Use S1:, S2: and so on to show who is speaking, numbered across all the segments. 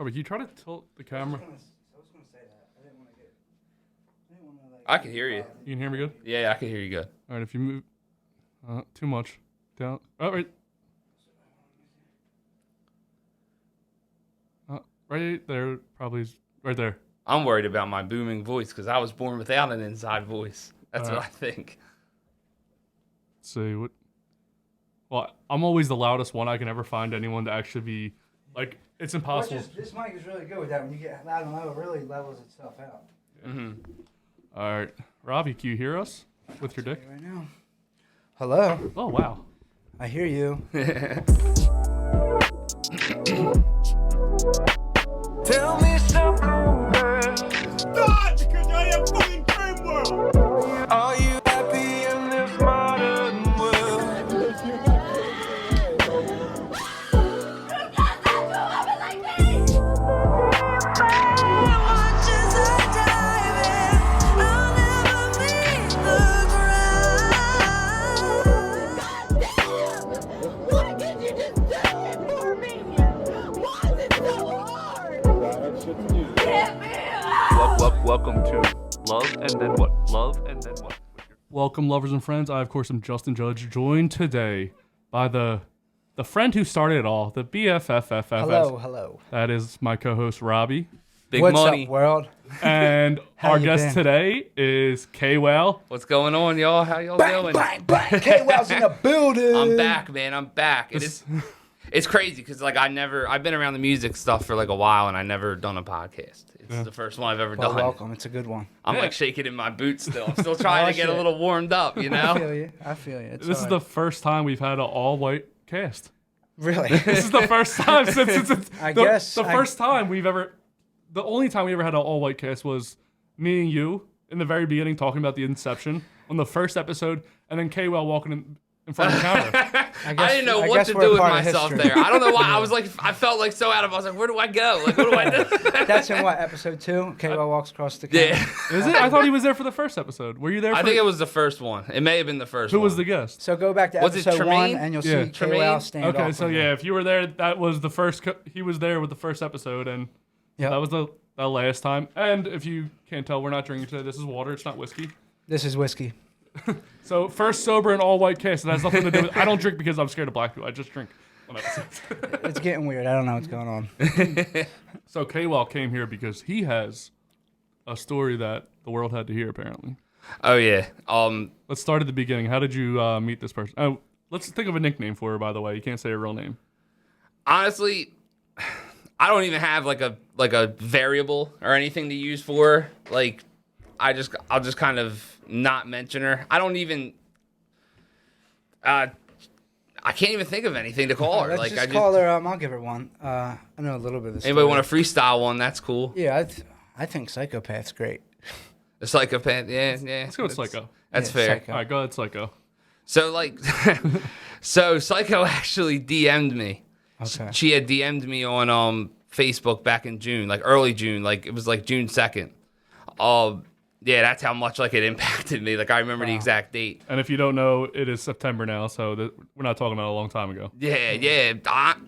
S1: Robert, you try to tilt the camera.
S2: I was gonna say that. I didn't want to like.
S3: I can hear you.
S1: You can hear me good?
S3: Yeah, I can hear you good.
S1: All right, if you move too much down. Oh, right. Right there, probably right there.
S3: I'm worried about my booming voice because I was born without an inside voice. That's what I think.
S1: Let's see what. Well, I'm always the loudest one. I can never find anyone to actually be like. It's impossible.
S2: This mic is really good with that. When you get loud and low, it really levels itself out.
S3: Mm-hmm.
S1: All right, Robbie, can you hear us with your dick?
S2: Right now. Hello.
S1: Oh wow.
S2: I hear you.
S4: Tell me something, girl. God, because I am fucking dream world. Are you happy in this modern world?
S1: Welcome to Love and Then What? Love and Then What? Welcome, lovers and friends. I, of course, am Justin Judge, joined today by the friend who started it all, the BFFFFS.
S2: Hello.
S1: That is my co-host, Robbie.
S3: Big
S2: What's
S3: money.
S2: up, world?
S1: And our
S2: you
S1: guest
S2: been?
S1: today is K-Well.
S3: What's going on, y'all? How y'all
S2: Bang,
S3: doing?
S2: bang, bang. K-Well's in the building.
S3: I'm back, man. I'm back. It's crazy because like I've been around the music stuff for like a while and I never done a podcast. It's the first one I've ever
S2: Well,
S3: done.
S2: welcome. It's a good one.
S3: I'm like shaking in my boots still. I'm still trying to get a little warmed up, you
S2: I
S3: know?
S2: feel you. It's
S1: This is the first time we've had an all-white cast.
S2: really.
S1: This is the first time since the first time we've ever. The only time we ever had an all-white cast was me and you in the very beginning talking about the Inception on the first episode, and then K-Well walking in front of the camera.
S3: I didn't know what to do with myself there. I don't know why. I felt like so out of. I was like, where do I go? Like, what do I do?
S2: That's in what, episode 2? K-Well walks across the camera.
S3: Yeah.
S1: Is it? I thought he was there for the first episode. Were you there?
S3: I think it was the first one. It may have been the first
S1: Who
S3: one.
S1: was the guest?
S2: So go back to
S3: Was it
S2: episode 1
S3: Tremaine?
S2: and you'll
S1: Yeah.
S2: see K-Well stand
S1: Okay,
S2: off
S1: so
S2: from
S1: yeah, if you were there, that was the first. He was there with the first episode, and
S2: Yep.
S1: that was the last time. And if you can't tell, we're not drinking today. This is water. It's not whiskey.
S2: This is whiskey.
S1: So first sober and all white cast. It has nothing to do with. I don't drink because I'm scared of black people. I just drink on episodes.
S2: It's getting weird. I don't know what's going on.
S1: So K-Well came here because he has a story that the world had to hear. Apparently.
S3: Oh yeah.
S1: Let's start at the beginning. How did you meet this person? Oh, let's think of a nickname for her. By the way, you can't say her real name.
S3: Honestly, I don't even have like a variable or anything to use for her. Like, I'll just kind of not mention her. I don't even. I can't even think of anything to call her.
S2: Let's just call her. I'll give her one. I know a little bit of this.
S3: Anybody want to freestyle one? That's cool.
S2: Yeah, I think Psychopath's great.
S3: A psychopath. Yeah.
S1: Let's go with Psycho.
S3: That's
S2: Yeah,
S3: fair.
S2: Psycho.
S1: All right, go ahead, Psycho.
S3: So like, so Psycho actually DM'd me.
S2: Okay.
S3: She had DM'd me on Facebook back in June, like early June, like it was like June 2nd. Yeah, that's how much like it impacted me. Like I remember the exact date.
S1: And if you don't know, it is September now, so we're not talking about a long time ago.
S3: Yeah.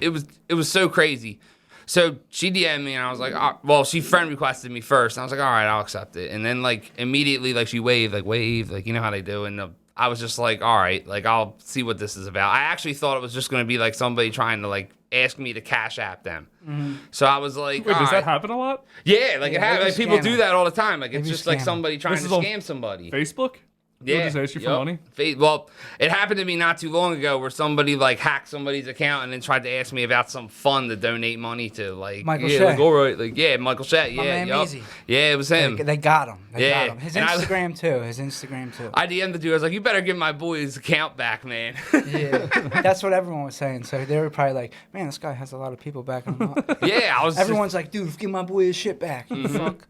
S3: It was so crazy. So she DM'd me and I was like, well, she friend requested me first. And I was like, all right, I'll accept it. And then like immediately, like she waved, like you know how they do. And I was just like, all right, like I'll see what this is about. I actually thought it was just gonna be like somebody trying to like ask me to cash app them.
S2: Mm-hmm.
S3: So I was like,
S1: Wait,
S3: all
S1: does
S3: right.
S1: that happen a lot?
S3: Yeah, like it
S2: Yeah,
S3: happens. Like people do
S2: scamming.
S3: that all the time. Like it's
S2: Maybe
S3: just like
S2: scamming.
S3: somebody trying
S1: This
S3: to
S1: is on
S3: scam somebody.
S1: Facebook? People
S3: Yeah,
S1: just ask you for
S3: yup.
S1: money?
S3: Well, it happened to me not too long ago where somebody like hacked somebody's account and then tried to ask me about some fund to donate money to. Like
S2: Michael
S3: yeah,
S2: Shea.
S3: like all right, like yeah, Michael Shea. Yeah,
S2: man,
S3: yup.
S2: Easy.
S3: Yeah, it was him.
S2: They got him. They
S3: Yeah.
S2: got him. His
S3: And
S2: Instagram too.
S3: I DM'd the dude. I was like, you better give my boy his account back, man.
S2: Yeah, that's what everyone was saying. So they were probably like, man, this guy has a lot of people backing him up.
S3: Yeah, I was.
S2: Everyone's like, dude, give my boy his shit back. You fuck.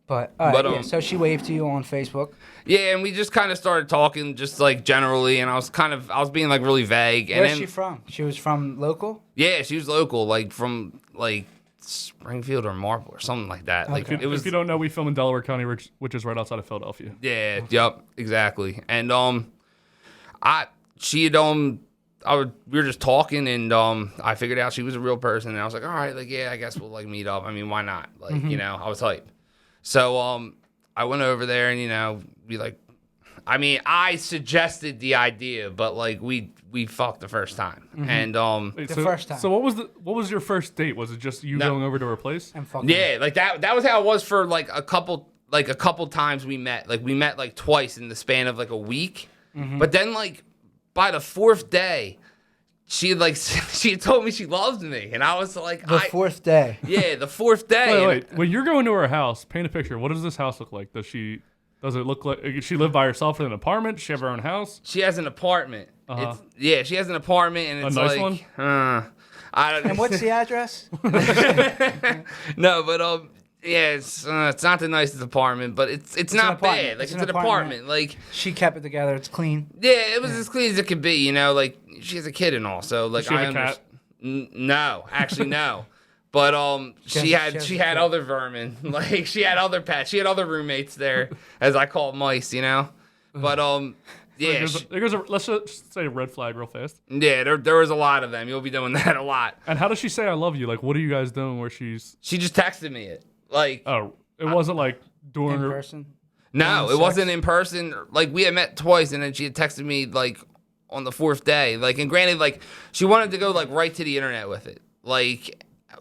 S2: But, all right,
S3: But,
S2: so she waved to you on Facebook.
S3: Yeah, and we just kind of started talking, just like generally, and I was being like really vague. And
S2: Where's
S3: then,
S2: she from? She was from local?
S3: Yeah, she was local, like from like Springfield or Marple or something like that. Like
S2: Okay.
S3: it was.
S1: If you don't know, we film in Delaware County, which is right outside of Philadelphia.
S3: Yeah, yep, exactly. And she had we were just talking, and I figured out she was a real person, and I was like, all right, like, yeah, I guess we'll like meet up. I mean, why not? Like, you know, I was hype. So I went over there, and you know, I suggested the idea, but like we fucked the first time, and
S1: Wait,
S2: The first time.
S1: So what was your first date? Was it just you going over to her place?
S2: And fucking
S3: yeah, like that was how it was for like a couple times we met. Like we met like twice in the span of like a week, but then like by the fourth day, she had told me she loved me, and I was like,
S2: the fourth day.
S3: Yeah, the fourth day.
S1: Wait. When you're going to her house, paint a picture. What does this house look like? Does it look like she live by herself in an apartment? Does she have her own house?
S3: She has an apartment.
S1: Uh-huh.
S3: She has an apartment, and it's
S1: A nice
S3: like,
S1: one?
S3: I don't.
S2: And what's the address?
S3: No, but yeah, it's not the nicest apartment, but it's not bad. Like it's an apartment. Like
S2: She kept it together. It's clean.
S3: yeah, it was as clean as it could be. You know, like she has a kid and all, so like
S1: Does she have a cat?
S3: No, actually no. But she had other vermin. Like she had other pets. She had other roommates there, as I call mice. You know, but yeah.
S1: Let's just say a red flag real fast.
S3: Yeah, there was a lot of them. You'll be doing that a lot.
S1: And how does she say I love you? Like, what are you guys doing where she's...
S3: She just texted me it. Like,
S1: Oh, it wasn't like during
S2: In
S1: her...
S2: person.
S3: no, it
S2: sex?
S3: wasn't in person. Like, we had met twice, and then she had texted me, like, on the fourth day. Like, and granted, like, she wanted to go, like, right to the internet with it.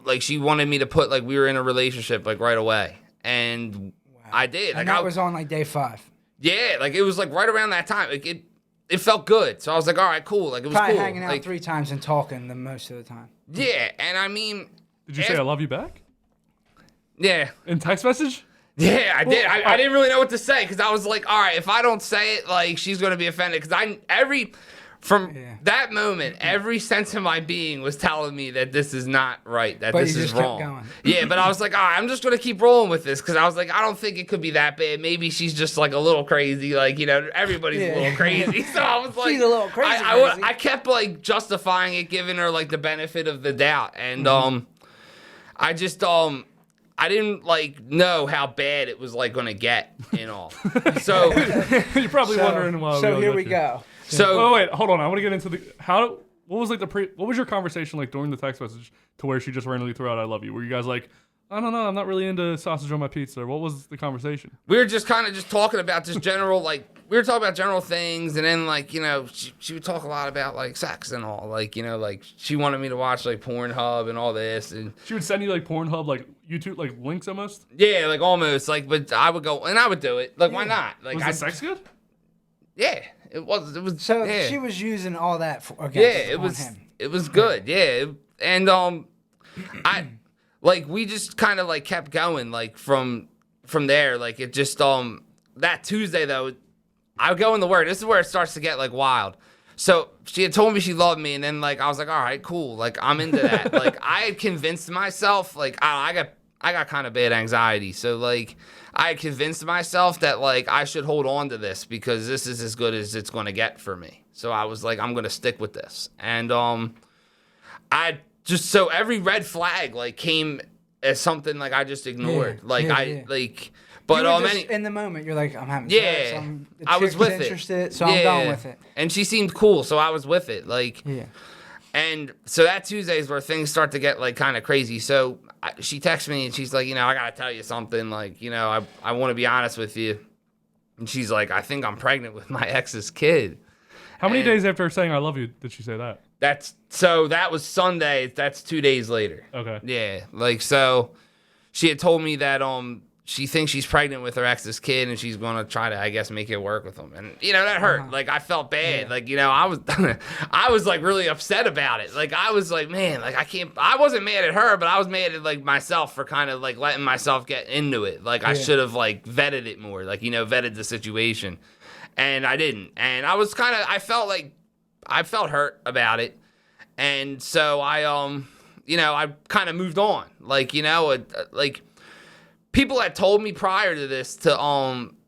S3: Like she wanted me to put, like, we were in a relationship, like, right away. And I did.
S2: And
S3: Like,
S2: that was on like day 5.
S3: yeah, like, it was, like, right around that time. Like, it felt good. So I was like, all right, cool. Like, it was
S2: Probably
S3: cool.
S2: hanging out
S3: Like,
S2: 3 times and talking the most of the time.
S3: yeah, and I mean...
S1: Did you say I love you back?
S3: Yeah.
S1: In text message?
S3: Yeah, I did. I didn't really know what to say because I was like, all right, if I don't say it, like, she's going to be offended. Because from that moment, every sense of my being was telling me that this is not right, that
S2: But
S3: this
S2: you
S3: is
S2: just kept
S3: wrong.
S2: going.
S3: Yeah, but I was like, all right, I'm just going to keep rolling with this because I was like, I don't think it could be that bad. Maybe she's just like a little crazy. Like, you know, everybody's a little crazy. So I was like,
S2: She's a little crazy.
S3: I kept like justifying it, giving her like the benefit of the doubt. And I just I didn't like know how bad it was like gonna get and all. So
S1: You're probably wondering why.
S2: So here we go.
S3: so
S1: Oh wait, hold on. I want to get into what was like what was your conversation like during the text message to where she just randomly threw out "I love you"? Were you guys like, I don't know, I'm not really into sausage on my pizza? What was the conversation?
S3: we were just kind of just talking about just general like we were talking about general things, and then like, you know, she would talk a lot about like sex and all, like, you know, like she wanted me to watch like Pornhub and all this, and
S1: She would send you like Pornhub, like YouTube, like links almost.
S3: yeah, like almost like, but I would go and I would do it. Like why not? Like
S1: Was the sex good?
S3: Yeah, it was.
S2: So
S3: yeah.
S2: she was using all that for
S3: Yeah,
S2: him.
S3: it was good. Yeah, and I like we just kind of like kept going like from there. Like it just that Tuesday though, I would go in the word. This is where it starts to get like wild. So she had told me she loved me, and then like I was like, all right, cool. Like I'm into that. Like I had convinced myself. Like I got kind of bad anxiety, so like I had convinced myself that like I should hold on to this because this is as good as it's going to get for me. So I was like, I'm going to stick with this. And I just, so every red flag like came as something like I just ignored. But
S2: You were just in the moment, you're like, I'm having sex.
S3: yeah,
S2: The
S3: I was
S2: chick's
S3: with
S2: interested,
S3: it.
S2: so I'm going with it.
S3: And she seemed cool, so I was with it. Like,
S2: Yeah.
S3: and so that Tuesday is where things start to get like kind of crazy. So she texts me and she's like, you know, I gotta tell you something. Like, you know, I want to be honest with you. And she's like, I think I'm pregnant with my ex's kid.
S1: How many days after saying I love you did she say that?
S3: That was Sunday. That's 2 days later.
S1: Okay.
S3: Yeah, like so, she had told me that she thinks she's pregnant with her ex's kid, and she's gonna try to, I guess, make it work with him. And you know that hurt. Like I felt bad. Like, you know, I was like really upset about it. Like I was like, man, like I wasn't mad at her, but I was mad at like myself for kind of like letting myself get into it. Like I should have like vetted it more. Like, you know, vetted the situation, and I didn't. And I was I felt hurt about it, and so I you know, I kind of moved on. Like, you know, like. People had told me prior to this to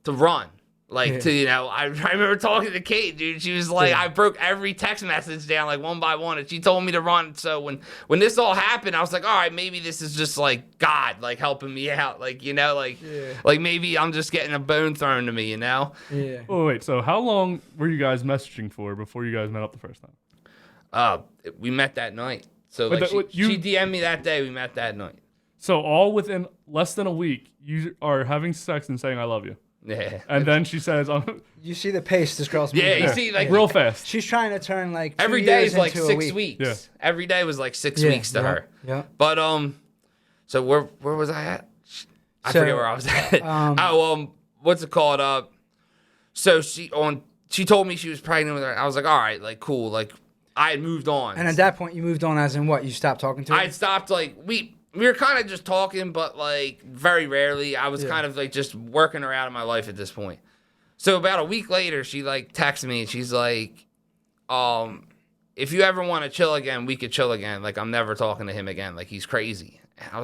S3: run. Like, to, you know, I remember talking to Kate, dude. She was like, I broke every text message down, like, one by one, and she told me to run. So when this all happened, I was like, all right, maybe this is just, like, God, like, helping me out. Like, you know, like maybe I'm just getting a bone thrown to me, you know?
S2: Yeah.
S1: Oh, wait, so how long were you guys messaging for before you guys met up the first time?
S3: We met that night. So
S1: But
S3: like she DM'd me that day. We met that night.
S1: So all within less than a week, you are having sex and saying "I love you,"
S3: Yeah.
S1: and then she says,
S2: You see the pace this girl's
S3: Yeah,
S2: moving.
S3: you see, like
S1: real fast.
S2: She's trying to turn like 2
S3: every day
S2: years
S3: is like
S2: into a
S3: 6
S2: week.
S3: weeks.
S1: Yeah.
S3: Every day was like 6 weeks to her.
S2: Yeah.
S3: But so where was I at? I
S2: So,
S3: forget where I was at. What's it called? So she told me she was pregnant with her. I was like, all right, like cool, like I had moved on.
S2: And at that point, you moved on as in what? You stopped talking to her?
S3: I had stopped, like we were kind of just talking, but like very rarely. I was kind of like just working her out of my life at this point. So about a week later, she like texted me and she's like, if you ever want to chill again, we could chill again. Like I'm never talking to him again. Like he's crazy. And I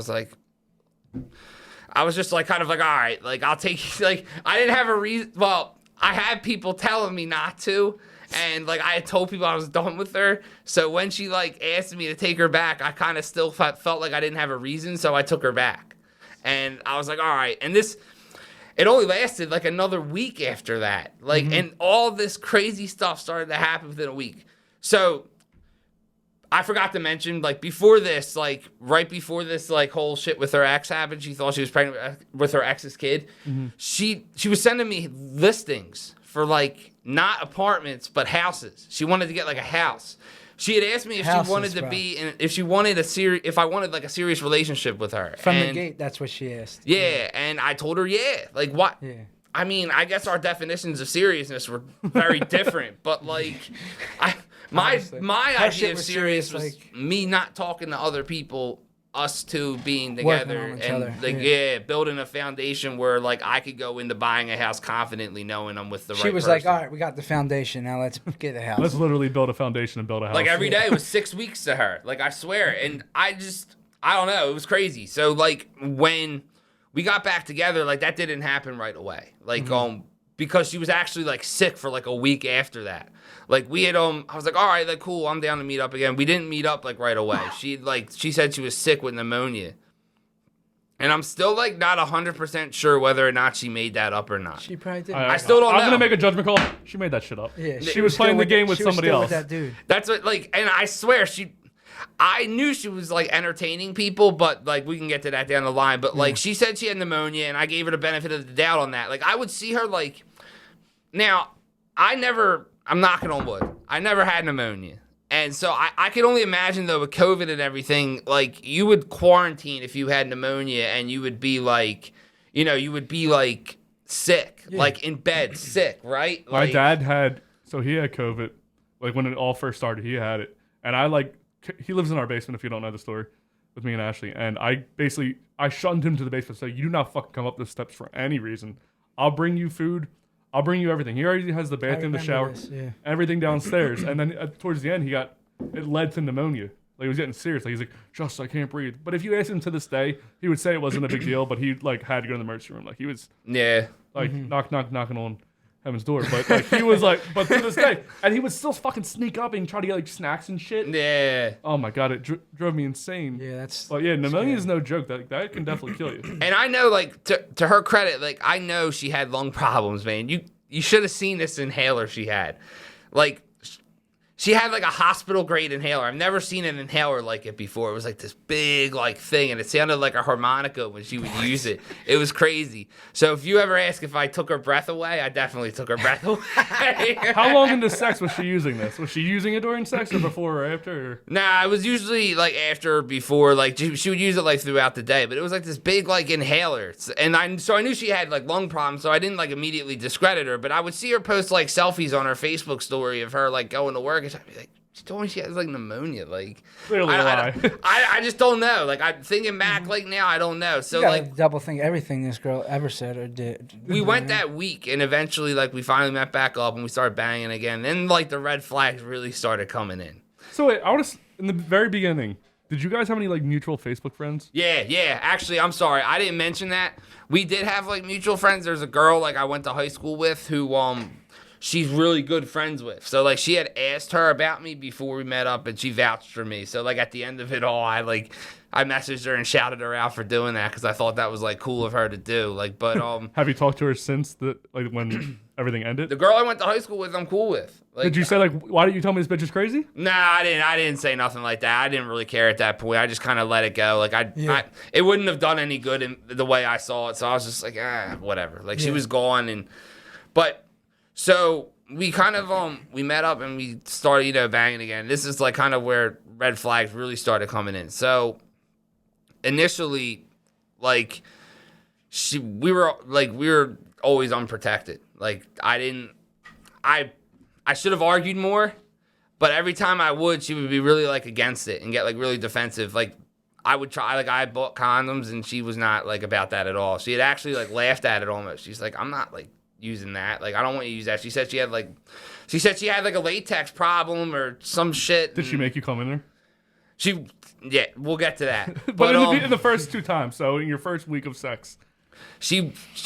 S3: was just like kind of like, all right, like I'll take like I didn't have a reason. Well, I had people telling me not to. And, like, I had told people I was done with her. So when she, like, asked me to take her back, I kind of still felt like I didn't have a reason. So I took her back. And I was like, all right. And it only lasted, like, another week after that. Like, and all this crazy stuff started to happen within a week. So I forgot to mention, like, before this, like, right before this, like, whole shit with her ex happened, she thought she was pregnant with her ex's kid. She was sending me listings for, like, not apartments, but houses. She wanted to get like a house. She had asked me if she wanted to be in, if I wanted like a serious relationship with her.
S2: From the gate, that's what she asked.
S3: Yeah, and I told her, yeah. Like what?
S2: Yeah.
S3: I mean, I guess our definitions of seriousness were very different, but like my idea of serious was
S2: like,
S3: me not talking to other people, us two being together and building a foundation where like I could go into buying a house confidently knowing I'm with the right person.
S2: She was like, all right, we got the foundation, now let's get a house.
S1: Let's literally build a foundation and build a house.
S3: Like every day was 6 weeks to her. Like I swear. And I don't know, it was crazy. So like when we got back together, like that didn't happen right away. Like because she was actually like sick for like a week after that. Like we had I was like, all right, like cool, I'm down to meet up again. We didn't meet up like right away. She said she was sick with pneumonia. And I'm still like not 100% sure whether or not she made that up or not.
S2: She probably did.
S3: I still don't know.
S1: I'm gonna make a judgment call. She made that shit up.
S2: Yeah,
S1: she was playing the game with somebody else.
S2: With that dude.
S3: That's what like, and I swear I knew she was like entertaining people, but like we can get to that down the line. But like she said she had pneumonia, and I gave her the benefit of the doubt on that. Like I would see her like, now I'm knocking on wood, I never had pneumonia. And so I could only imagine though with COVID and everything, like you would quarantine if you had pneumonia and you would be like, you would be like sick, like in bed sick, right?
S1: My
S3: Like,
S1: dad had COVID, like when it all first started, he had it. And he lives in our basement if you don't know the story with me and Ashley. And I shunned him to the basement. So you do not fucking come up the steps for any reason. I'll bring you food. I'll bring you everything. He already has the bathroom, the shower, everything downstairs. And then towards the end, it led to pneumonia. Like he was getting serious. Like he's like, I can't breathe. But if you asked him to this day, he would say it wasn't a big deal, but he like had to go to the emergency room. Like he was like knocking on heaven's door. But like he was like, but to this day, and he would still fucking sneak up and try to get like snacks and shit.
S3: Yeah.
S1: Oh my god, it drove me insane.
S2: Yeah, that's.
S1: But yeah, pneumonia is no joke. That can definitely kill you.
S3: And I know, like, to her credit, like, I know she had lung problems, man. You should have seen this inhaler she had. Like, she had, like, a hospital-grade inhaler. I've never seen an inhaler like it before. It was, like, this big, like, thing, and it sounded like a harmonica when she would use it. It was crazy. So if you ever ask if I took her breath away, I definitely took her breath away.
S1: How long into sex was she using this? Was she using it during sex or before or after? Or?
S3: Nah, it was usually, like, after or before. Like, she would use it, like, throughout the day. But it was, like, this big, like, inhaler. And so I knew she had, like, lung problems, so I didn't, like, immediately discredit her. But I would see her post, like, selfies on her Facebook story of her, like, going to work. I'd be like, she told me she has like pneumonia. Like,
S1: clearly a lie.
S3: I just don't know. Like, I'm thinking back, like now, I don't know. So
S2: you gotta
S3: like,
S2: double think everything this girl ever said or did.
S3: We went that week, and eventually, like, we finally met back up, and we started banging again. Then, like, the red flags really started coming in.
S1: So wait, in the very beginning, did you guys have any like mutual Facebook friends?
S3: Yeah. Actually, I'm sorry, I didn't mention that. We did have like mutual friends. There's a girl like I went to high school with who she's really good friends with. So like she had asked her about me before we met up, and she vouched for me. So like at the end of it all, I messaged her and shouted her out for doing that because I thought that was like cool of her to do. Like, but
S1: Have you talked to her since when everything ended?
S3: the girl I went to high school with, I'm cool with. Like,
S1: did you say like, why didn't you tell me this bitch is crazy?
S3: Nah, I didn't say nothing like that. I didn't really care at that point. I just kind of let it go. Like it wouldn't have done any good in the way I saw it. So I was just like, whatever. Like she was gone, but so we kind of we met up and we started banging again. This is like kind of where red flags really started coming in. So initially, like we were always unprotected. Like I should have argued more, but every time I would, she would be really like against it and get like really defensive. Like I would try, like I bought condoms and she was not like about that at all. She had actually like laughed at it almost. She's like, I'm not like using that. Like I don't want you to use that. She said she had like a latex problem or some shit.
S1: Did she make you come in there?
S3: Yeah, we'll get to that.
S1: but in the first 2 times, so in your first week of sex.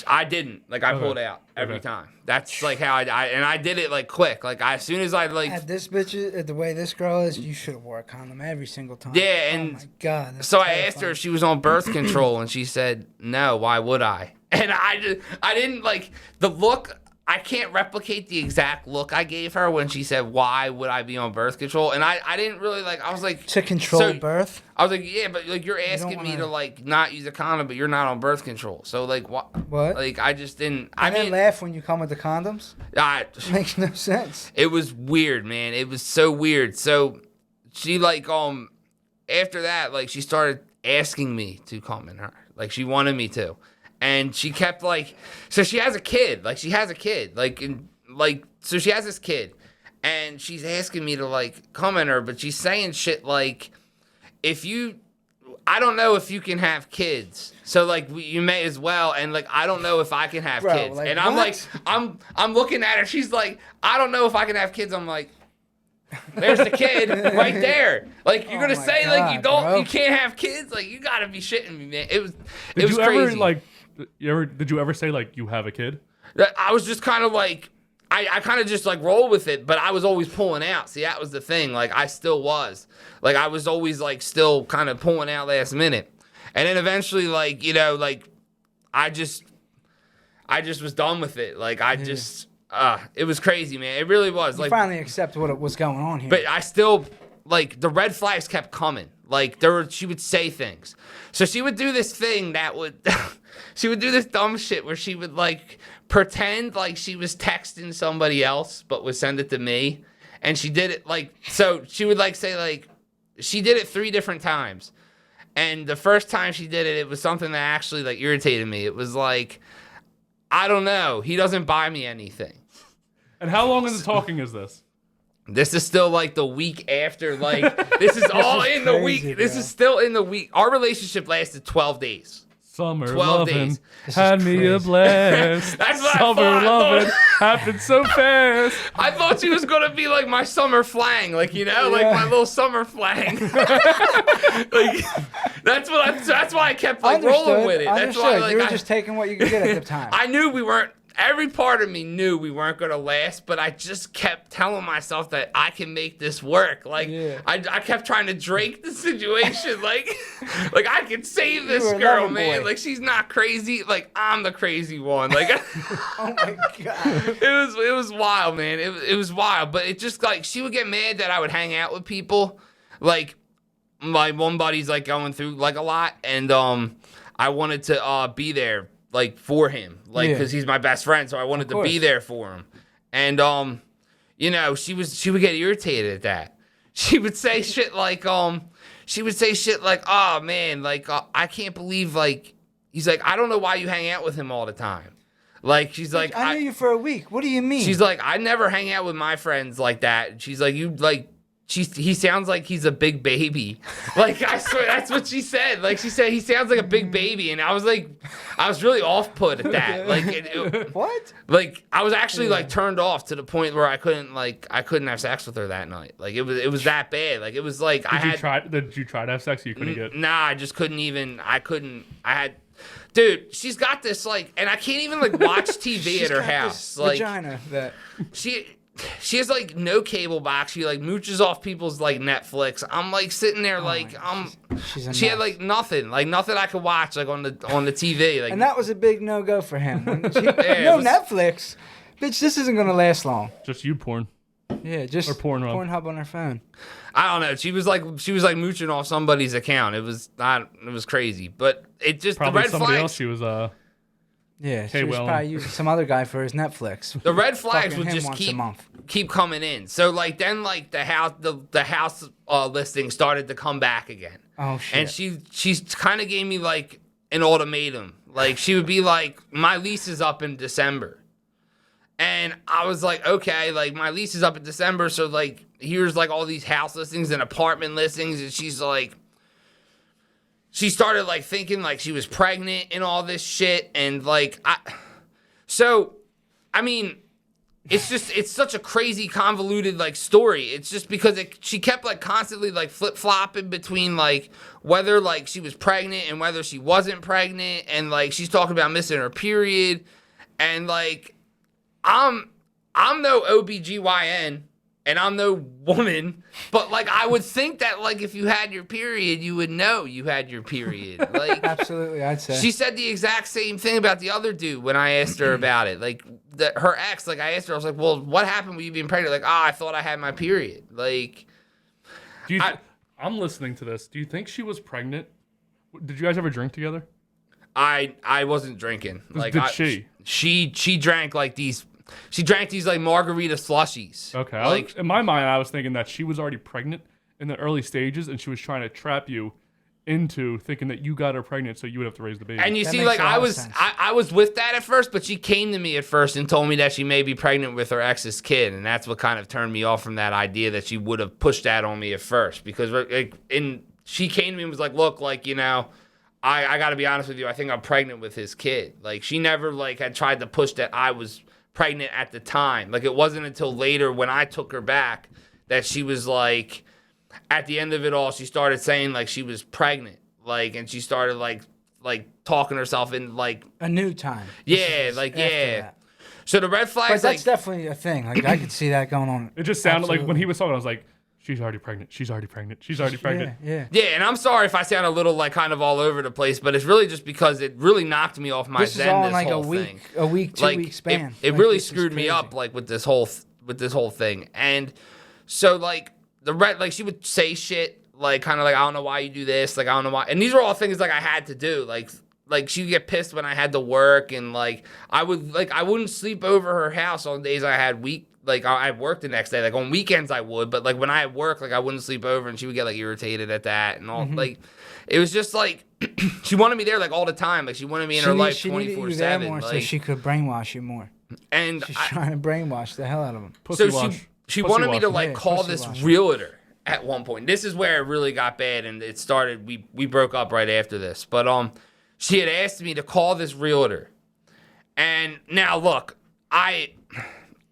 S3: I didn't. Like, I pulled out every time. That's, like, how I did it, like, quick. Like, as soon as I, like...
S2: At this bitch, at the way this girl is, you should have wore a condom every single time.
S3: Yeah, and...
S2: Oh, my God.
S3: So terrifying. I asked her if she was on birth control, and she said, no, why would I? And I didn't, like, the look... I can't replicate the exact look I gave her when she said, why would I be on birth control? And I didn't really, like, I was like...
S2: To control birth?
S3: I was like, yeah, but, like, you're asking me to, like, not use a condom, but you're not on birth control. So, like, what? Like, I just didn't...
S2: I didn't laugh when you come with the condoms? Makes no sense.
S3: It was weird, man. It was so weird. So, she, like, after that, like, she started asking me to come in her. Like, she wanted me to. And she kept, like, so she has a kid. Like, she has a kid. So she has this kid. And she's asking me to, like, come in her. But she's saying shit like, I don't know if you can have kids. So, like, you may as well. And, like, I don't know if I can have kids.
S2: Like,
S3: and I'm like, I'm looking at her. She's like, I don't know if I can have kids. I'm like, there's the kid right there. Like, you're going to say, like, you can't have kids? Like, you got to be shitting me, man. It was crazy.
S1: Ever, like, did you ever say, like, you have a kid?
S3: I was just kind of like, I kind of just, like, roll with it, but I was always pulling out. See, that was the thing. Like, I still was. Like, I was always, like, still kind of pulling out last minute. And then eventually, like, like, I just was done with it. Like, it was crazy, man. It really was.
S2: You
S3: like,
S2: finally accept what was going on here.
S3: But I still, like, the red flags kept coming. Like, she would say things. So she would do this thing that would... She would do this dumb shit where she would, like, pretend like she was texting somebody else, but would send it to me. And she did it, like, so she would, like, say, like, she did it 3 different times. And the first time she did it, it was something that actually, like, irritated me. It was like, I don't know. He doesn't buy me anything.
S1: And how long in the talking is this?
S3: This is still, like, the week after, like, this is all in the week. Bro. This is still in the week. Our relationship lasted 12 days.
S1: Summer
S3: 12
S1: loving
S3: days.
S1: had me a blast.
S3: That's what
S1: Summer
S3: I
S1: loving happened so fast.
S3: I thought she was gonna be like my summer flang, like like my little summer flang. Like that's why I kept like rolling with it. That's why like,
S2: you were just taking what you could get at the time.
S3: I knew we weren't. Every part of me knew we weren't gonna last, but I just kept telling myself that I can make this work. Like I kept trying to Drake the situation. like I can save this girl, man. Boy. Like she's not crazy. Like I'm the crazy one. Like
S2: oh my god,
S3: it was wild, man. It was wild, but it just like she would get mad that I would hang out with people. Like my one buddy's like going through like a lot, and I wanted to be there. Like for him, like because he's my best friend, so I wanted to be there for him. And she would get irritated at that. She would say shit like oh man, like I can't believe like he's like I don't know why you hang out with him all the time. Like she's like
S2: I knew you for a week. What do you mean?
S3: She's like I never hang out with my friends like that. She's like you like he sounds like he's a big baby. Like, I swear, that's what she said. Like, she said he sounds like a big baby, and I was really off put at that. Like,
S2: What?
S3: Like, I was actually like turned off to the point where I couldn't have sex with her that night. Like, it was that bad. Like, it was like
S1: Did you try to have sex? You couldn't get.
S3: Nah, I just couldn't even. Dude, she's got this like, and I can't even like watch TV at her house. Like,
S2: vagina that.
S3: She has like no cable box. She like mooches off people's like Netflix. I'm like sitting there like she had like nothing I could watch like on the TV. Like,
S2: and that was a big no-go for him. Netflix, bitch. This isn't gonna last long.
S1: Just you porn.
S2: Yeah, just
S1: or
S2: Pornhub on her phone.
S3: I don't know. She was like mooching off somebody's account. It was crazy, but it just
S1: probably
S3: the red
S1: somebody
S3: flags.
S1: else. She was
S2: Yeah, she was probably using some other guy for his Netflix.
S3: The red flags would
S2: him
S3: just
S2: once a month.
S3: keep coming in. So like then like the house listing started to come back again.
S2: Oh shit!
S3: And she's kind of gave me like an ultimatum. Like she would be like, my lease is up in December, and I was like, okay, like my lease is up in December, so like here's like all these house listings and apartment listings, and she's like. She started like thinking like she was pregnant and all this shit, and like I mean, it's such a crazy convoluted like story. It's just because she kept like constantly like flip flopping between like whether like she was pregnant and whether she wasn't pregnant, and like she's talking about missing her period, and like I'm no OBGYN. And I'm no woman, but like I would think that like if you had your period, you would know you had your period. Like
S2: absolutely, I'd say.
S3: She said the exact same thing about the other dude when I asked her about it. Like her ex, like I asked her, I was like, "Well, what happened with you being pregnant?" Like, I thought I had my period. Like,
S1: I'm listening to this. Do you think she was pregnant? Did you guys ever drink together?
S3: I wasn't drinking. Like,
S1: did she?
S3: She drank like these. She drank these like margarita slushies.
S1: Okay.
S3: Like
S1: in my mind, I was thinking that she was already pregnant in the early stages, and she was trying to trap you into thinking that you got her pregnant, so you would have to raise the baby.
S3: And you see, like I was with that at first, but she came to me at first and told me that she may be pregnant with her ex's kid, and that's what kind of turned me off from that idea that she would have pushed that on me at first, because like she came to me and was like, "Look, like you know." I got to be honest with you. I think I'm pregnant with his kid. Like she never like had tried to push that I was pregnant at the time. Like it wasn't until later when I took her back that she was like, at the end of it all, she started saying like she was pregnant, like, and she started like talking herself in like
S2: a new time.
S3: Yeah, like yeah. That. So the red flags.
S2: But that's definitely a thing. Like I could see that going on.
S1: It just sounded like when he was talking, I was like, she's already pregnant. She's already pregnant. She's already pregnant.
S2: Yeah.
S3: And I'm sorry if I sound a little like kind of all over the place, but it's really just because it really knocked me off my zen.
S2: All
S3: this
S2: like
S3: whole
S2: a week,
S3: thing.
S2: a week, 2 week span.
S3: It really screwed me up like with this whole thing. And so like the red, like she would say shit like kind of like, I don't know why you do this, like I don't know why. And these were all things like I had to do, like she would get pissed when I had to work, and like I wouldn't sleep over her house on days I had like I worked the next day. Like on weekends I would, but like when I had work, like I wouldn't sleep over, and she would get like irritated at that and all. Like it was just like she wanted me there like all the time. Like she wanted me in her life 24/7.
S2: More so she could brainwash you more.
S3: And
S2: she's trying to brainwash the hell out of him.
S3: So she wanted me to like call this realtor at one point. This is where it really got bad, and it started. We broke up right after this, but she had asked me to call this realtor, and now look, I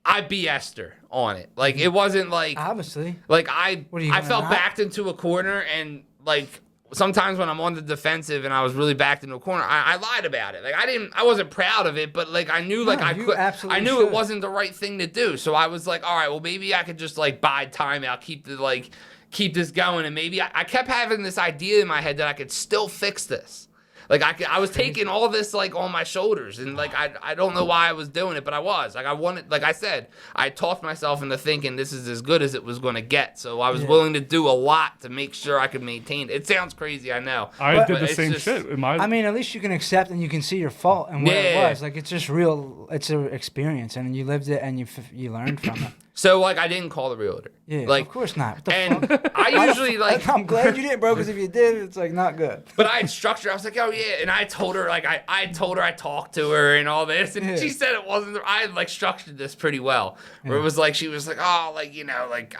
S3: BS'd her on it. Like it wasn't like
S2: obviously.
S3: Like I felt backed into a corner, and like sometimes when I'm on the defensive and I was really backed into a corner, I lied about it. Like I wasn't proud of it, but like I knew I knew it wasn't the right thing to do. So I was like, all right, well maybe I could just like bide time out, keep this going, and maybe I kept having this idea in my head that I could still fix this. Like I was taking all this like on my shoulders, and like I don't know why I was doing it, but I was. Like I wanted, like I said, I talked myself into thinking this is as good as it was going to get. So I was willing to do a lot to make sure I could maintain it. It sounds crazy, I know.
S1: I did the same shit.
S2: I mean, at least you can accept and you can see your fault and where it was. Like it's just real. It's an experience, and you lived it and you learned from it.
S3: So like I didn't call the realtor.
S2: Yeah,
S3: like,
S2: of course not. What the
S3: And
S2: fuck?
S3: I usually like.
S2: I'm glad you didn't, bro, because if you did, it's like not good.
S3: But I had structured. I was like, oh yeah, and I told her like I told her I talked to her and all this, and she said it wasn't. I had like structured this pretty well, where it was like she was like, oh, like like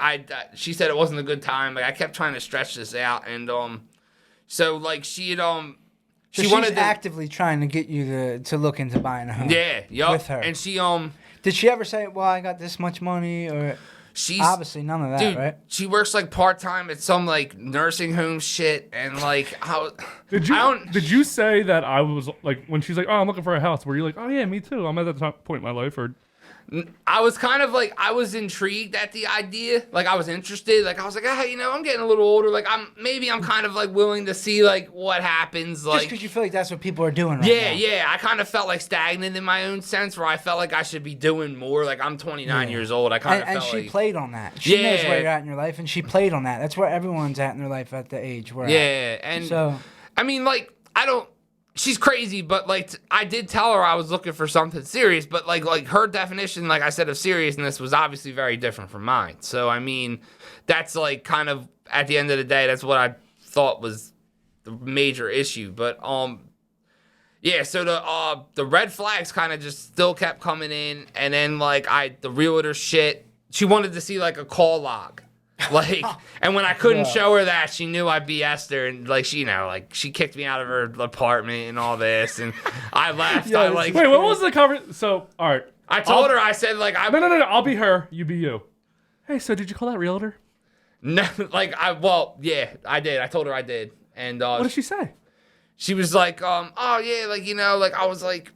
S3: she said it wasn't a good time. Like I kept trying to stretch this out, and so like she had
S2: So
S3: she
S2: she's
S3: wanted to,
S2: actively trying to get you to look into buying a home.
S3: yeah, yup,
S2: with her.
S3: and she
S2: Did she ever say, "Well, I got this much money," or
S3: she's
S2: obviously none of that,
S3: dude,
S2: right?
S3: she works like part time at some like nursing home shit, and like how
S1: Did you say that I was like when she's like, oh, I'm looking for a house? Were you like, oh yeah, me too? I'm at that point in my life, or
S3: I was kind of like, I was intrigued at the idea. Like, I was interested. Like, I was like, I'm getting a little older. Like, I'm kind of like willing to see like what happens. Like,
S2: Just because you feel like that's what people are doing right now.
S3: yeah. I kind of felt like stagnant in my own sense, where I felt like I should be doing more. Like, I'm 29 years old. I kind of felt
S2: And she
S3: like,
S2: played on that. She knows
S3: Yeah.
S2: where you're at in your life, and she played on that. That's where everyone's at in their life at the age we're at.
S3: yeah. And
S2: So
S3: I mean, like, she's crazy, but like I did tell her I was looking for something serious, but like her definition, like I said, of seriousness was obviously very different from mine. So I mean, that's like kind of at the end of the day, that's what I thought was the major issue. But yeah, so the red flags kind of just still kept coming in, and then like the realtor shit, she wanted to see like a call log. Like, and when I couldn't show her that, she knew I BS'd her, and like she kicked me out of her apartment and all this, and I left.
S1: wait, what was the cover? So all right,
S3: I told her, I said like
S1: no, I'll be her, you be you. Hey, so did you call that realtor?
S3: No, like yeah, I did. I told her I did, and
S1: What did she say?
S3: she was like, oh yeah, like like I was like.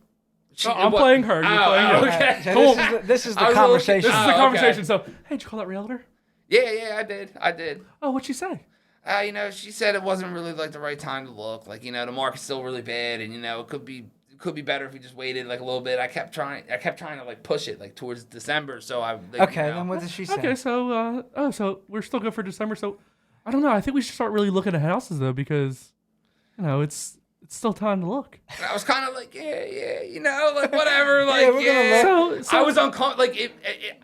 S1: I'm playing her. You're playing her.
S3: Okay.
S2: So this is the
S3: I was
S2: conversation.
S1: This is the
S3: okay.
S1: conversation. So, hey, did you call that realtor?
S3: Yeah, I did.
S1: Oh, what'd she say?
S3: She said it wasn't really like the right time to look. Like, the market's still really bad, and it could be better if we just waited like a little bit. I kept trying to like push it like towards December. So I
S2: Then what did she say?
S1: Okay, so so we're still good for December. So I don't know. I think we should start really looking at houses though, because it's still time to look.
S3: And I was kind of like, yeah, like whatever, like
S2: we're gonna look.
S1: So
S3: I was uncomfortable. Like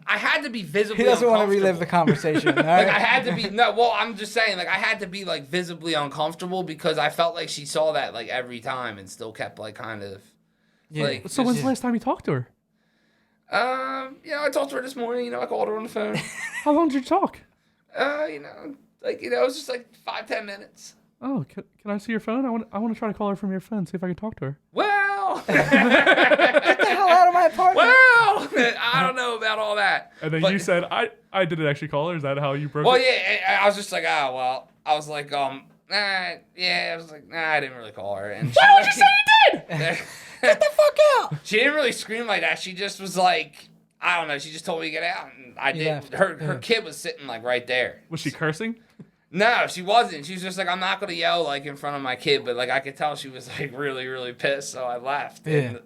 S3: I had to be visibly.
S2: He doesn't want to
S3: uncomfortable.
S2: relive the conversation. All
S3: Like
S2: right?
S3: I had to be I'm just saying, like I had to be like visibly uncomfortable because I felt like she saw that like every time and still kept like kind of like.
S1: so when's the last time you talked to her?
S3: I talked to her this morning. I called her on the phone.
S1: How long did you talk?
S3: It was just like 5-10 minutes.
S1: Oh, can I see your phone? I want to try to call her from your phone, see if I can talk to her.
S3: Well,
S2: Get the hell out of my apartment.
S3: well, I don't know about all that.
S1: And then
S3: But-
S1: you said I didn't actually call her. Is that how you broke
S3: Well,
S1: it?
S3: yeah, I was just like, I was like, I was like, I didn't really call her. And
S1: Why would you say you did?
S2: Get the fuck out.
S3: She didn't really scream like that. She just was like, I don't know. She just told me to get out, and I did.
S2: left.
S3: Her kid was sitting like right there.
S1: Was she cursing?
S3: No, she wasn't. She was just like, I'm not gonna yell like in front of my kid, but like I could tell she was like really, really pissed. So I left.
S2: Yeah.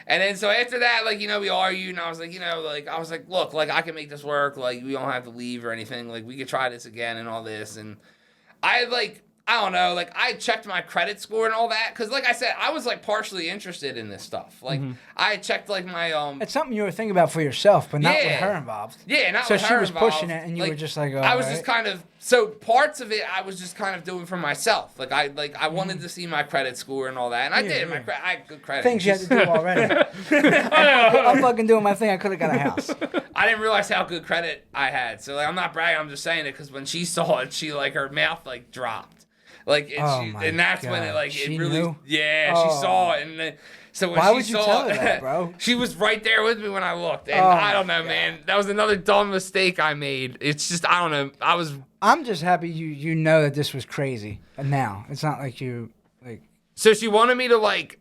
S3: And then so after that, like we argued, and I was like, I was like, look, like I can make this work. Like we don't have to leave or anything. Like we could try this again and all this. And I don't know, like I checked my credit score and all that, because like I said, I was like partially interested in this stuff. Like I checked like my
S2: It's something you were thinking about for yourself, but not with
S3: Yeah.
S2: her involved.
S3: yeah, not
S2: So
S3: with
S2: she
S3: her
S2: was
S3: involved.
S2: pushing it, and you were just like, oh,
S3: I was
S2: all
S3: just
S2: right.
S3: kind of parts of it I was just kind of doing for myself. Like I wanted to see my credit score and all that, and I did.
S2: yeah.
S3: I had good credit.
S2: Things you had to do already. I'm fucking doing my thing. I could have got a house.
S3: I didn't realize how good credit I had. So like I'm not bragging. I'm just saying it because when she saw it, she like her mouth like dropped. Like
S2: Oh my
S3: and that's when it
S2: God.
S3: like
S2: She
S3: it really
S2: knew?
S3: yeah
S2: Oh.
S3: she saw it, and then, so when
S2: Why
S3: she
S2: would you
S3: saw
S2: tell her
S3: it,
S2: that, bro?
S3: she was right there with me when I looked, and
S2: Oh
S3: I don't
S2: my
S3: know, man, that was another dumb mistake I made. It's just I don't know.
S2: I'm just happy you know that this was crazy. And now it's not like you like.
S3: So she wanted me to like.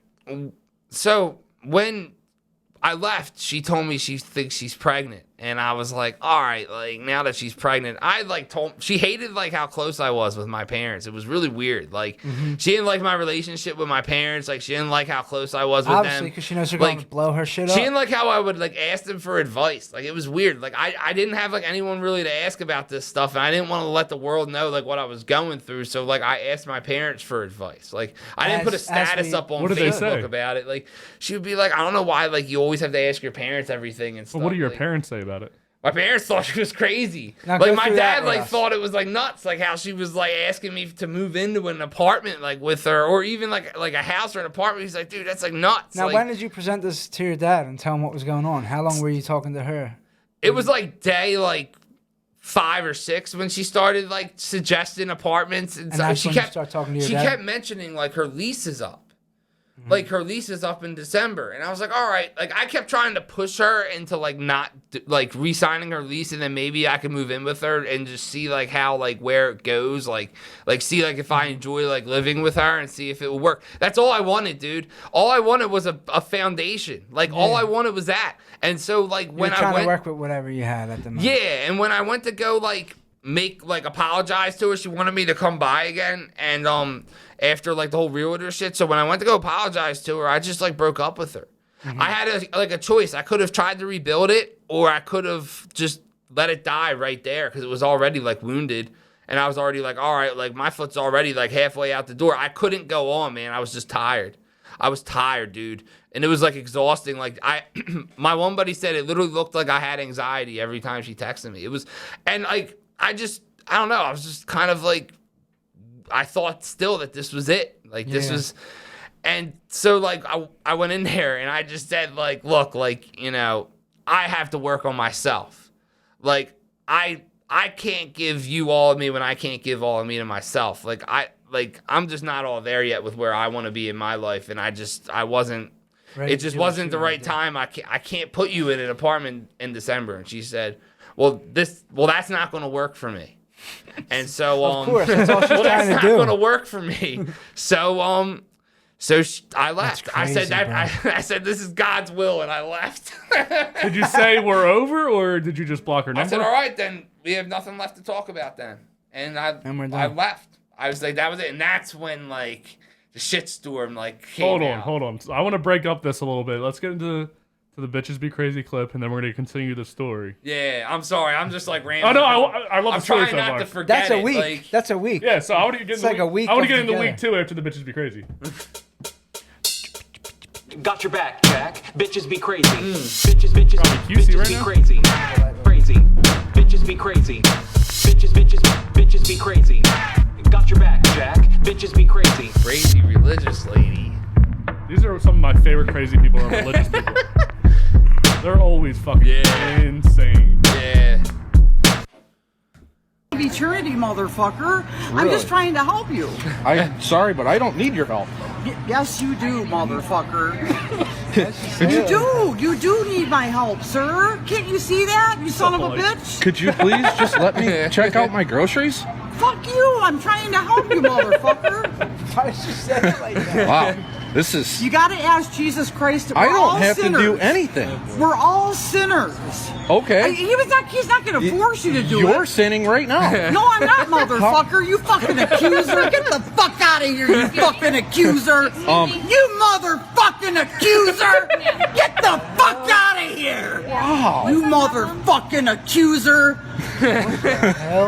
S3: So when I left, she told me she thinks she's pregnant, and I was like, all right, like now that she's pregnant, I like told she hated like how close I was with my parents. It was really weird. Like she didn't like my relationship with my parents. Like she didn't like how close I was with
S2: Obviously,
S3: them.
S2: because she knows you're going to
S3: Like,
S2: blow her shit
S3: She
S2: up.
S3: didn't like how I would like ask them for advice. Like it was weird. Like I didn't have like anyone really to ask about this stuff, and I didn't want to let the world know like what I was going through. So like I asked my parents for advice. Like I didn't put a status up on
S1: What did they
S3: Facebook
S1: say?
S3: about it. Like she would be like, I don't know why like you always have to ask your parents everything and stuff.
S1: Well, what do your
S3: Like,
S1: parents say about it?
S3: My parents thought she was crazy.
S2: Now
S3: like
S2: go
S3: my
S2: through
S3: dad
S2: that with
S3: like
S2: us.
S3: thought it was like nuts, like how she was like asking me to move into an apartment like with her, or even like a house or an apartment. He's like, dude, that's like nuts.
S2: Now,
S3: like,
S2: when did you present this to your dad and tell him what was going on? How long were you talking to her?
S3: it was like day like 5 or 6 when she started like suggesting apartments, and,
S2: And
S3: so
S2: that's
S3: she
S2: when you
S3: kept
S2: start talking to your
S3: she
S2: dad?
S3: kept mentioning like her lease is up. Like her lease is up in December, and I was like, all right. Like I kept trying to push her into like not like re-signing her lease, and then maybe I could move in with her and just see like how like where it goes, like see like if I enjoy like living with her and see if it would work. That's all I wanted, dude. All I wanted was a foundation. Like all I wanted was that. And so like
S2: You
S3: when
S2: were
S3: I
S2: trying
S3: went,
S2: to work with whatever you had at the moment.
S3: yeah, and when I went to go like make like apologize to her, she wanted me to come by again, and after like the whole realtor shit. So when I went to go apologize to her, I just like broke up with her. I had a choice. I could have tried to rebuild it, or I could have just let it die right there because it was already like wounded, and I was already like, all right, like my foot's already like halfway out the door. I couldn't go on, man. I was just tired. I was tired, dude. And it was like exhausting. Like my one buddy said it literally looked like I had anxiety every time she texted me. It was, and like, I don't know. I was just kind of like, I thought still that this was it. Like this was, and so like I went in there and I just said like, look, like, you know, I have to work on myself. Like I can't give you all of me when I can't give all of me to myself. Like I'm just not all there yet with where I want to be in my life. And I wasn't,
S2: Ready
S3: it
S2: to
S3: just
S2: do what
S3: wasn't
S2: you
S3: the
S2: wanna
S3: right
S2: do.
S3: time. I can't put you in an apartment in December. And she said, well, that's not going to work for me. And so,
S2: Of course, that's all she's
S3: well, that's
S2: trying to
S3: not
S2: do.
S3: going to work for me. So, I left.
S2: That's
S3: I said
S2: crazy,
S3: that. I said this is God's will, and I left.
S1: Did you say we're over, or did you just block her
S3: I
S1: number?
S3: said, all right, then we have nothing left to talk about then, and
S2: we're done.
S3: I left. I was like, that was it, and that's when like the shitstorm like came out.
S1: Hold on. So I want to break up this a little bit. Let's get into the bitches be crazy clip, and then we're gonna continue the story.
S3: Yeah, I'm sorry. I'm just like
S1: Oh
S3: rambling.
S1: no, I love
S3: I'm
S1: the story
S3: trying
S1: so
S3: not
S1: far.
S3: to forget
S2: That's a
S3: it.
S2: week.
S3: Like,
S2: That's a week.
S1: Yeah, so I want to get
S2: It's
S1: into
S2: like a week
S1: I want to
S2: of
S1: get into
S2: together.
S1: week 2 after the bitches be crazy.
S5: Got your back, Jack. Bitches be crazy. Bitches be
S1: right
S5: crazy.
S1: now?
S5: Crazy. Bitches be crazy. Bitches be crazy. Got your back, Jack. Bitches be crazy.
S3: crazy religious lady.
S1: These are some of my favorite crazy people are religious people. They're always fucking insane.
S3: Yeah.
S6: Eternity, motherfucker. I'm just trying to help you.
S7: I'm sorry, but I don't need your help.
S6: Yes, you do, motherfucker. You do need my help, sir. Can't you see that, you son of a bitch?
S7: Could you please just let me check out my groceries?
S6: Fuck you, I'm trying to help you, motherfucker.
S2: Why did you say it like that?
S7: Wow, this is...
S6: You gotta ask Jesus Christ.
S7: I
S6: We're all
S7: don't have to
S6: sinners.
S7: do anything.
S6: We're all sinners.
S7: Okay.
S6: He's not gonna force you to do
S7: You're
S6: it.
S7: sinning right now.
S6: No, I'm not, motherfucker. You fucking accuser. Get the fuck out of here, you fucking accuser. You motherfucking accuser. Get the fuck out of here.
S7: Wow.
S6: You motherfucking accuser.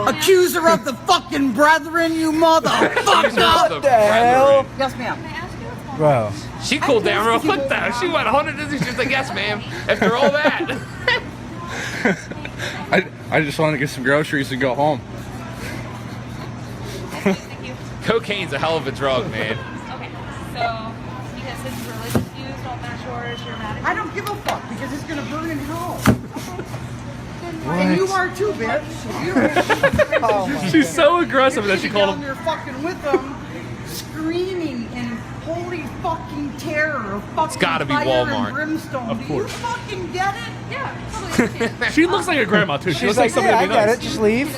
S6: Accuser of the fucking brethren, you motherfucker.
S3: What
S2: the hell?
S6: Yes, ma'am.
S2: Bro.
S3: She cooled down real quick though. She went 100. She was like, yes, ma'am. After all that.
S7: I just want to get some groceries and go home.
S3: Cocaine's a hell of a drug, man.
S8: Okay, so because his religious views don't match yours, you're mad at
S6: I don't give a fuck because it's gonna burn in hell. And you are too, bitch. You are
S1: She's so aggressive that she called
S6: down
S1: him.
S6: there fucking with them, screaming in holy fucking terror of fucking
S3: gotta be
S6: fire
S3: Walmart.
S6: and brimstone.
S1: Of
S6: Do
S1: course.
S6: you fucking get it?
S8: Yeah, totally understand.
S1: She looks like a grandma too. She
S2: She's
S1: looks
S2: like,
S1: somebody
S2: yeah, I
S1: to be
S2: get
S1: nice.
S2: it. Just leave.
S8: Is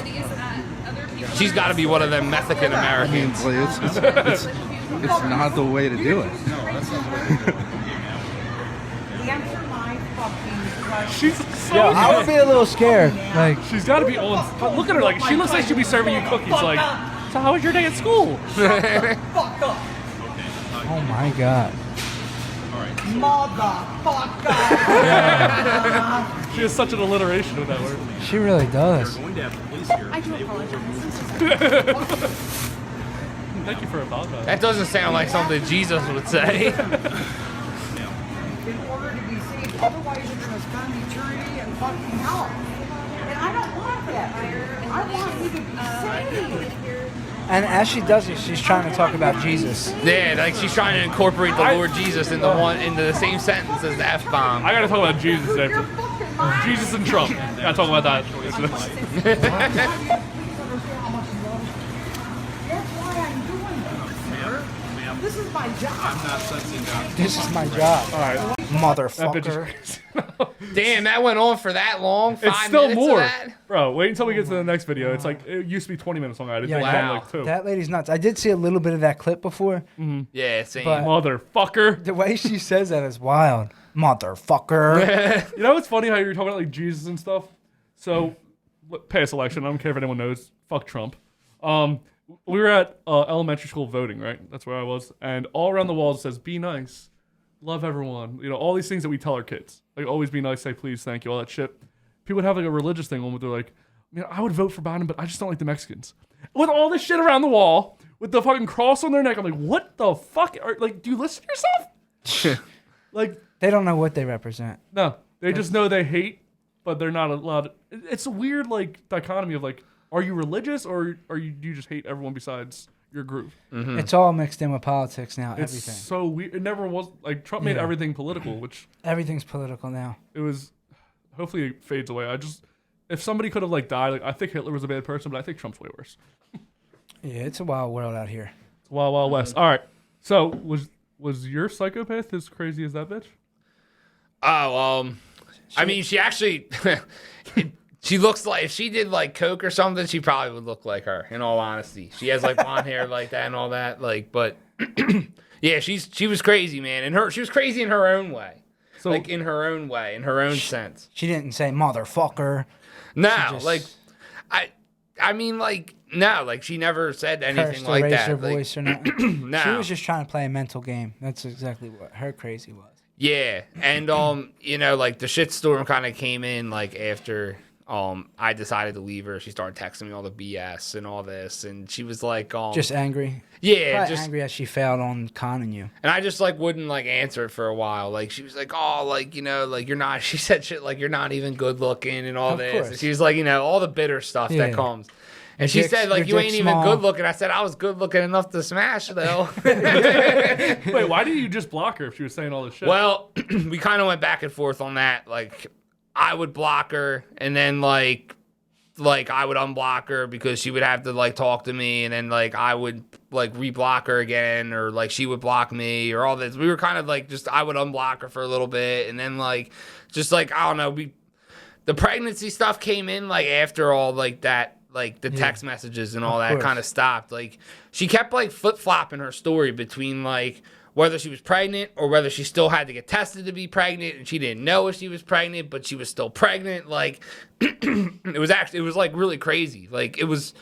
S8: other people
S3: She's got to be one of them Mexican Americans.
S7: It's not the way to do it.
S6: Answer my fucking question.
S1: She's so
S2: Yo, I would be a little scared. Like,
S1: She's got to be on. Look at her, like she looks like she'd be serving you cookies. Like, so how was your day at school?
S6: Fuck up,
S2: oh my god.
S6: motherfucker.
S1: She has such an alliteration with that word.
S2: She really does.
S8: I do apologize.
S1: Thank you for apologizing.
S3: That doesn't sound like something Jesus would say.
S6: In order to be saved, otherwise you're gonna spend eternity in fucking hell. I don't want that. I want you to be saved.
S2: And as she does it, she's trying to talk about Jesus.
S3: Yeah, like she's trying to incorporate the Lord Jesus into the same sentence as the F-bomb.
S1: I gotta talk about Jesus after. Jesus and Trump. Gotta talk about that.
S6: That's why I'm doing this. This is my job.
S7: I'm not sensing God.
S2: This is my job.
S1: All right.
S2: Motherfucker.
S3: Damn, that went on for that long. 5
S1: It's still
S3: minutes
S1: more.
S3: Of that?
S1: Bro, wait until we get to the next video. It's like, it used to be 20 minutes long. I did
S2: Yeah,
S1: think
S3: wow.
S1: like 2.
S2: That lady's nuts. I did see a little bit of that clip before.
S3: Yeah, same.
S2: But-
S1: Motherfucker.
S2: The way she says that is wild. Motherfucker.
S1: You know what's funny how you're talking about like Jesus and stuff? So, past election, I don't care if anyone knows. Fuck Trump. We were at elementary school voting, right? That's where I was. And all around the walls it says, be nice. Love everyone. You know, all these things that we tell our kids. Like, always be nice, say please, thank you, all that shit. People would have like a religious thing on where they're like, I would vote for Biden, but I just don't like the Mexicans. With all this shit around the wall, with the fucking cross on their neck, I'm like, what the fuck? Like, do you listen to yourself? Like,
S2: They don't know what they represent.
S1: no. They just know they hate, but they're not allowed. It's a weird, like, dichotomy of, like, are you religious or do you just hate everyone besides your group?
S2: It's all mixed in with politics now.
S1: It's
S2: Everything.
S1: so weird. It never was, like, Trump made everything political, which
S2: Everything's political now.
S1: it was, hopefully it fades away. If somebody could have, like, died, like, I think Hitler was a bad person, but I think Trump's way worse.
S2: Yeah, it's a wild world out here.
S1: It's Wild Wild West. All right. So, was your psychopath as crazy as that bitch?
S3: Oh, I mean, she actually, she looks like, if she did like coke or something, she probably would look like her, in all honesty. She has like blonde hair like that and all that, like, but yeah, she was crazy, man. And she was crazy in her own way.
S1: So,
S3: Like in her own way, in her own sense.
S2: She didn't say motherfucker.
S3: No,
S2: just
S3: like, I mean, like, no, like she never said anything
S2: Cursed or
S3: like
S2: raised
S3: that.
S2: her
S3: Like,
S2: voice or nothing.
S3: no.
S2: She was just trying to play a mental game. That's exactly what her crazy was.
S3: Yeah, and you know, like the shitstorm kind of came in like after I decided to leave her. She started texting me all the BS and all this, and she was like,
S2: Just angry.
S3: yeah,
S2: Probably
S3: just
S2: angry as she failed on conning you.
S3: and I just like wouldn't like answer it for a while. Like she was like, oh, like you know, like you're not. She said shit like you're not even good looking and all
S2: Of
S3: this.
S2: course.
S3: And she was like, you know, all the bitter stuff
S2: Yeah.
S3: that comes. And she said, like, you
S2: your
S3: ain't
S2: dick's
S3: even
S2: small.
S3: good looking. I said, I was good looking enough to smash, though.
S1: wait, why didn't you just block her if she was saying all this shit?
S3: Well, we kind of went back and forth on that. Like, I would block her, and then, like I would unblock her because she would have to, like, talk to me, and then, like, I would, like, re-block her again, or, like, she would block me, or all this. We were kind of, like, just, I would unblock her for a little bit, and then, like, just, like, I don't know, the pregnancy stuff came in, like, after all, like, that. Like, the text messages and all that kind of stopped. Like, she kept, like, flip-flopping her story between, like, whether she was pregnant or whether she still had to get tested to be pregnant, and she didn't know if she was pregnant, but she was still pregnant. Like, it was, like, really crazy. Like, it was...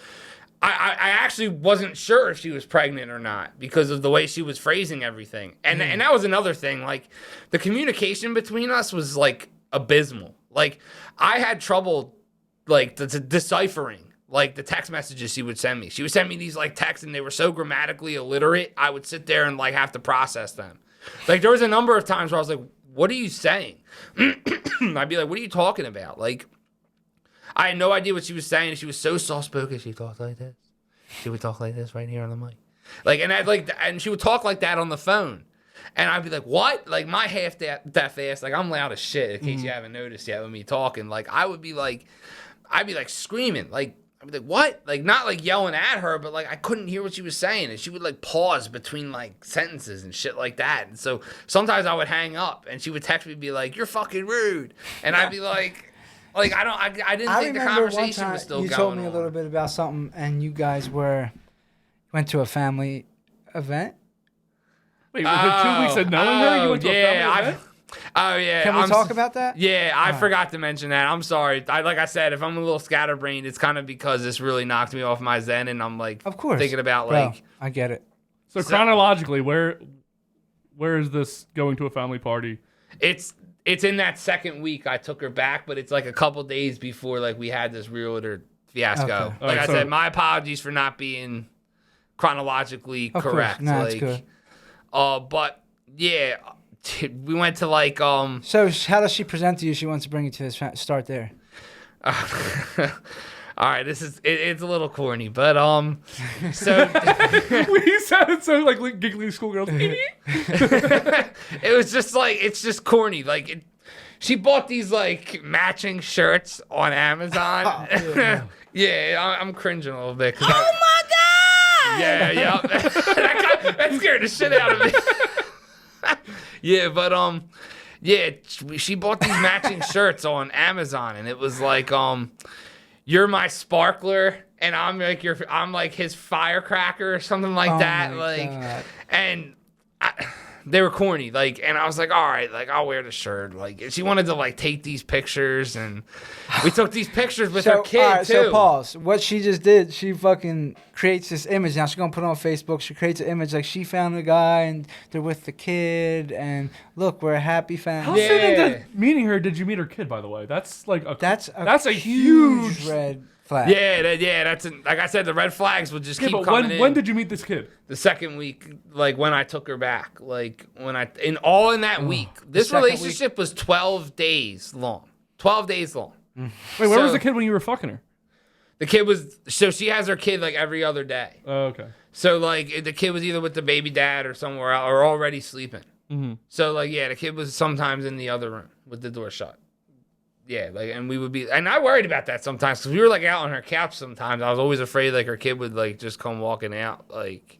S3: I actually wasn't sure if she was pregnant or not because of the way she was phrasing everything. And that was another thing. Like, the communication between us was, like, abysmal. Like, I had trouble, like, deciphering like the text messages she would send me. She would send me these like texts and they were so grammatically illiterate, I would sit there and like have to process them. Like there was a number of times where I was like, what are you saying? I'd be like, what are you talking about? Like I had no idea what she was saying. She was so soft-spoken. She talked like this. She would talk like this right here on the mic. Like, and she would talk like that on the phone. And I'd be like, what? Like my half that fast, like I'm loud as shit in case you haven't noticed yet with me talking. Like I'd be like screaming. Like, I'd be like, what? Like, not like yelling at her, but like I couldn't hear what she was saying. And she would like pause between like sentences and shit like that. And so sometimes I would hang up and she would text me and be like, you're fucking rude. And I'd be like I didn't think the conversation was still going on.
S2: You told me a little bit about something and you guys went to a family event.
S1: Wait, within 2 weeks of knowing her, you went to a family event?
S3: Oh, yeah.
S2: Can we talk about that?
S3: Yeah, I forgot to mention that. I'm sorry. Like I said, if I'm a little scatterbrained, it's kind of because this really knocked me off my zen, and I'm like
S2: of course.
S3: thinking about
S2: Bro,
S3: like...
S2: I get it.
S1: So chronologically, where is this going to a family party?
S3: It's in that second week I took her back, but it's like a couple days before like we had this realtor fiasco.
S2: Okay.
S3: Like I said, my apologies for not being chronologically correct.
S2: No,
S3: like,
S2: it's good.
S3: But yeah, we went to like
S2: So how does she present to you? She wants to bring you to this start there.
S3: All right, it's a little corny, but so
S1: We sounded so like giggly schoolgirls.
S3: it was just like it's just corny. Like she bought these like matching shirts on Amazon. Yeah, I'm cringing a little bit.
S6: Oh my God!
S3: Yeah. that scared the shit out of me. Yeah, but yeah, she bought these matching shirts on Amazon, and it was like you're my sparkler, and I'm like his firecracker or something like that. Like,
S2: God.
S3: and they were corny. Like, and I was like, all right, like I'll wear the shirt. Like, and she wanted to like take these pictures, and we took these pictures with her kid
S2: all right,
S3: too.
S2: So pause. What she just did, she fucking creates this image. Now she's gonna put it on Facebook. She creates an image like she found a guy and they're with the kid, and look, we're a happy
S1: How
S2: family.
S1: soon into meeting her did you meet her kid? By the way, that's like
S2: That's
S1: a huge
S2: red flag.
S3: Yeah, that's like I said, the red flags would just
S1: Yeah,
S3: keep
S1: but
S3: coming in.
S1: when did you meet this kid?
S3: The second week, like when I took her back, like when I in that week, this
S2: second
S3: relationship was 12 days long. 12 days long.
S1: Wait, where was
S3: So-
S1: the kid when you were fucking her?
S3: The kid was so she has her kid like every other day.
S1: Oh, okay.
S3: So like the kid was either with the baby dad or somewhere else or already sleeping.
S1: Mm-hmm.
S3: So like yeah, the kid was sometimes in the other room with the door shut. Yeah, like and we would be and I worried about that sometimes because we were like out on her couch sometimes. I was always afraid like her kid would like just come walking out like.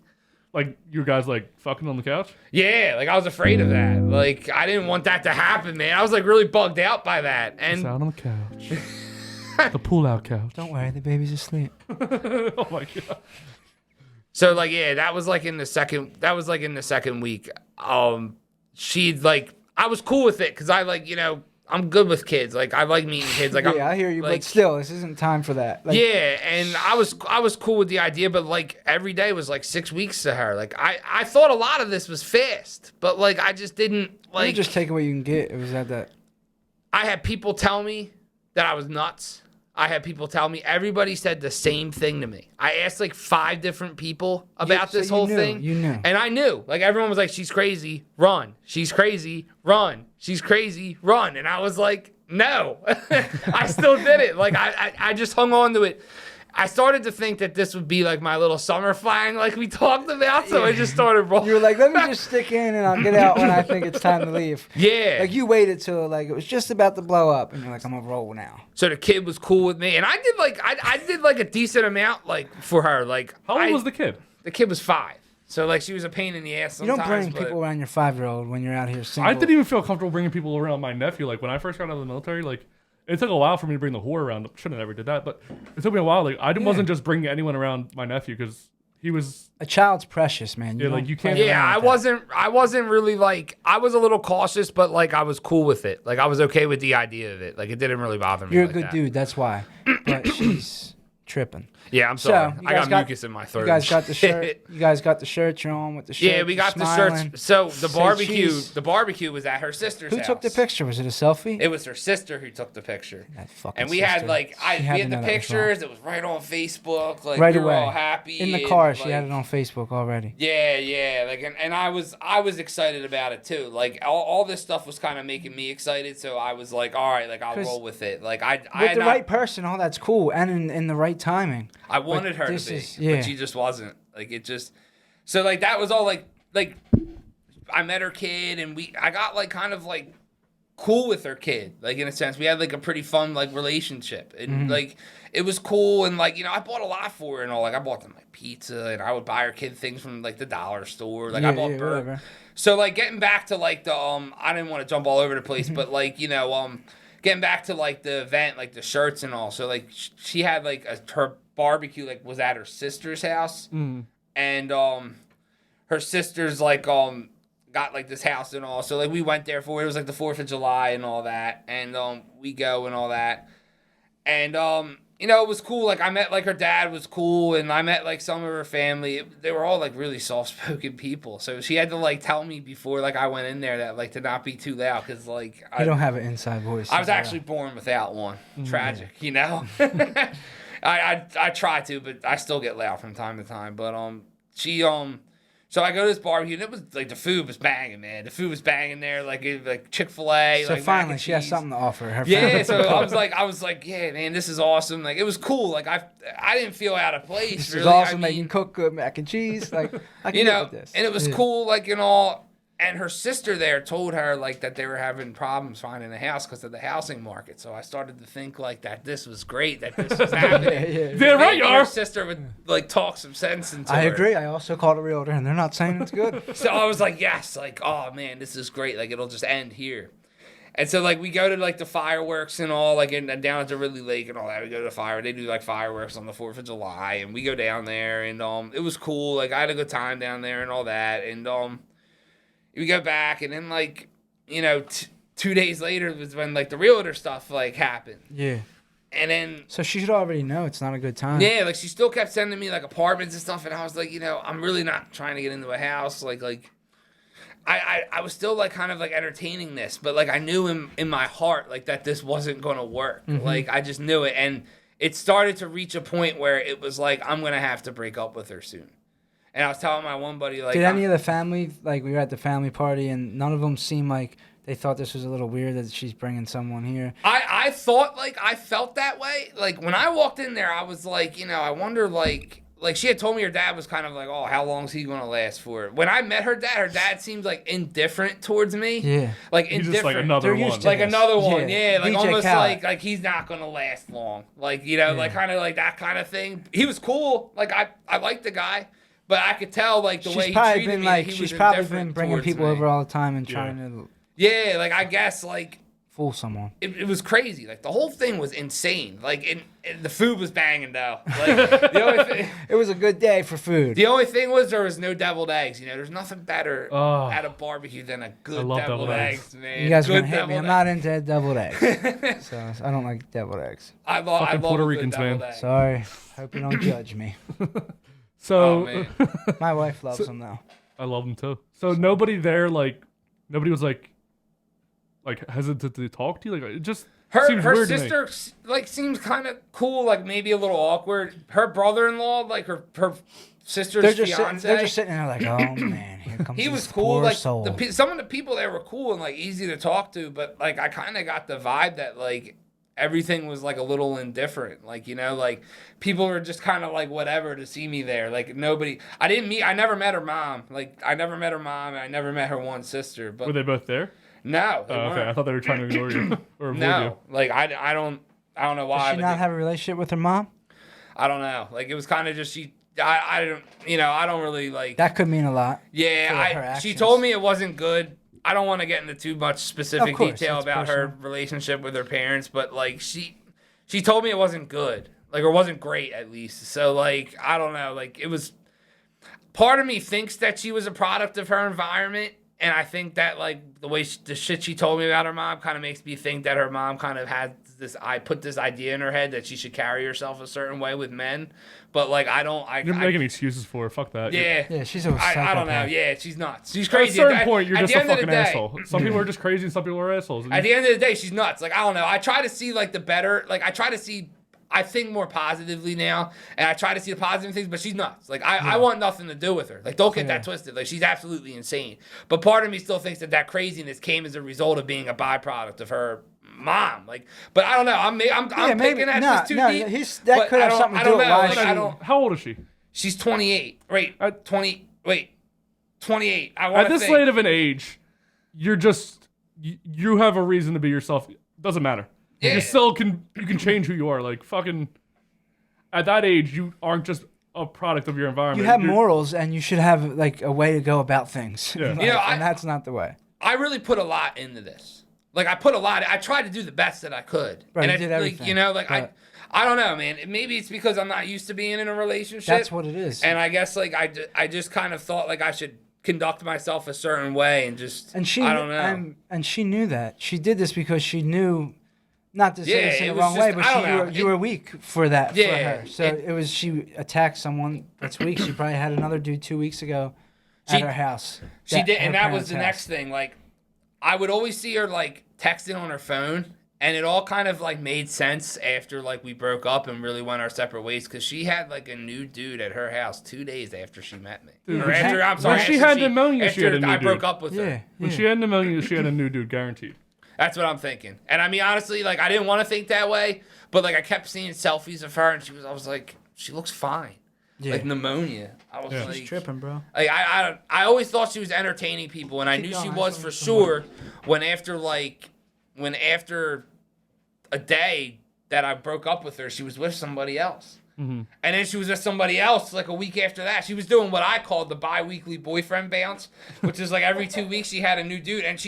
S1: Like you guys like fucking on the couch?
S3: Yeah, like I was afraid of that. Like I didn't want that to happen, man. I was like really bugged out by that.
S1: It's
S3: And
S1: out on the couch. The pull-out couch.
S2: Don't worry, the baby's asleep.
S1: Oh my god.
S3: so like yeah, that was like in the second week. She'd like I was cool with it cuz I like, I'm good with kids. Like I like meeting kids. Like
S2: Yeah, I hear you,
S3: like,
S2: but still, this isn't time for that. Like,
S3: yeah, and I was cool with the idea, but like every day was like 6 weeks to her. Like I thought a lot of this was fast, but like I just didn't like.
S2: you just take what you can get. It was at that.
S3: I had people tell me that I was nuts. I had people tell me everybody said the same thing to me. I asked like 5 different people about
S2: so
S3: this
S2: you
S3: whole
S2: knew,
S3: thing.
S2: you knew.
S3: And I knew. Like everyone was like, she's crazy, run. She's crazy, run. She's crazy, run. And I was like, no. I still did it. Like I just hung on to it. I started to think that this would be like my little summer fling like we talked about. So I just started rolling.
S2: You were like, let me just stick in and I'll get out when I think it's time to leave.
S3: Yeah.
S2: Like you waited till like it was just about to blow up, and you're like, I'm gonna roll now.
S3: So the kid was cool with me, and I did like I did like a decent amount like for her. Like
S1: How old was the kid?
S3: The kid was 5, so like she was a pain in the ass
S2: You
S3: sometimes.
S2: don't bring
S3: but-
S2: people around your 5-year-old when you're out here single.
S1: I didn't even feel comfortable bringing people around my nephew. Like when I first got out of the military, like it took a while for me to bring the whore around. Shouldn't have ever did that, but it took me a while. Like I wasn't just bringing anyone around my nephew because he was.
S2: A child's precious, man.
S1: Yeah, like,
S2: don't
S1: you can't-
S2: play
S3: Yeah,
S2: around
S3: I
S2: with that.
S3: wasn't really like I was a little cautious, but like I was cool with it. Like I was okay with the idea of it. Like it didn't really bother me.
S2: You're
S3: like
S2: a good
S3: that.
S2: dude, that's why. But she's tripping.
S3: Yeah, I'm
S2: So,
S3: sorry.
S2: you
S3: I
S2: guys
S3: got
S2: got-
S3: mucus in my throat.
S2: You guys got the shirt. You guys got the shirt. You're on with the shirt.
S3: Yeah, we got the
S2: smiling.
S3: shirts. So the
S2: Say
S3: barbecue,
S2: cheese.
S3: the barbecue was at her sister's
S2: Who
S3: house.
S2: took the picture? Was it a selfie?
S3: It was her sister who took the picture.
S2: That fucking
S3: And we had
S2: sister.
S3: like
S2: She
S3: we
S2: had to
S3: had the
S2: know that was wrong.
S3: pictures. It was right on Facebook. Like
S2: Right
S3: we were
S2: away.
S3: all happy.
S2: In the
S3: and,
S2: car, she
S3: like,
S2: had it on Facebook already.
S3: Yeah. Like and I was excited about it too. Like all this stuff was kind of making me excited. So I was like, all right, like I'll
S2: 'Cause
S3: roll with it. Like I
S2: With
S3: had
S2: the
S3: not-
S2: right person, all that's cool, and in the right timing.
S3: I wanted her to
S2: this
S3: be,
S2: is- yeah.
S3: but she just wasn't. Like it just. So like that was all like I met her kid and I got like kind of like cool with her kid, like in a sense. We had like a pretty fun like relationship, and like it was cool. And like I bought a lot for her and all. Like I bought them like pizza, and I would buy her kid things from like the dollar store. Like I bought burgers.
S2: whatever.
S3: So like getting back to like the I didn't want to jump all over the place, but like getting back to like the event, like the shirts and all. So like she had like her barbecue like was at her sister's house, and her sister's like got like this house and all. So like we went there for it. It was like the 4th of July and all that, and we go and all that, and it was cool. Like I met like her dad was cool, and I met like some of her family. They were all like really soft-spoken people. So she had to like tell me before like I went in there that like to not be too loud because like
S2: You don't have an inside voice.
S3: I was actually born without one. Tragic, I try to, but I still get loud from time to time. But she So I go to this barbecue, and it was like the food was banging, man. The food was banging there, like Chick-fil-A.
S2: So
S3: like
S2: finally, she has something to offer. Her
S3: yeah,
S2: family.
S3: so I was like, yeah, man, this is awesome. Like, it was cool. Like, I didn't feel out of place.
S2: This
S3: really.
S2: is awesome.
S3: I
S2: They
S3: mean,
S2: can cook good mac and cheese. Like, I can
S3: you
S2: get
S3: know,
S2: with this.
S3: and it was cool. Like, you know, and her sister there told her like that they were having problems finding a house because of the housing market. So I started to think like that this was great, that this was happening.
S1: Yeah, right, you
S3: Maybe
S1: are.
S3: her sister would like talk some sense into
S2: I
S3: her.
S2: agree. I also called a realtor, and they're not saying it's good.
S3: So I was like, yes, like, oh man, this is great. Like, it'll just end here. And so like we go to like the fireworks and all, like down at the Ridley Lake and all that. We go to the fire. They do like fireworks on the 4th of July, and we go down there, and it was cool. Like, I had a good time down there and all that, and we go back, and then like, you know, 2 days later was when like the realtor stuff like happened.
S2: Yeah.
S3: And then
S2: So she should already know it's not a good time.
S3: yeah, like she still kept sending me like apartments and stuff, and I was like, you know, I'm really not trying to get into a house. Like I was still like kind of like entertaining this, but like I knew in my heart like that this wasn't gonna work.
S2: Mm-hmm.
S3: Like I just knew it, and it started to reach a point where it was like I'm gonna have to break up with her soon. And I was telling my one buddy like,
S2: Did any of the family, like we were at the family party, and none of them seemed like they thought this was a little weird that she's bringing someone here?
S3: I thought like I felt that way. Like when I walked in there, I was like, you know, I wonder like she had told me her dad was kind of like, oh, how long is he gonna last for? When I met her dad seemed like indifferent towards me.
S2: Yeah.
S3: Like
S1: He's
S3: indifferent.
S1: just like another
S2: They're
S1: one.
S2: used to
S3: Like
S2: this.
S3: another one, yeah, like
S2: VJ
S3: almost
S2: Khaled.
S3: like he's not gonna last long, like, you know, like kind of like that kind of thing. He was cool, like I liked the guy, but I could tell like the way he treated me, that he
S2: she's
S3: was
S2: probably
S3: indifferent
S2: been bringing
S3: towards
S2: people
S3: me.
S2: over all the time and
S1: Yeah.
S2: trying to
S3: Yeah, like I guess like
S2: fool someone.
S3: it was crazy. Like the whole thing was insane. Like and the food was banging though. Like the only thing.
S2: It was a good day for food.
S3: The only thing was there was no develed eggs. You know, there's nothing better
S1: Oh.
S3: at a barbecue than a good
S1: love
S3: deviled
S1: deviled
S3: eggs,
S1: eggs.
S3: man.
S2: You guys are
S3: Good
S2: gonna hate me.
S3: deviled
S2: I'm not into deviled eggs, so I don't like deviled eggs.
S3: I love
S1: Fucking
S3: a
S1: Puerto
S3: good
S1: Ricans, man.
S3: deviled egg.
S2: Sorry. Hope you don't judge me.
S1: So
S3: Oh, man.
S2: My wife loves them though.
S1: I love them too. So nobody there, like, nobody was like hesitant to talk to you. Like, it just seems
S3: Her
S1: weird to me.
S3: sister like seems kind of cool, like maybe a little awkward. Her brother-in-law, like her sister's
S2: They're just
S3: fiance.
S2: they're just sitting there like, oh man, here comes
S3: He
S2: this
S3: was cool.
S2: poor
S3: Like
S2: soul.
S3: some of the people there were cool and like easy to talk to, but like I kind of got the vibe that like everything was like a little indifferent. Like, you know, like people were just kind of like whatever to see me there. Like nobody. I never met her mom. Like I never met her mom, and I never met her one sister. But
S1: Were they both there?
S3: no, they
S1: Oh, okay.
S3: weren't.
S1: I thought they were trying to ignore you or avoid
S3: No, like I don't know why.
S2: Does she
S3: but
S2: not have a relationship with her mom?
S3: I don't know. Like it was kind of just I don't, you know, I don't really like.
S2: That could mean a lot. for her
S3: Yeah, she
S2: actions.
S3: told me it wasn't good. I don't want to get into too much specific
S2: Of course,
S3: detail
S2: it's
S3: about her
S2: personal.
S3: relationship with her parents, but like she told me it wasn't good, like, or wasn't great at least. So like I don't know, like it was. Part of me thinks that she was a product of her environment, and I think that like the way the shit she told me about her mom kind of makes me think that her mom kind of had this. I put this idea in her head that she should carry herself a certain way with men, but like I don't.
S1: You're making excuses for her. Fuck that.
S3: Yeah.
S2: Yeah, she's a
S3: I don't know.
S2: psychopath.
S3: Yeah, she's nuts. She's
S1: At a
S3: crazy.
S1: certain point, you're
S3: At
S1: just
S3: the
S1: a
S3: end of the
S1: fucking
S3: day-
S1: asshole. Some people are just crazy and some people are assholes.
S3: At the end of the day, she's nuts. Like, I don't know. I try to see, like, the better. Like, I think more positively now, and I try to see the positive things, but she's nuts. Like, I want nothing to do with her. Like, don't get that twisted. Like, she's absolutely insane. But part of me still thinks that craziness came as a result of being a byproduct of her mom. Like, but I don't know. I'm thinking that's just too deep.
S2: That
S3: but
S2: could have something to do with why
S3: Like,
S2: she.
S3: how
S1: old is she?
S3: She's 28. Right. 28. I
S1: At
S3: want to
S1: this
S3: think.
S1: late of an age, you're just you have a reason to be yourself. Doesn't matter.
S3: Yeah.
S1: You still can change who you are. Like fucking at that age, you aren't just a product of your environment.
S2: You have
S1: You're-
S2: morals, and you should have like a way to go about things.
S1: Yeah.
S2: Like,
S3: You know,
S2: and that's not the way.
S3: I really put a lot into this. Like I put a lot. I tried to do the best that I could.
S2: Right,
S3: and
S2: you did
S3: like,
S2: everything,
S3: you know, like
S2: but-
S3: I don't know, man. Maybe it's because I'm not used to being in a relationship.
S2: That's what it is.
S3: And I guess like I just kind of thought like I should conduct myself a certain way and just
S2: And she,
S3: I don't know.
S2: and she knew that. She did this because she knew, not to say
S3: Yeah,
S2: this in
S3: it
S2: the
S3: was
S2: wrong way,
S3: just- I don't know.
S2: but you were weak for that
S3: Yeah,
S2: for her. So it was she attacked someone that's weak. She probably had another dude 2 weeks ago at her house.
S3: She did, and
S2: her
S3: that was
S2: parents'
S3: the
S2: house.
S3: next thing. Like I would always see her like texting on her phone. And it all kind of like made sense after like we broke up and really went our separate ways because she had like a new dude at her house 2 days after she met me.
S1: Dude,
S3: Or after, I'm sorry,
S1: when she
S3: after
S1: had pneumonia, she had a new
S3: I
S1: dude.
S3: broke up with her.
S1: When she had pneumonia, she had a new dude, guaranteed.
S3: That's what I'm thinking. And I mean, honestly, like I didn't want to think that way, but like I kept seeing selfies of her, and I was like, she looks fine.
S2: Yeah.
S3: Like pneumonia. I was like,
S2: She's tripping, bro.
S3: Like I always thought she was entertaining people, and I knew she was for sure. When after a day that I broke up with her, she was with somebody else. And then she was with somebody else like a week after that. She was doing what I called the bi-weekly boyfriend bounce, which is like every 2 weeks she had a new dude, and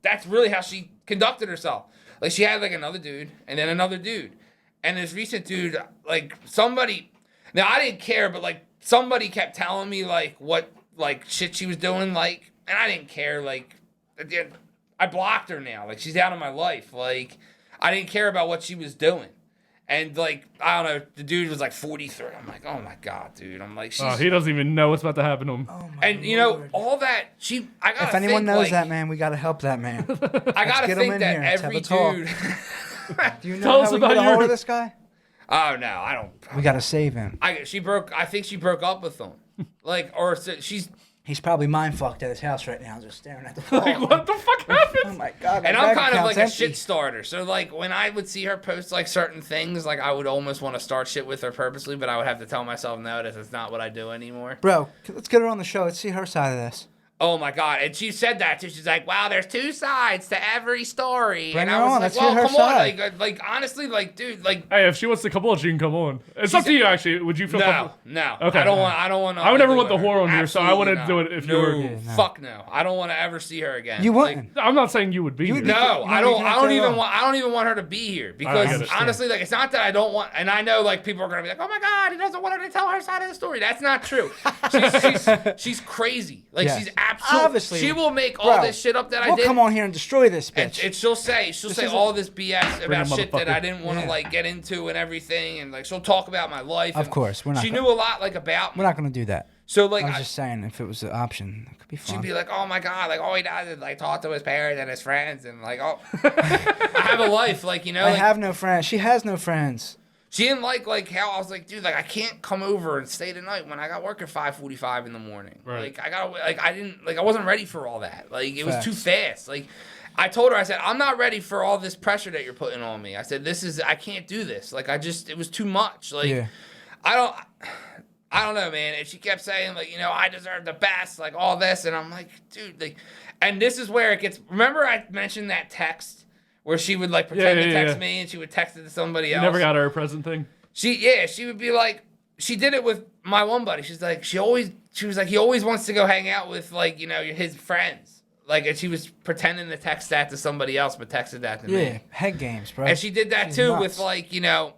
S3: that's really how she conducted herself. Like she had like another dude and then another dude. And this recent dude, like somebody, now I didn't care, but like somebody kept telling me like what like shit she was doing, like, and I didn't care. Like I blocked her now. Like she's out of my life. Like I didn't care about what she was doing. And like, I don't know, the dude was like 43. I'm like, oh my God, dude. I'm like,
S1: he doesn't even know what's about to happen to him.
S2: Oh my
S3: and you know, all that, I gotta
S2: If anyone
S3: think,
S2: knows
S3: like,
S2: that man, we gotta help that man.
S3: I gotta
S2: get him
S3: think
S2: in
S3: that
S2: here. Let's have
S3: every
S2: a talk.
S3: dude.
S2: Do you know
S1: Tell
S2: how
S1: us
S2: we
S1: about
S2: get a hold
S1: your-
S2: of this guy?
S3: Oh no, I don't.
S2: We gotta save him.
S3: I think she broke up with him. Like, or she's.
S2: He's probably mind fucked at his house right now, just staring at the wall.
S1: Like, what the fuck happened?
S2: Oh my God.
S3: And
S2: my
S3: I'm
S2: bank
S3: kind of like
S2: account's
S3: a
S2: empty.
S3: shit starter. So like when I would see her post like certain things, like I would almost want to start shit with her purposely, but I would have to tell myself no, that's not what I do anymore.
S2: Bro, let's get her on the show. Let's see her side of this.
S3: Oh my God. And she said that too. She's like, wow, there's two sides to every story.
S2: Bring
S3: and
S2: her
S3: I was
S2: on.
S3: like,
S2: Let's
S3: well,
S2: hear her
S3: come
S2: side.
S3: on. Like honestly, like, dude, like,
S1: Hey, if she wants to come on, she can come on. It's up to you, actually. Would you feel
S3: no,
S1: comfortable?
S3: no.
S1: Okay.
S3: I don't want
S1: I would never want the
S3: her.
S1: whore on here, so I
S3: Absolutely
S1: wouldn't do
S3: not.
S1: it if
S3: no,
S1: you were.
S2: Yeah, no.
S3: Fuck no. I don't want to ever see her again.
S2: You
S3: Like,
S2: wouldn't.
S1: I'm not saying you would be.
S2: You would
S1: here.
S2: be-
S3: no,
S2: You
S3: I
S2: know,
S3: don't.
S2: you
S3: I
S2: can't
S3: don't
S2: say
S3: even
S2: no.
S3: want. I don't even want her to be here because
S1: get it.
S3: honestly, like, it's not that I don't want. And I know, like, people are gonna be like, "Oh my God, he doesn't want her to tell her side of the story." That's not true. She's crazy. Like,
S2: Yes.
S3: she's absolutely.
S2: Obviously,
S3: she will make all
S2: bro,
S3: this shit up that I
S2: We'll
S3: did.
S2: come on here and destroy this bitch.
S3: And she'll say all this BS about
S1: a
S3: shit that
S1: motherfucker.
S3: I didn't want to
S2: Yeah.
S3: like get into and everything, and like she'll talk about my life.
S2: Of
S3: and
S2: course, we're not
S3: She
S2: gonna-
S3: knew a lot like about me.
S2: We're not going to do that.
S3: So like
S2: I was just saying, if it was an option, it could be
S3: she'd
S2: fun.
S3: be like, "Oh my God, like all he does is like talk to his parents and his friends, and like, oh, I have a life, like, you know."
S2: I
S3: Like,
S2: have no friends. She has no friends.
S3: she didn't like how I was like, dude, like I can't come over and stay the night when I got work at 5:45 in the morning.
S1: Right.
S3: Like I wasn't ready for all that. Like it was
S2: Facts.
S3: too fast. Like I told her, I said, I'm not ready for all this pressure that you're putting on me. I said, I can't do this. Like it was too much. Like
S2: Yeah.
S3: I don't know, man. And she kept saying, like, you know, I deserve the best, like all this. And I'm like, dude, like, and this is where it gets, remember I mentioned that text where she would like pretend to text me and she would text it to somebody
S1: You
S3: else.
S1: never got her a present thing.
S3: She would be like, she did it with my one buddy. She's like, she was like, he always wants to go hang out with, like, you know, his friends. Like, and she was pretending to text that to somebody else, but texted that to
S2: Yeah,
S3: me.
S2: head games, bro.
S3: And she did that
S2: She's
S3: too
S2: nuts.
S3: with, like, you know,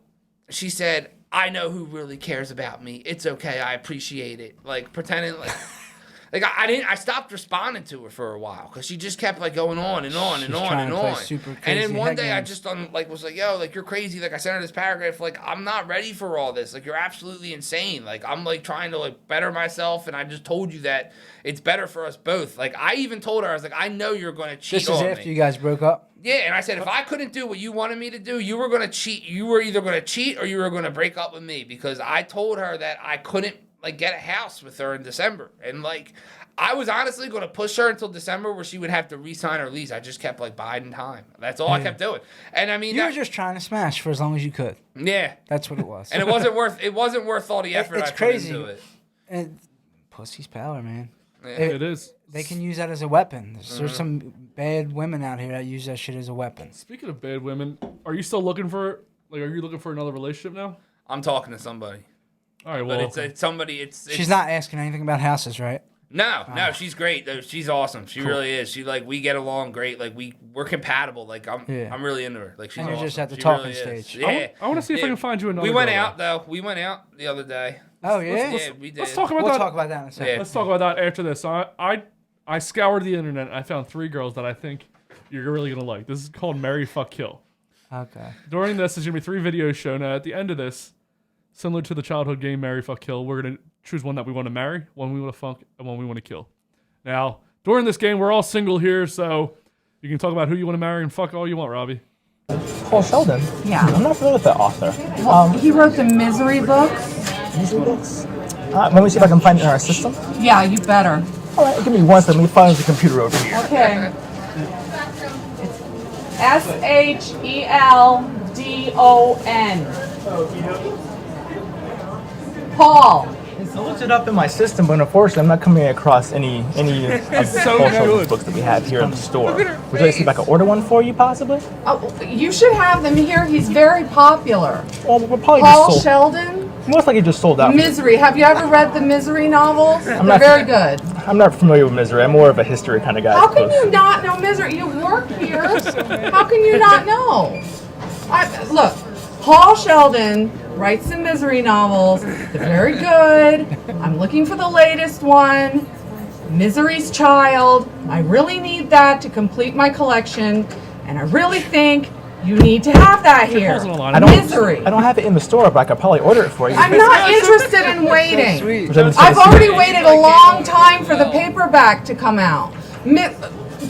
S3: she said, I know who really cares about me. It's okay. I appreciate it. Like, pretending like... Like I stopped responding to her for a while because she just kept like going on and on and
S2: She's
S3: on
S2: trying
S3: and
S2: to play
S3: on.
S2: super
S3: And
S2: crazy
S3: then one
S2: head
S3: day I
S2: games.
S3: just was like, yo, like you're crazy. Like I sent her this paragraph. Like I'm not ready for all this. Like you're absolutely insane. Like I'm like trying to like better myself, and I just told you that it's better for us both. Like I even told her, I was like, I know you're gonna cheat
S2: This is
S3: on
S2: after
S3: me.
S2: you guys broke up.
S3: Yeah, and I said if I couldn't do what you wanted me to do, you were gonna cheat. You were either gonna cheat or you were gonna break up with me because I told her that I couldn't like get a house with her in December, and like. I was honestly going to push her until December where she would have to re-sign her lease. I just kept, like, biding time. That's all I kept doing. And, I mean...
S2: You were just trying to smash for as long as you could.
S3: Yeah.
S2: That's what it was.
S3: And it wasn't worth all the effort
S2: It's
S3: I put
S2: crazy.
S3: into it.
S2: And pussy's power, man.
S3: Yeah.
S1: It is.
S2: They can use that as a weapon. There's
S3: Uh-huh.
S2: some bad women out here that use that shit as a weapon.
S1: Speaking of bad women, are you still looking for are you looking for another relationship now?
S3: I'm talking to somebody.
S1: All right,
S3: But
S1: well,
S3: it's somebody... It's
S2: She's not asking anything about houses, right?
S3: No, she's great. Though. She's awesome. She really is. She like we get along great. Like we're compatible. Like I'm really into her. Like she's
S2: And you're
S3: awesome.
S2: just at the
S3: She
S2: talking
S3: really is.
S2: stage.
S3: Yeah.
S1: I want to see if I can find you another.
S3: We went
S1: girl.
S3: out though. We went out the other day.
S2: Oh yeah.
S3: Yeah, we did.
S1: Let's talk about
S2: We'll
S1: that.
S2: talk about that in a second.
S3: Yeah.
S1: Let's talk about that after this. I scoured the internet. And I found 3 girls that I think you're really gonna like. This is called Marry, Fuck, Kill.
S2: Okay.
S1: During this, there's gonna be 3 videos shown. At the end of this, similar to the childhood game Marry, Fuck, Kill, we're gonna choose one that we want to marry, one we want to fuck, and one we want to kill. Now, during this game, we're all single here, so you can talk about who you want to marry and fuck all you want, Robbie.
S9: Paul Sheldon?
S6: Yeah.
S9: I'm not familiar with that author.
S6: He wrote the Misery books.
S9: Misery books? Let me see if I can find it in our system.
S6: Yeah, you better.
S9: All right, give me one second. Let me find the computer over here.
S6: Okay. Sheldon. Paul.
S9: I looked it up in my system, but unfortunately, I'm not coming across any of the Paul Sheldon's books that we have here in the store. Would you like to see if I can order one for you, possibly?
S6: Oh, you should have them here. He's very popular.
S9: Well, we're probably
S6: Paul
S9: just sold.
S6: Sheldon.
S9: Most likely just sold out.
S6: Misery. Have you ever read the Misery novels? They're very good.
S9: I'm not familiar with Misery. I'm more of a history kind of guy.
S6: How can you not know Misery? You work here. How can you not know? Look, Paul Sheldon writes the Misery novels. They're very good. I'm looking for the latest one. Misery's Child. I really need that to complete my collection, and I really think you need to have that here. Misery.
S9: I don't have it in the store, but I could probably order it for you.
S6: I'm not interested in waiting.
S9: So
S6: I've already waited a long time for the paperback to come out.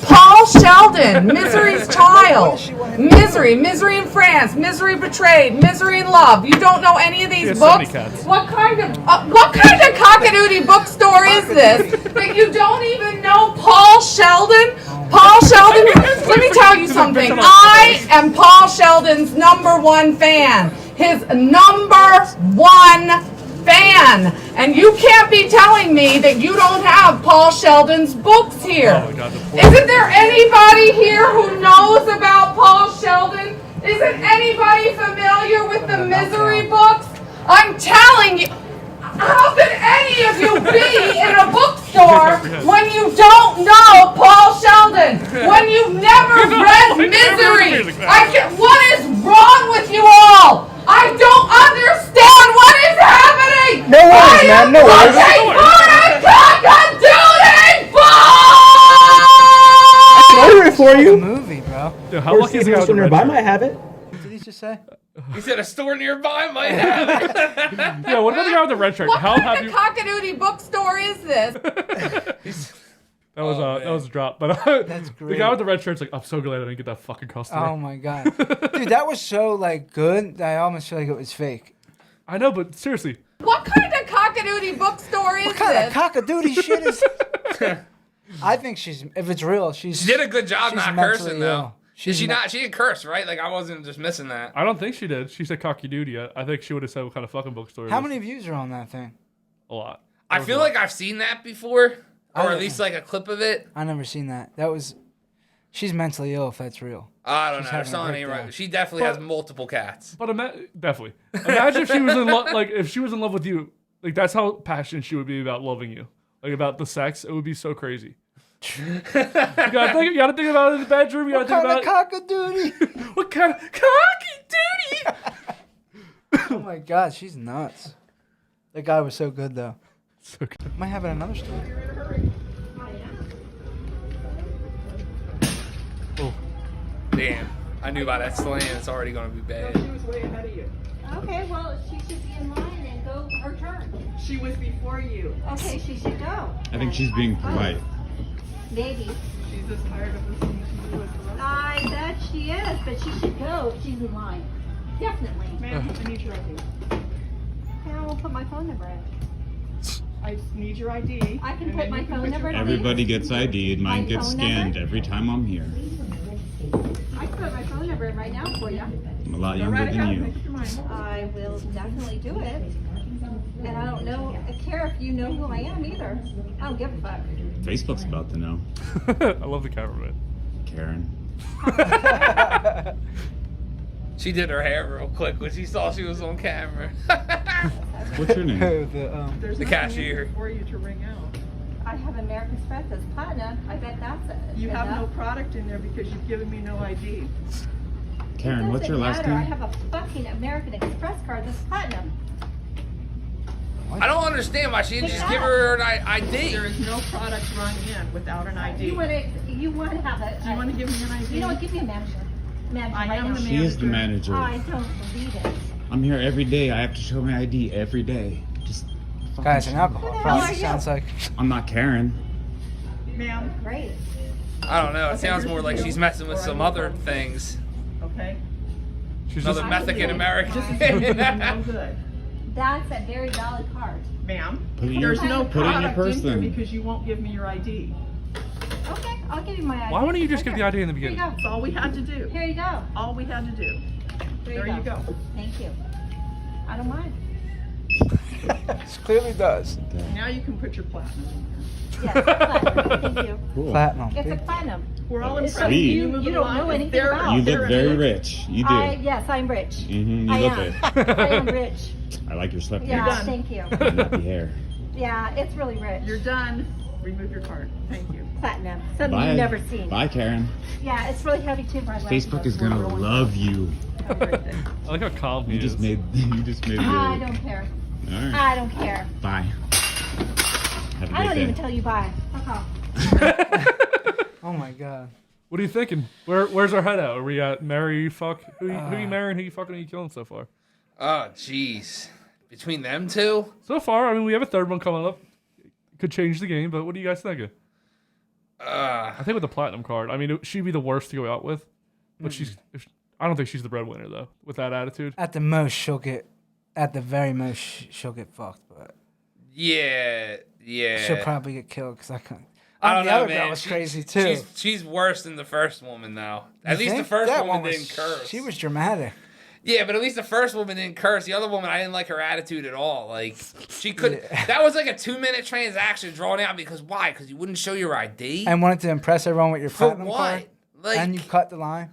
S6: Paul Sheldon, Misery's Child, Misery in France, Misery Betrayed, Misery in Love. You don't know any of these books? What kind of cockadoodie bookstore is this that you don't even know Paul Sheldon? Paul Sheldon, let me tell you something. I am Paul Sheldon's #1 fan. His #1 fan. And you can't be telling me that you don't have Paul Sheldon's books here. Oh my God, isn't there anybody here who knows about Paul Sheldon? Isn't anybody familiar with the Misery books? I'm telling you, how could any of you be in a bookstore when you don't know Paul Sheldon? When you've never read Misery? What is wrong with you all? I don't understand what is happening!
S9: No worries, man, no worries.
S6: I
S9: can order it for you.
S2: Movie, bro.
S1: Dude, how lucky is the guy with the red
S9: nearby
S1: shirt?
S9: might have it.
S2: What did he just say?
S3: He said a store nearby might have it.
S1: Yeah, what about the guy with the red shirt?
S6: What
S1: How have
S6: kind
S1: you?
S6: of cockadoodie bookstore is this?
S1: That was a drop, but
S2: That's
S1: the
S2: great.
S1: guy with the red shirt's like, I'm so glad I didn't get that fucking customer.
S2: Oh my god, dude, that was so like good that I almost feel like it was fake.
S1: I know, but seriously,
S6: What kind of cockadoodie bookstore is
S2: What kind
S6: this?
S2: of cockadoodie shit is? I think if it's real,
S3: She did a good job
S2: she's
S3: not
S2: mentally
S3: cursing
S2: ill.
S3: though. She didn't curse, right? Like I wasn't just missing that.
S1: I don't think she did. She said cocky duty. I think she would have said what kind of fucking bookstore.
S2: How many views are on that thing?
S1: A lot.
S3: I feel like I've seen that before, or at least like a clip of it.
S2: I never seen that. She's mentally ill if that's real.
S3: I don't
S2: She's
S3: know.
S2: having a
S3: Something ain't
S2: breakdown.
S3: right. She definitely has multiple cats.
S1: But definitely. Imagine if she was in love. Like if she was in love with you, like that's how passionate she would be about loving you. Like about the sex, it would be so crazy. you gotta think about it in the bedroom. You gotta think about
S2: Cockadoodie?
S1: what kind of cocky duty.
S2: Oh my god, she's nuts. That guy was so good though.
S1: So good.
S2: Might have it another story.
S1: Oh.
S3: Damn. I knew by that slang it's already gonna be bad.
S10: Okay, well, she should be in line and go her turn.
S6: She was before you.
S10: Okay, she should go.
S7: I think she's being polite.
S10: Maybe.
S6: She's just tired of listening to you as well.
S10: I bet she is, but she should go if she's in line. Definitely.
S6: Ma'am, I need your ID.
S10: Okay, I will put my phone number in.
S6: I need your ID.
S10: I can put my phone number in.
S7: Everybody gets ID'd. Mine
S10: My
S7: gets
S10: phone
S7: scanned
S10: number?
S7: every time I'm here.
S10: I can put my phone number in right now for you.
S7: I'm a lot younger than you.
S10: I will definitely do it. And I don't care if you know who I am either. I don't give a fuck.
S7: Facebook's about to know.
S1: I love the cameraman.
S7: Karen.
S3: She did her hair real quick when she saw she was on camera.
S7: What's your name?
S3: The cashier.
S6: For you to ring out.
S10: I have American Express as platinum. I bet that's it.
S6: You have no product in there because you've given me no ID.
S7: Karen, what's your last
S10: I
S7: name?
S10: have a fucking American Express card that's platinum.
S3: I don't understand why she didn't just give her an ID.
S6: There is no product rung in without an ID.
S10: You want to have a...
S6: Do you want to give me an ID?
S10: You know what? Give me a manager.
S6: I
S10: right
S6: am
S10: now.
S6: the
S7: She is the manager.
S10: I don't believe it.
S7: I'm here every day. I have to show my ID every day. Just
S2: Guys, an alcohol
S10: Who the hell
S2: problem
S10: are you?
S2: sounds like.
S7: I'm not Karen.
S6: Ma'am.
S10: Great.
S3: I don't know. It
S6: Okay,
S3: sounds
S6: here's
S3: more
S6: the
S3: like
S6: deal.
S3: she's messing with
S6: Or I
S3: some
S6: will
S3: other
S6: call.
S3: things.
S6: Okay.
S1: She's
S3: Another
S1: just
S3: Mexican American.
S11: No good.
S10: That's a very valid card.
S11: Ma'am,
S7: Put it in your-
S11: there's no
S7: put it in your
S11: product
S7: purse
S11: in here
S7: then.
S11: because you won't give me your ID.
S10: Okay, I'll give you my ID.
S1: Why wouldn't you just give
S10: Right
S1: the
S10: here.
S1: ID in the
S10: Here you
S1: beginning?
S10: go.
S11: That's all we had to do.
S10: Here you go.
S11: All we had to do. There you go.
S10: Thank you. I don't mind.
S2: It clearly does.
S11: Now you can put your platinum in here.
S10: Yes, platinum. Thank you.
S7: Cool.
S2: Platinum.
S10: It's a platinum.
S11: We're all
S10: It's
S11: impressed.
S10: something
S7: Sweet.
S10: you
S11: Moving
S10: don't
S11: along.
S10: know
S11: If
S10: anything
S11: they're-
S10: about.
S7: You
S11: they're
S7: look very
S11: doing-
S7: rich. You do.
S10: Yes, I'm rich.
S7: You
S10: I
S7: look
S10: am.
S7: it.
S10: I am rich.
S7: I like your sweatpants.
S10: Yeah,
S11: done.
S10: thank you.
S7: And nappy hair.
S10: Yeah, it's really rich.
S11: You're done. Remove your card. Thank you.
S10: Platinum. Something
S7: Bye.
S10: you've never seen.
S7: Bye, Karen.
S10: Yeah, it's really heavy too, by the way.
S7: Facebook is gonna love you.
S11: Have a great day.
S1: I like how calm he
S7: You
S1: is.
S7: just made. You just made.
S10: I don't care.
S7: All right.
S10: I don't care.
S7: Bye. Have a
S10: I
S7: great
S10: don't
S7: day.
S10: even tell you bye. Fuck off.
S2: Oh my god.
S1: What are you thinking? Where's our head at? Are we at marry, fuck? Who you marrying? Who you fucking? Who you killing so far?
S3: Oh, jeez. Between them two?
S1: So far, I mean, we have a third one coming up. Could change the game, but what do you guys think? I think with the platinum card, I mean, she'd be the worst to go out with, but I don't think she's the breadwinner though. With that attitude,
S2: At the most, she'll get. At the very most, she'll get fucked. But
S3: Yeah.
S2: she'll probably get killed because I can't.
S3: I don't
S2: the
S3: know,
S2: other
S3: man.
S2: girl was crazy too.
S3: She's worse than the first woman, though. At
S2: You
S3: least the
S2: think?
S3: first
S2: That
S3: woman
S2: one was-
S3: didn't curse.
S2: She was dramatic.
S3: Yeah, but at least the first woman didn't curse. The other woman, I didn't like her attitude at all. Like, she could. That was like a 2-minute transaction drawn out because why? Because you wouldn't show your ID.
S2: And wanted to impress everyone with your
S3: For
S2: platinum
S3: what?
S2: card.
S3: Like,
S2: And you cut the line.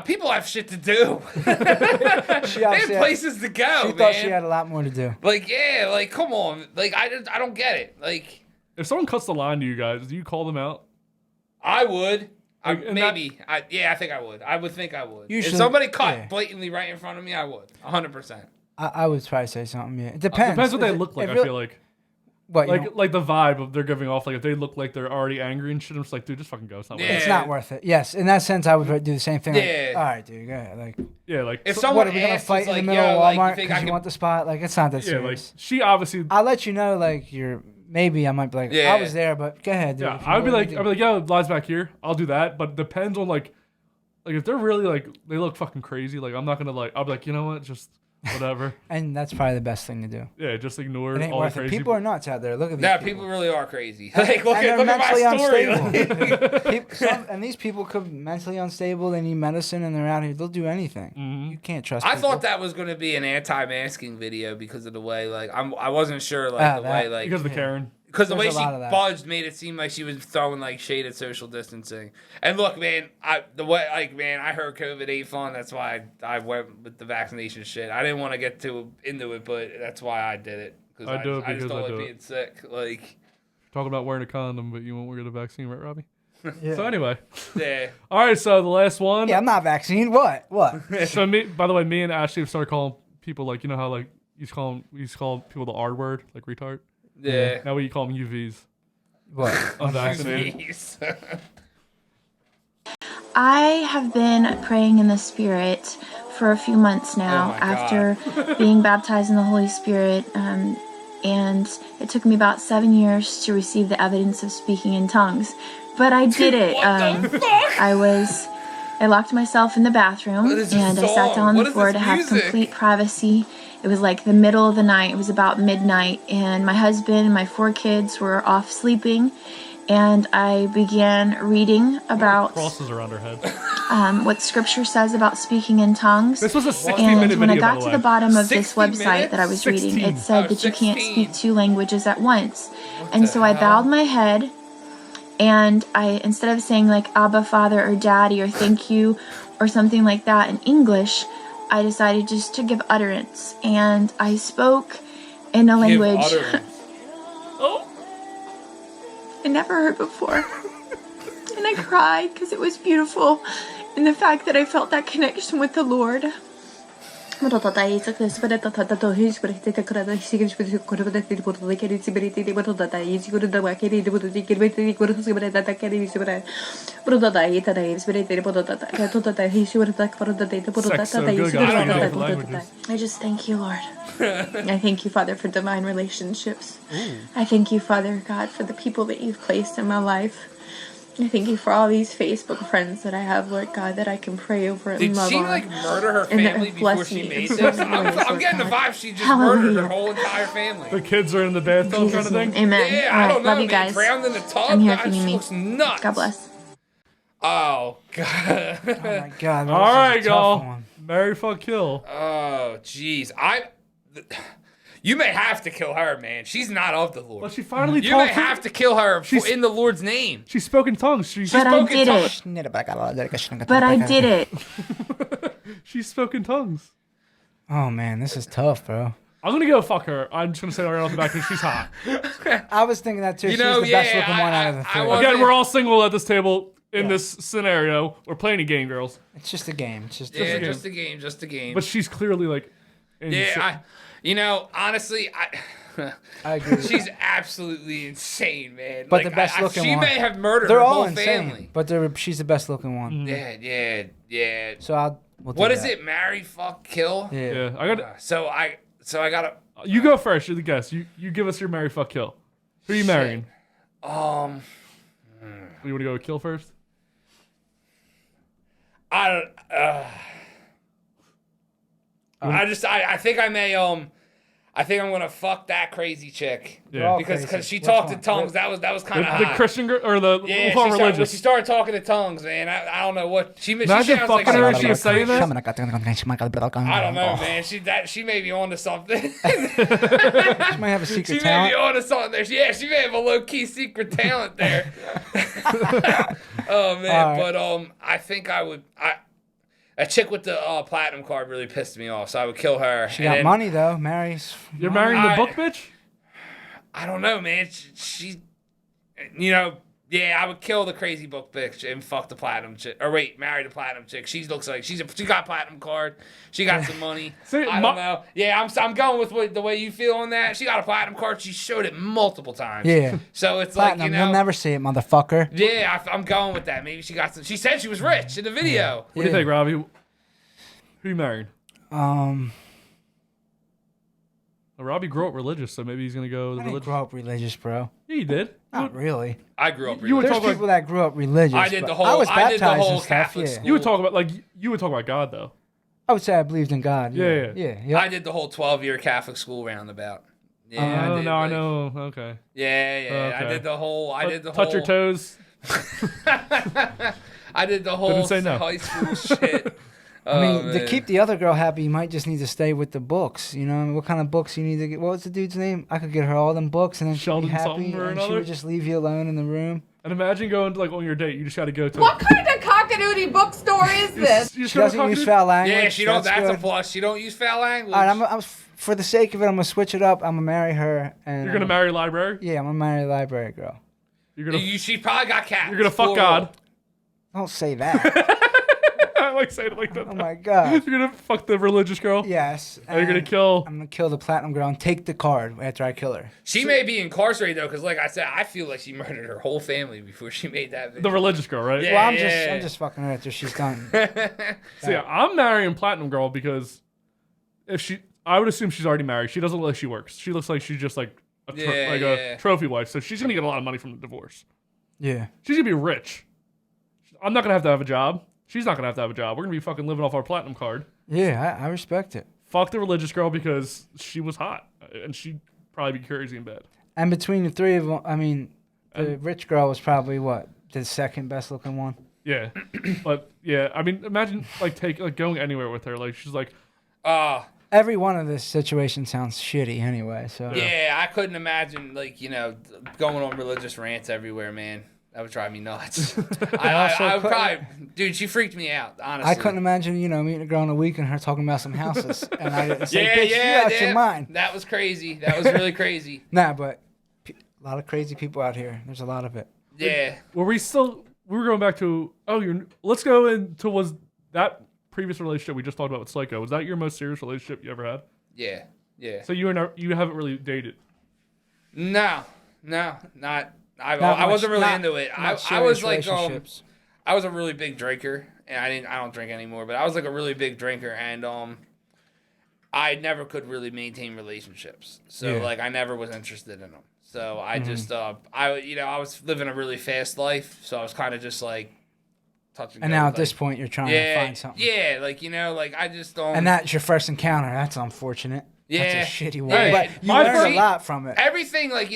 S3: people have shit to do.
S2: She
S3: They have
S2: obviously had-
S3: places to go,
S2: She
S3: man.
S2: thought she had a lot more to do.
S3: Like, yeah, like, come on. Like, I don't get it. Like,
S1: if someone cuts the line to you guys, do you call them out?
S3: I would.
S1: Like, and
S3: Maybe. I think I would. I would think I would.
S2: Usually-
S3: if somebody cut
S2: yeah.
S3: blatantly right in front of me, I would. 100%.
S2: I would try to say something. Yeah, it depends.
S1: Depends what they
S2: If it-
S1: look like.
S2: if
S1: I
S2: it-
S1: feel like.
S2: What, you
S1: like
S2: don't-
S1: like the vibe of they're giving off. Like if they look like they're already angry and shit, I'm just like, dude, just fucking go. It's not worth
S2: It's
S1: it.
S2: not worth it. Yes, in that sense, I would do the same thing. Like,
S3: Yeah.
S2: all right, dude, go ahead. Like,
S1: Yeah, like
S3: If
S2: what
S3: someone
S2: are we gonna
S3: asks,
S2: fight
S3: it's
S2: in the
S3: like,
S2: middle
S3: yo,
S2: of
S3: like,
S2: Walmart
S3: you think
S2: because
S3: I
S2: you
S3: can...
S2: want the spot? Like, it's not that
S1: yeah, like
S2: serious.
S1: she obviously.
S2: I'll let you know. Like, you're maybe I might be like,
S3: Yeah.
S2: I was there, but go ahead, dude.
S1: Yeah,
S2: if you
S1: I'd be
S2: really
S1: like,
S2: do.
S1: I'd be like, yo, lies back here. I'll do that, but depends on like if they're really like they look fucking crazy. Like I'm not gonna like. I'll be like, you know what, just whatever.
S2: And that's probably the best thing to do.
S1: Yeah, just ignore
S2: It ain't
S1: all the
S2: worth it.
S1: crazy.
S2: People are nuts out there. Look at these.
S3: Nah, people really are crazy. Like,
S2: and
S3: look at
S2: they're
S3: my
S2: mentally
S3: story.
S2: unstable. And these people could be mentally unstable. They need medicine, and they're out here. They'll do anything. You can't trust.
S3: I
S2: people.
S3: thought that was going to be an anti-masking video because of the way, like, I wasn't sure, like, the way, like,
S1: because of the Karen.
S3: Because the way
S2: There's a
S3: she
S2: lot of that.
S3: budged made it seem like she was throwing like shade at social distancing. And look, man, I heard COVID ain't fun. That's why I went with the vaccination shit. I didn't want to get too into it, but that's why I did it.
S1: I do it
S3: I just
S1: because
S3: don't
S1: I
S3: like
S1: do
S3: being
S1: it.
S3: sick. Like,
S1: Talking about wearing a condom, but you won't wear the vaccine, right, Robbie?
S2: Yeah.
S1: So anyway.
S3: yeah.
S1: All right, so the last one.
S2: Yeah, I'm not vaccinated. What?
S1: So by the way, me and Ashley have started calling people like, you know how like we used to call people the R word, like retard.
S3: Yeah.
S1: Now we call them UVs.
S2: What?
S1: Unvaccinated.
S12: I have been praying in the Spirit for a few months now after being baptized in the Holy Spirit, and it took me about 7 years to receive the evidence of speaking in tongues. But I did it. I locked myself in the bathroom and I sat down on the floor to have complete privacy. It was like the middle of the night. It was about midnight, and my husband and my 4 kids were off sleeping. And I began reading about
S1: crosses around her head.
S12: what Scripture says about speaking in tongues.
S1: This was a 60-minute
S12: And
S1: video,
S12: when I
S1: by
S12: got
S1: the
S12: to
S1: way.
S12: the bottom of
S3: 60
S12: this website that I was reading,
S1: 16.
S12: it said that you can't speak 2 languages at once. And so I bowed my head, and I, instead of saying like Abba, Father, or Daddy, or thank you, or something like that in English, I decided just to give utterance. And I spoke in a language I never heard before. And I cried because it was beautiful. And the fact that I felt that connection with the Lord. I just thank you, Lord. I thank you, Father, for divine relationships. I thank you, Father God, for the people that you've placed in my life. I thank you for all these Facebook friends that I have, Lord God, that I can pray over and
S3: Did
S12: love
S3: she
S12: on.
S3: like murder her
S12: and that
S3: family
S12: have
S3: before
S12: blessed
S3: she
S12: me
S3: made
S12: in
S3: this?
S12: so many
S3: I'm
S12: ways, Lord
S3: getting the
S12: God.
S3: vibe she just murdered her
S12: Hallelujah.
S3: whole entire family.
S1: The kids are in the
S12: In
S1: bathtub kind
S12: Jesus'
S1: of
S12: name,
S1: thing.
S12: amen.
S3: Yeah,
S12: All
S3: I
S12: right,
S3: don't know,
S12: love you
S3: man.
S12: guys.
S3: Drowned in the tub.
S12: I'm here if
S3: God,
S12: you need
S3: she
S12: me.
S3: looks nuts.
S12: God bless.
S3: Oh god.
S2: Oh my God.
S1: All right,
S2: y'all.
S1: y'all. Marry, fuck, kill.
S3: Oh jeez. You may have to kill her, man. She's not of the Lord.
S1: But she finally
S3: You may
S1: talked.
S3: have to kill her in the Lord's name.
S1: She spoke in tongues.
S12: But I did it. But I did it.
S1: She spoke in tongues.
S2: Oh man, this is tough, bro.
S1: I'm gonna go fuck her. I'm just gonna say that right off the bat because she's hot.
S2: I was thinking that too.
S3: You
S2: She's
S3: know,
S2: the best
S3: yeah,
S2: looking one out of the three.
S1: Again, we're all single at this table in this scenario. We're playing a game, girls.
S2: It's just a game. It's just
S3: Yeah,
S2: a game.
S3: just a game.
S1: But she's clearly like.
S3: Honestly,
S2: I agree.
S3: She's absolutely insane, man.
S2: But
S3: like,
S2: the best looking
S3: she
S2: one.
S3: may have murdered
S2: They're
S3: her
S2: all
S3: whole
S2: insane,
S3: family.
S2: but she's the best looking one.
S3: Yeah.
S2: So we'll do
S3: What is
S2: that.
S3: it? Marry, fuck, kill.
S1: Yeah, I got.
S3: So I gotta.
S1: You go first. You're the guest. You give us your marry, fuck, kill. Who are you marrying? You want to go with kill first?
S3: I don't. I think I may I think I'm gonna fuck that crazy chick.
S1: Yeah.
S3: Because she talked in tongues. That was kind of hot.
S1: The Christian girl or the
S3: Yeah,
S1: we'll religious.
S3: she started talking in tongues, man. I don't know what she
S1: Imagine
S3: sounds
S1: fucking
S3: like
S1: her
S3: some-
S1: and she was saying that.
S3: I don't know, man. She may be onto something.
S2: She might have a secret
S3: She may
S2: talent.
S3: be onto something there. Yeah, she may have a low key secret talent there. Oh man,
S2: All right.
S3: but I think I would. A chick with the platinum card really pissed me off, so I would kill her.
S2: She got money though. Mary's.
S1: You're marrying the book bitch?
S3: I don't know, man. She yeah, I would kill the crazy book bitch and fuck the platinum chick. Or wait, marry the platinum chick. She looks like she got platinum card. She got some money. I don't know. Yeah, I'm going with the way you feel on that. She got a platinum card. She showed it multiple times.
S2: Yeah.
S3: So it's
S2: Platinum.
S3: like
S2: You'll never see it, motherfucker.
S3: Yeah, I'm going with that. Maybe she got some. She said she was rich in the video.
S1: What do you think, Robbie? Who you married? Robbie grew up religious, so maybe he's gonna go.
S2: I didn't grow up religious, bro.
S1: Yeah, you did.
S2: Not really.
S3: I grew up religious.
S1: You would
S2: There's
S1: talk about.
S2: people that grew up religious.
S3: I did
S2: but
S3: the whole.
S2: I was
S3: I did the
S2: baptized
S3: whole
S2: and stuff.
S3: Catholic
S2: Yeah.
S3: school.
S1: You would talk about you would talk about God though.
S2: I would say I believed in God. Yeah.
S3: I did the whole 12-year Catholic school roundabout. Yeah, I did.
S1: I know. Okay.
S3: Yeah.
S1: Okay.
S3: I did the whole.
S1: Touch your toes.
S3: I did the whole
S1: Didn't say no.
S3: high school shit.
S2: I mean,
S3: Oh,
S2: to
S3: man.
S2: keep the other girl happy, you might just need to stay with the books. You know, what kind of books you need to get? What was the dude's name? I could get her all them books, and then she'd
S1: Sheldon
S2: be happy,
S1: something or
S2: and she
S1: another?
S2: would just leave you alone in the room.
S1: And imagine going to, like on your date. You just got to go to.
S6: What kind of cockadoodie bookstore is this?
S1: You
S2: She doesn't use foul language.
S3: Yeah, she don't. That's a
S2: good.
S3: plus. She don't use foul language.
S2: All right, I'm for the sake of it, I'm gonna switch it up. I'm gonna marry her, and
S1: You're gonna marry library.
S2: Yeah, I'm gonna marry a library girl.
S1: You're gonna.
S3: She probably got cats.
S1: You're gonna fuck
S3: plural.
S1: God.
S2: Don't say that.
S1: I like saying it like that.
S2: Oh my God.
S1: You're gonna fuck the religious girl.
S2: Yes.
S1: And you're gonna kill.
S2: I'm gonna kill the platinum girl and take the card after I kill her.
S3: She may be incarcerated though, because like I said, I feel like she murdered her whole family before she made that video.
S1: The religious girl, right?
S3: Yeah,
S2: Well, I'm
S3: yeah.
S2: just fucking her after she's done.
S1: So yeah, I'm marrying platinum girl because I would assume she's already married. She doesn't look like she works. She looks like she's just like a trophy wife. So she's gonna get a lot of money from the divorce.
S2: Yeah.
S1: She's gonna be rich. I'm not gonna have to have a job. She's not gonna have to have a job. We're gonna be fucking living off our platinum card.
S2: Yeah, I respect it.
S1: Fuck the religious girl because she was hot and she'd probably be crazy in bed.
S2: And between the three of them, I mean, the rich girl was probably the second best looking one.
S1: Yeah, but yeah, I mean, imagine like going anywhere with her. Like she's like,
S2: Every one of this situation sounds shitty anyway. So
S3: Yeah, I couldn't imagine going on religious rants everywhere, man. That would drive me nuts. I would probably, dude. She freaked me out. Honestly,
S2: I couldn't imagine, meeting a girl in a week and her talking about some houses, and I didn't say, "Bitch, you out your mind."
S3: That was crazy. That was really crazy.
S2: Nah, but a lot of crazy people out here. There's a lot of it.
S3: Yeah.
S1: Were we were going back to let's go into was that previous relationship we just talked about with Psycho, was that your most serious relationship you ever had?
S3: Yeah.
S1: So you haven't really dated?
S3: No, not. I wasn't really into it. I was like I was a really big drinker, and I don't drink anymore, but I was like a really big drinker, and I never could really maintain relationships. So
S2: Yeah.
S3: like I never was interested in them. So I just I was living a really fast life, so I was kind of just like touching.
S2: And now at this point, you're trying to find something.
S3: Yeah, like like I just don't.
S2: And that's your first encounter. That's unfortunate.
S3: Yeah,
S2: that's a shitty one.
S3: Right.
S2: But you learned a lot from it.
S3: Everything, like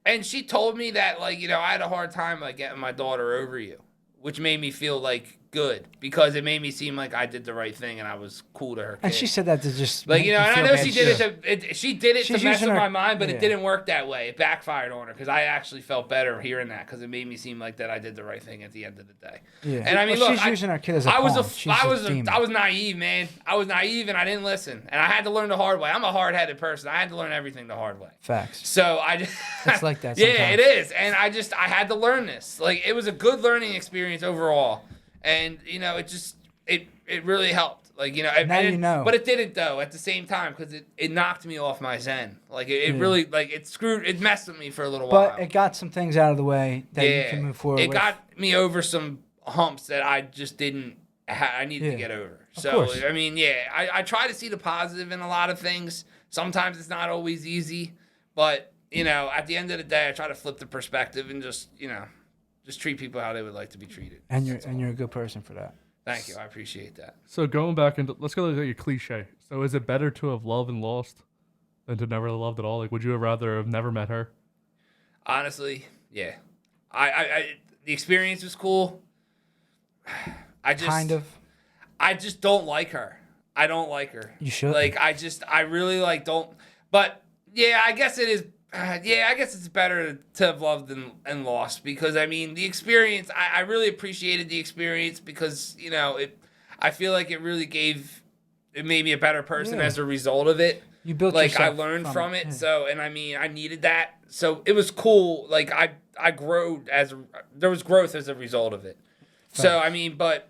S3: and she told me that like I had a hard time like getting my daughter over you, which made me feel like good because it made me seem like I did the right thing and I was cool to her kid.
S2: And she said that to just
S3: like
S2: make
S3: and I
S2: feel
S3: know
S2: bad.
S3: she did it. She did it
S2: She's
S3: to mess
S2: using
S3: with
S2: her-
S3: my mind, but
S2: yeah.
S3: it didn't work that way. It backfired on her because I actually felt better hearing that because it made me seem like that I did the right thing at the end of the day.
S2: Yeah.
S3: And I mean,
S2: Well,
S3: look,
S2: she's using her kid as a
S3: I was
S2: pawn. She's a demon.
S3: I was naive, man. I was naive and I didn't listen, and I had to learn the hard way. I'm a hard-headed person. I had to learn everything the hard way.
S2: Facts.
S3: So I just
S2: It's like that
S3: yeah,
S2: sometimes.
S3: it is, and I had to learn this. Like it was a good learning experience overall, and it really helped. Like
S2: Now you know.
S3: but it didn't though at the same time because it knocked me off my zen. Like it really like it messed with me for a little while.
S2: But it got some things out of the way that you can move forward
S3: It
S2: with.
S3: got me over some humps that I just didn't. I needed to get over. So
S2: course.
S3: I mean, I try to see the positive in a lot of things. Sometimes it's not always easy, but at the end of the day, I try to flip the perspective and just treat people how they would like to be treated.
S2: And you're a good person for that.
S3: Thank you. I appreciate that.
S1: So going back into, let's go to like a cliche. So is it better to have loved and lost than to never have loved at all? Like, would you rather have never met her?
S3: Honestly, yeah. I the experience was cool. I just don't like her. I don't like her.
S2: You should.
S3: Like I really like don't. But yeah, I guess it is. Yeah, I guess it's better to have loved and lost because I mean the experience. I really appreciated the experience because I feel like it really it made me a better person as a result of it.
S2: You built
S3: like I
S2: yourself
S3: learned from it.
S2: Yeah.
S3: So and I mean I needed that. So it was cool. Like I grew there was growth as a result of it. So I mean, but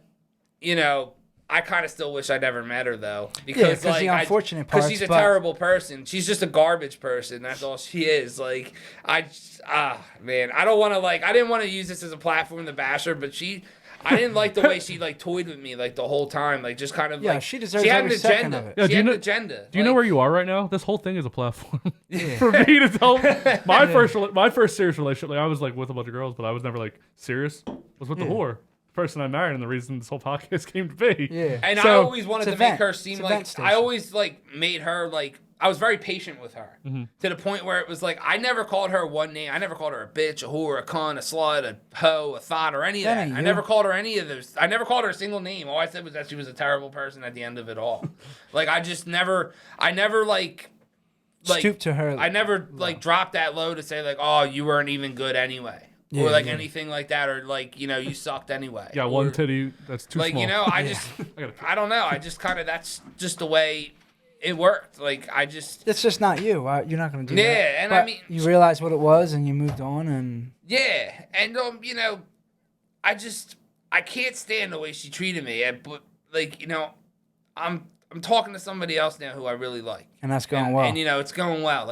S3: I kind of still wish I never met her though, because
S2: the unfortunate
S3: because
S2: parts,
S3: she's a
S2: but-
S3: terrible person. She's just a garbage person. That's all she is. Like man, I don't want to I didn't want to use this as a platform to bash her, but I didn't like the way she toyed with me the whole time, just kind of
S2: she deserves
S3: she had an
S2: every second
S3: agenda.
S2: of it.
S1: Yeah,
S3: She had an agenda.
S1: Do you know where you are right now? This whole thing is a platform for me to tell. My first serious relationship, I was with a bunch of girls, but I was never serious. Was with the whore. Person I married and the reason this whole podcast came to be.
S2: Yeah.
S3: And
S1: So-
S3: I always wanted to
S2: It's
S3: make
S2: event.
S3: her
S2: It's
S3: seem
S2: event
S3: I
S2: station.
S3: always made her I was very patient with her to the point where it was I never called her one name. I never called her a bitch, a whore, a cunt, a slut, a hoe, a thought, or any of
S2: That
S3: that.
S2: ain't
S3: I
S2: you.
S3: never called her any of those. I never called her a single name. All I said was that she was a terrible person at the end of it all. I never
S2: Stoop to her.
S3: I never dropped that low to say oh, you weren't even good anyway. Or anything like that, or you sucked anyway.
S1: Yeah, one titty that's too small.
S3: I don't know. I just kind of that's just the way it worked.
S2: It's just not you. You're not going to do that.
S3: Yeah, and
S2: But
S3: I mean,
S2: you realized what it was, and you moved on, and
S3: yeah, and I can't stand the way she treated me. But I'm talking to somebody else now who I really like,
S2: and that's going well.
S3: and it's going well.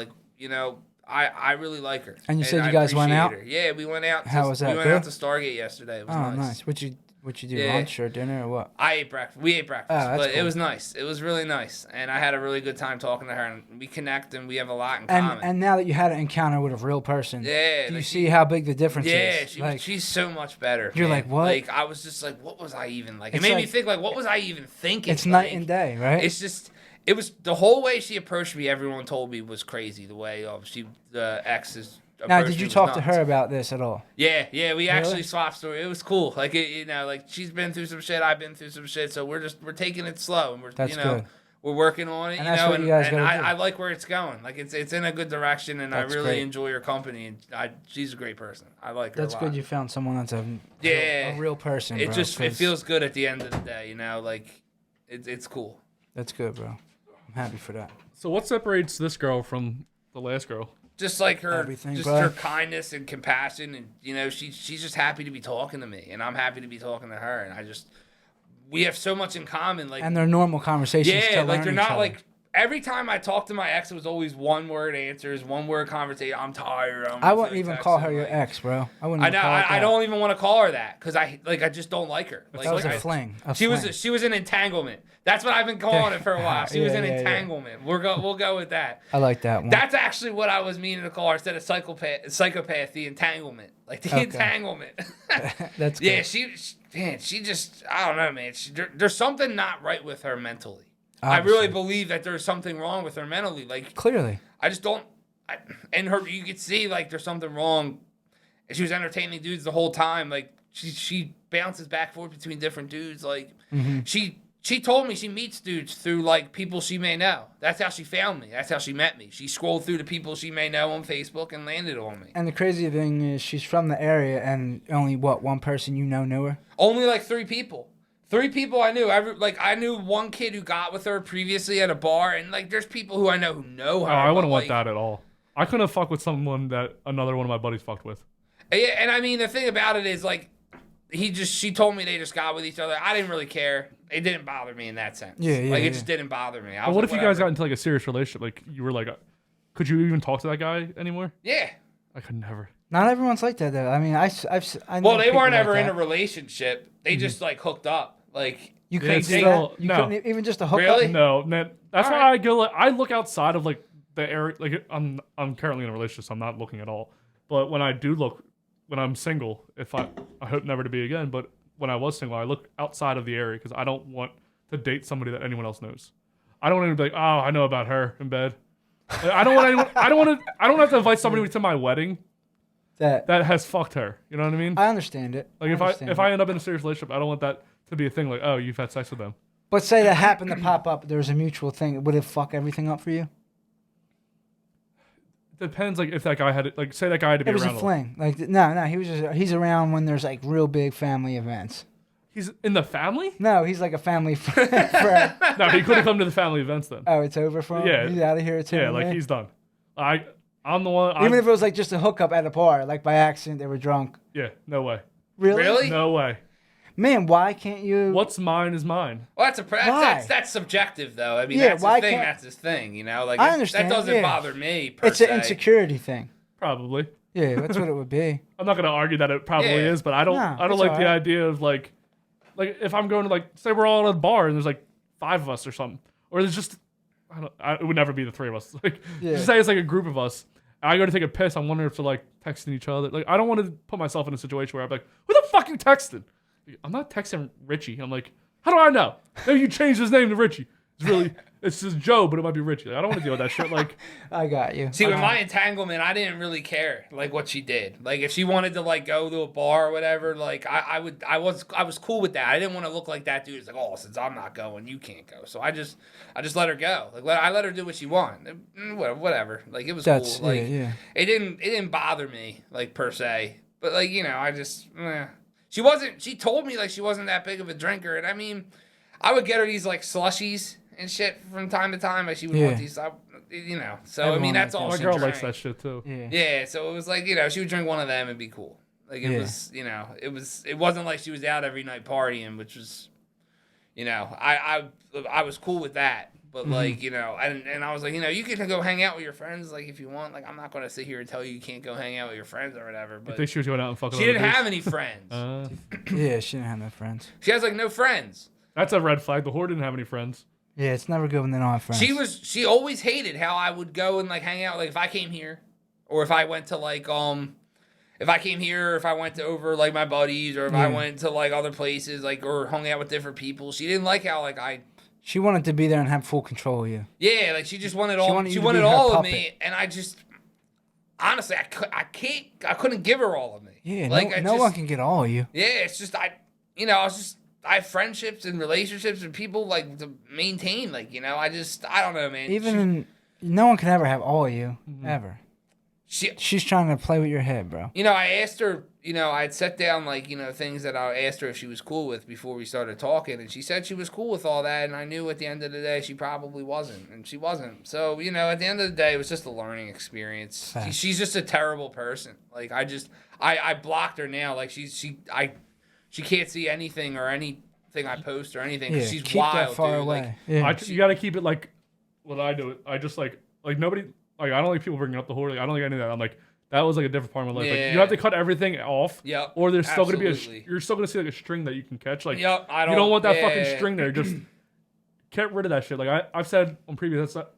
S3: I really like her.
S2: And you said
S3: I
S2: you guys went
S3: appreciate
S2: out?
S3: her. Yeah, we went out.
S2: How was that,
S3: We went
S2: good?
S3: out to Stargate yesterday. It was
S2: Oh,
S3: nice.
S2: nice. What'd you do?
S3: Yeah.
S2: Lunch or dinner or what?
S3: I ate breakfast. We ate breakfast,
S2: Oh, that's
S3: but it
S2: cool.
S3: was nice. It was really nice, and I had a really good time talking to her. And we connect, and we have a lot in
S2: And
S3: common.
S2: and now that you had an encounter with a real person,
S3: Yeah,
S2: do you see how big the difference is?
S3: Yeah, she's so much better.
S2: You're
S3: man.
S2: like, what?
S3: I was just what was I even like? It
S2: It's
S3: made me
S2: like-
S3: think what was I even thinking?
S2: It's night and day, right?
S3: It's just. It was the whole way she approached me. Everyone told me was crazy. The way the exes.
S2: Now,
S3: approached
S2: did
S3: me
S2: you
S3: was
S2: talk to
S3: nuts.
S2: her about this at all?
S3: Yeah, we actually
S2: Really?
S3: swapped story. It was cool. She's been through some shit. I've been through some shit. So we're taking it slow, and we're
S2: That's good.
S3: we're working on it.
S2: And that's what you guys
S3: and
S2: gotta do.
S3: I like where it's going. It's in a good direction, and
S2: That's
S3: I really
S2: great.
S3: enjoy her company. And she's a great person. I like her.
S2: That's
S3: a lot.
S2: good. You found someone that's a real person.
S3: It
S2: bro,
S3: just it
S2: 'cause
S3: feels good at the end of the day. It's cool.
S2: That's good, bro. I'm happy for that.
S1: So what separates this girl from the last girl?
S3: Just her,
S2: Everything,
S3: just
S2: bro.
S3: her kindness and compassion, and she's just happy to be talking to me, and I'm happy to be talking to her, and we have so much in common.
S2: And they're normal conversations.
S3: Yeah,
S2: to learn
S3: they're
S2: each
S3: not
S2: other.
S3: every time I talked to my ex, it was always one word answers, one word conversation. I'm tired.
S2: I wouldn't even call her your ex, bro. I wouldn't.
S3: I know. I don't even want to call her that because I just don't like her. Like,
S2: that was a fling.
S3: She was an entanglement. That's what I've been calling it for a while. She was an entanglement. Yeah. We'll go with that.
S2: I like that one.
S3: That's actually what I was meaning to call her instead of psychopath. The entanglement, like the entanglement.
S2: That's good.
S3: Yeah. She just I don't know, man. There's something not right with her mentally. Obviously. I really believe that there's something wrong with her mentally. Like
S2: clearly,
S3: I just don't. And her, you could see like there's something wrong. And she was entertaining dudes the whole time. Like she bounces back and forth between different dudes. Like she told me she meets dudes through like people she may know. That's how she found me. That's how she met me. She scrolled through the people she may know on Facebook and landed on me.
S2: And the crazy thing is, she's from the area, and only one person you know knew her.
S3: Only like 3 people. 3 people I knew. I knew one kid who got with her previously at a bar, and like there's people who I know who know her.
S1: Oh, I wouldn't want that at all. I couldn't fuck with someone that another one of my buddies fucked with.
S3: Yeah, and I mean the thing about it is like she told me they just got with each other. I didn't really care. It didn't bother me in that sense. It just didn't bother me.
S1: Well, what if you guys got into like a serious relationship? Like you were like, could you even talk to that guy anymore?
S3: Yeah.
S1: I could never.
S2: Not everyone's like that though. I mean, I know
S3: well, they weren't
S2: like
S3: ever
S2: that.
S3: in a relationship. They just like hooked up. Like
S2: you couldn't do that. You couldn't even just a hook
S3: really?
S2: up.
S1: No, man. That's why I go. Like, I look outside of like the area. Like I'm currently in a relationship, so I'm not looking at all. But when I do look, when I'm single, I hope never to be again. But when I was single, I look outside of the area because I don't want to date somebody that anyone else knows. I don't want to be like, oh, I know about her in bed. Like, I don't want anyone. I don't have to invite somebody to my wedding that has fucked her. You know what I mean?
S2: I understand it.
S1: Like if I end up in a serious relationship, I don't want that to be a thing. Like, oh, you've had sex with them.
S2: But say that happened to pop up. There was a mutual thing. Would it fuck everything up for you?
S1: Depends. Like if that guy had like say that guy had to be around.
S2: It was a fling. Like no, he's around when there's like real big family events.
S1: He's in the family?
S2: No, he's like a family friend.
S1: No, he couldn't come to the family events then.
S2: Oh, it's over for him?
S1: Yeah.
S2: He's out of here too.
S1: Yeah, like he's done. I'm the one.
S2: Even if it was like just a hookup at a bar, like by accident they were drunk.
S1: Yeah, no way.
S2: Really?
S1: No way.
S2: Man, why can't you?
S1: What's mine is mine.
S3: Well, that's subjective though. I mean,
S2: Yeah,
S3: that's
S2: why
S3: his thing.
S2: can't-
S3: That's his thing. You know, like
S2: I understand,
S3: that doesn't
S2: yeah.
S3: bother me.
S2: It's an insecurity thing.
S1: Probably.
S2: Yeah, that's what it would be.
S1: I'm not gonna argue that it probably
S3: Yeah.
S1: is, but I don't
S2: it's
S1: like the
S2: alright.
S1: idea of like if I'm going to like say we're all at a bar and there's like 5 of us or something, or there's just it would never be the 3 of us. Like just say it's like a group of us. And I go to take a piss. I'm wondering if they're like texting each other. Like I don't want to put myself in a situation where I'm like, who the fuck you texting? I'm not texting Richie. I'm like, how do I know? Maybe you changed his name to Richie. It's just Joe, but it might be Richie. Like, I don't want to deal with that shit. Like,
S2: I got you.
S3: See, with my entanglement, I didn't really care like what she did. Like if she wanted to like go to a bar or whatever, like I was cool with that. I didn't want to look like that dude. It's like, oh, since I'm not going, you can't go. So I just let her go. Like I let her do what she wanted. Whatever. Like it was cool. Like it didn't bother me like per se. But like I just she told me like she wasn't that big of a drinker, and I mean, I would get her these like slushies and shit from time to time. Like she would want these, So
S2: Everyone
S3: I mean, that's all.
S1: my
S3: she
S1: girl
S3: drank.
S1: likes that shit too.
S3: Yeah. So it was like she would drink one of them and be cool. Like it was, it wasn't like she was out every night partying, which was, I was cool with that. But like, and I was like, you can go hang out with your friends, like if you want. Like I'm not gonna sit here and tell you can't go hang out with your friends or whatever. But
S1: I think she was going out and fucking.
S3: She didn't have any friends.
S2: Yeah, she didn't have no friends.
S3: She has like no friends.
S1: That's a red flag. The whore didn't have any friends.
S2: Yeah, it's never good when they don't have friends.
S3: She always hated how I would go and like hang out. Like if I came here, or if I went to like if I came here, or if I went to over like my buddies, or if I went to like other places, like or hung out with different people. She didn't like how like
S2: She wanted to be there and have full control of you.
S3: Yeah, like she just wanted all.
S2: wanted you
S3: She
S2: to
S3: wanted
S2: be her
S3: all of
S2: puppet.
S3: me, and I just honestly I couldn't give her all of me.
S2: Yeah,
S3: like
S2: no one can get all of you.
S3: Yeah, it's just I have friendships and relationships and people like to maintain. Like I don't know, man.
S2: No one can ever have all of you ever. She's trying to play with your head, bro.
S3: I asked her. I'd set down like things that I asked her if she was cool with before we started talking, and she said she was cool with all that, and I knew at the end of the day she probably wasn't, and she wasn't. So at the end of the day, it was just a learning experience. She's just a terrible person. Like I blocked her now. Like she can't see anything or anything I post or anything. 'Cause she's
S2: keep
S3: wild,
S2: that far
S3: dude.
S2: away.
S3: Like,
S1: You got to keep it like what I do, I just like nobody, like I don't like people bringing up the whore. Like, I don't like any of that. I'm like, that was like a different part of my life.
S3: Yeah.
S1: Like, you have to cut everything off.
S3: Yep.
S1: Or there's still gonna be
S3: Absolutely.
S1: you're still gonna see like a string that you can catch. Like,
S3: Yep, I
S1: you don't want that
S3: yeah.
S1: fucking string there. Just get rid of that shit. Like I've said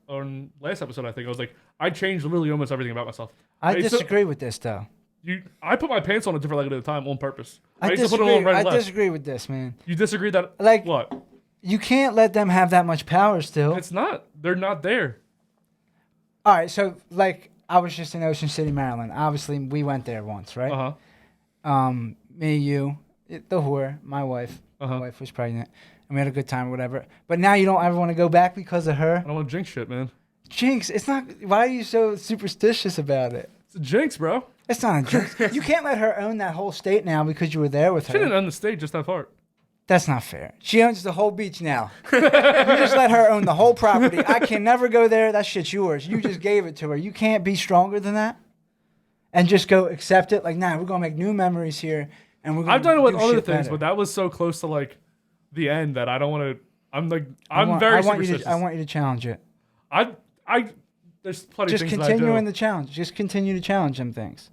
S1: on last episode, I think I was like, I changed literally almost everything about myself.
S2: I disagree with this though.
S1: I put my pants on a different leg at a time on purpose.
S2: I
S1: used to put it on right and left.
S2: disagree with this, man.
S1: You disagree that
S2: Like
S1: what?
S2: You can't let them have that much power still.
S1: It's not. They're not there.
S2: All right, so like I was just in Ocean City, Maryland. Obviously, we went there once, right? Me, you, the whore, my wife. My wife was pregnant, and we had a good time, or whatever. But now you don't ever want to go back because of her.
S1: I don't want to jinx shit, man.
S2: Jinx? It's not. Why are you so superstitious about it?
S1: It's a jinx, bro.
S2: It's not a jinx. You can't let her own that whole state now because you were there with her.
S1: She didn't own the state, just that part.
S2: That's not fair. She owns the whole beach now. You just let her own the whole property. I can never go there. That shit's yours. You just gave it to her. You can't be stronger than that and just go accept it. Like, nah, we're going to make new memories here. And we're gonna
S1: I've done it with other
S2: shit
S1: things,
S2: better.
S1: but that was so close to like the end that I don't want to. I'm very superstitious.
S2: I want you to challenge it.
S1: There's plenty
S2: Just
S1: of things
S2: continue
S1: that I do.
S2: in the challenge. Just continue to challenge them things.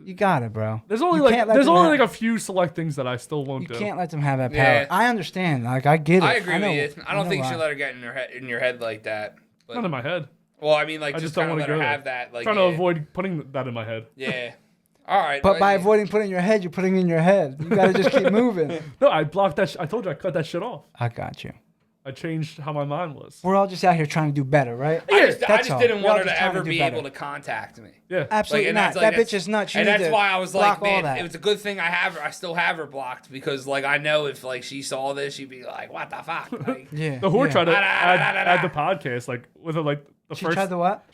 S2: You got it, bro.
S1: There's only like a few select things that I still won't do.
S2: You can't let them have that power.
S3: Yeah.
S2: I understand. Like I get it.
S3: I agree with you. I don't think you
S2: why.
S3: should let her get in your head like that. But,
S1: Not in my head.
S3: Well, I mean, like
S1: I
S3: just
S1: don't
S3: kind of
S1: want
S3: let
S1: to
S3: her
S1: go
S3: have
S1: there.
S3: that. Like,
S1: trying to avoid putting that in my head.
S3: Yeah. All right.
S2: But by avoiding putting in your head, you're putting in your head. You got to just keep moving.
S1: No, I blocked that. I told you I cut that shit off.
S2: I got you.
S1: I changed how my mind was.
S2: We're all just out here trying to do better, right?
S3: I just
S2: That's all.
S3: didn't
S2: We're all
S3: want her
S2: just
S3: to
S2: trying
S3: ever
S2: do
S3: be
S2: better.
S3: able to contact me.
S1: Yeah,
S2: absolutely
S3: and
S2: not.
S3: that's
S2: That bitch is nuts.
S3: And that's why I was like,
S2: block all
S3: man,
S2: that.
S3: it was a good thing I have her. I still have her blocked because, like, I know if like she saw this, she'd be like, "What the fuck?" Like,
S2: yeah.
S1: The whore tried to add the podcast, like with her, like the
S2: She
S1: first.
S2: tried the what?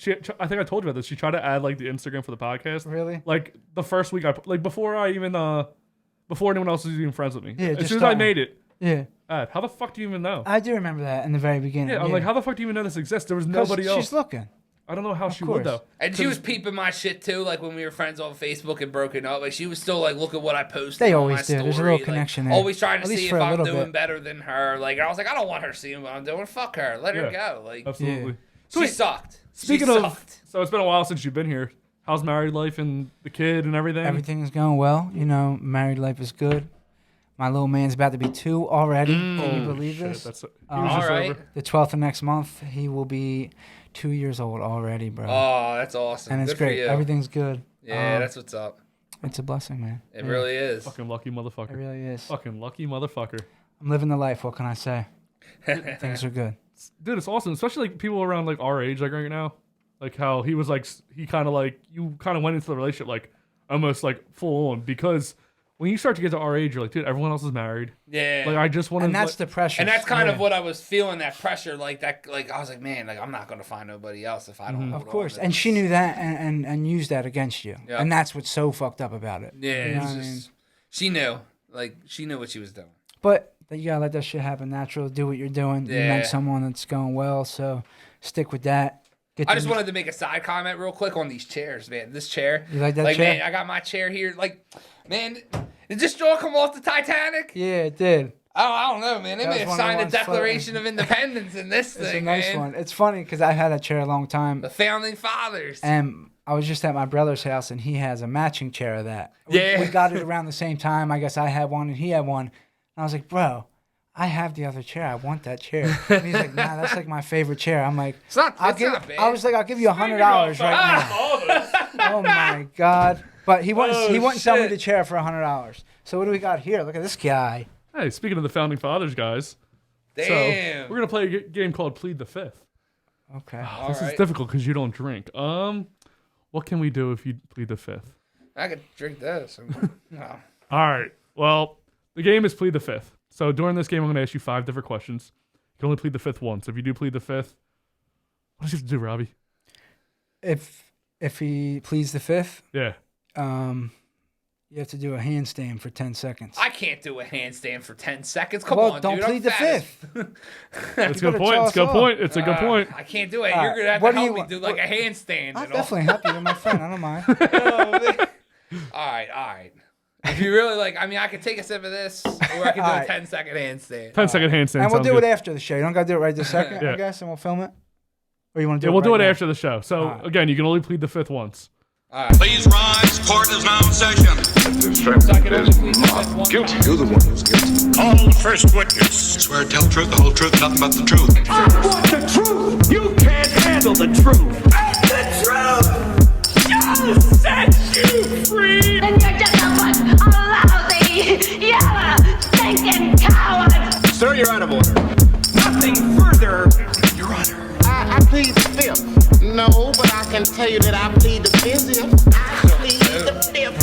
S1: I think I told you about this. She tried to add like the Instagram for the podcast.
S2: Really?
S1: Like the first week, before anyone else was even friends with me.
S2: Yeah,
S1: as
S2: just
S1: soon as I
S2: starting.
S1: made it.
S2: Yeah.
S1: How the fuck do you even know?
S2: I do remember that in the very beginning.
S1: Yeah, I'm like, how the fuck do you even know this exists? There was nobody else.
S2: She's looking.
S1: I don't know how she would though.
S3: And she was peeping my shit too, like when we were friends on Facebook and broken up. Like she was still like, look at what I posted.
S2: They
S3: on
S2: always
S3: my
S2: do. There's a
S3: story,
S2: little
S3: like,
S2: connection there.
S3: Always trying to
S2: At least
S3: see if
S2: for a
S3: I'm
S2: little
S3: doing
S2: bit.
S3: better than her. Like I was like, I don't want her seeing what I'm doing. Fuck her. Let her go. Like
S1: Absolutely.
S3: She sucked.
S1: Speaking
S3: she
S1: of,
S3: sucked.
S1: so it's been a while since you've been here. How's married life and the kid and everything?
S2: Everything is going well. You know, married life is good. My little man's about to be 2 already. Can you believe this?
S1: That's
S3: right.
S2: The 12th of next month, he will be 2 years old already, bro.
S3: Oh, that's awesome.
S2: And it's
S3: Good for
S2: great.
S3: you.
S2: Everything's good.
S3: Yeah, that's what's up.
S2: It's a blessing, man.
S3: It really is.
S1: Fucking lucky motherfucker.
S2: It really is.
S1: Fucking lucky motherfucker.
S2: I'm living the life. What can I say? Things are good.
S1: Dude, it's awesome. Especially like people around like our age, like right now. Like how he was like, you kind of went into the relationship like almost like full on because when you start to get to our age, you're like, dude, everyone else is married.
S3: Yeah.
S1: Like I just want to.
S2: And that's the pressure.
S3: And that's kind of what I was feeling, that pressure, like that. Like I was like, man, like I'm not gonna find nobody else if I don't.
S2: Of course. And she knew that and used that against you.
S3: Yep.
S2: And that's what's so fucked up about it.
S3: Yeah,
S2: You know
S3: it's
S2: what I mean?
S3: just, she knew, like she knew what she was doing.
S2: But you gotta let that shit happen natural. Do what you're doing. You
S3: Yeah.
S2: met someone that's going well, so stick with that.
S3: I just wanted to make a side comment real quick on these chairs, man. This chair.
S2: You like that chair?
S3: Man, I got my chair here. Like, man, did this straw come off the Titanic?
S2: Yeah, it did.
S3: I don't know, man. They
S2: That
S3: may
S2: was
S3: have
S2: one of the
S3: signed the
S2: ones
S3: Declaration of Independence in this
S2: It's
S3: thing,
S2: a nice
S3: man.
S2: one. It's funny because I had that chair a long time.
S3: The Founding Fathers.
S2: And I was just at my brother's house, and he has a matching chair of that.
S3: Yeah.
S2: We got it around the same time. I guess I had one, and he had one. And I was like, bro, I have the other chair. I want that chair. And he's like, nah, that's like my favorite chair. I'm like,
S3: It's not
S2: not bad. I was like, I'll give you $100 right now. Oh my god! But he wouldn't sell me the chair for $100. So what do we got here? Look at this guy.
S1: Hey, speaking of the Founding Fathers, guys.
S3: Damn.
S1: So we're gonna play a game called Plead the Fifth.
S2: Okay.
S1: This is difficult because you don't drink. What can we do if you plead the fifth?
S3: I could drink this. No.
S1: All right. Well, the game is Plead the Fifth. So during this game, I'm going to ask you 5 different questions. You can only plead the fifth once. If you do plead the fifth, what does he have to do, Robbie?
S2: If he pleads the fifth,
S1: Yeah.
S2: you have to do a handstand for 10 seconds.
S3: I can't do a handstand for 10 seconds. Come
S2: Well,
S3: on,
S2: don't
S3: dude.
S2: plead the fifth.
S1: It's a good point. It's a good point. It's a good point.
S3: I can't do it.
S2: All
S3: You're
S2: right.
S3: going to have
S2: What
S3: to
S2: do
S3: help
S2: you
S3: me do
S2: want-
S3: like a handstand.
S2: I'll
S3: and all.
S2: definitely help you. You're my friend. I don't mind.
S3: All right. If you really like, I mean, I could take a sip of this, or I could do a 10-second handstand.
S1: 10-second handstand.
S2: And we'll do
S1: good.
S2: it after the show. You don't got to do it right this second, I guess, and we'll film it. Or you want to do it?
S1: We'll do it
S2: now?
S1: after the show. So again, you can only plead the fifth once.
S4: Please rise. Court is now in session.
S3: So I can only plead the fifth once.
S4: Guilty. You're the one who's guilty. Call the first witness. Swear to tell the truth, the whole truth, nothing but the truth. I want the truth. You can't handle the truth. And the truth shall set you free.
S13: Then you're just a bunch of lousy, yellow, stinking cowards.
S4: Sir, you're out of order. Nothing further, Your Honor.
S14: I plead the fifth. No, but I can tell you that I plead the fifth. I plead the fifth.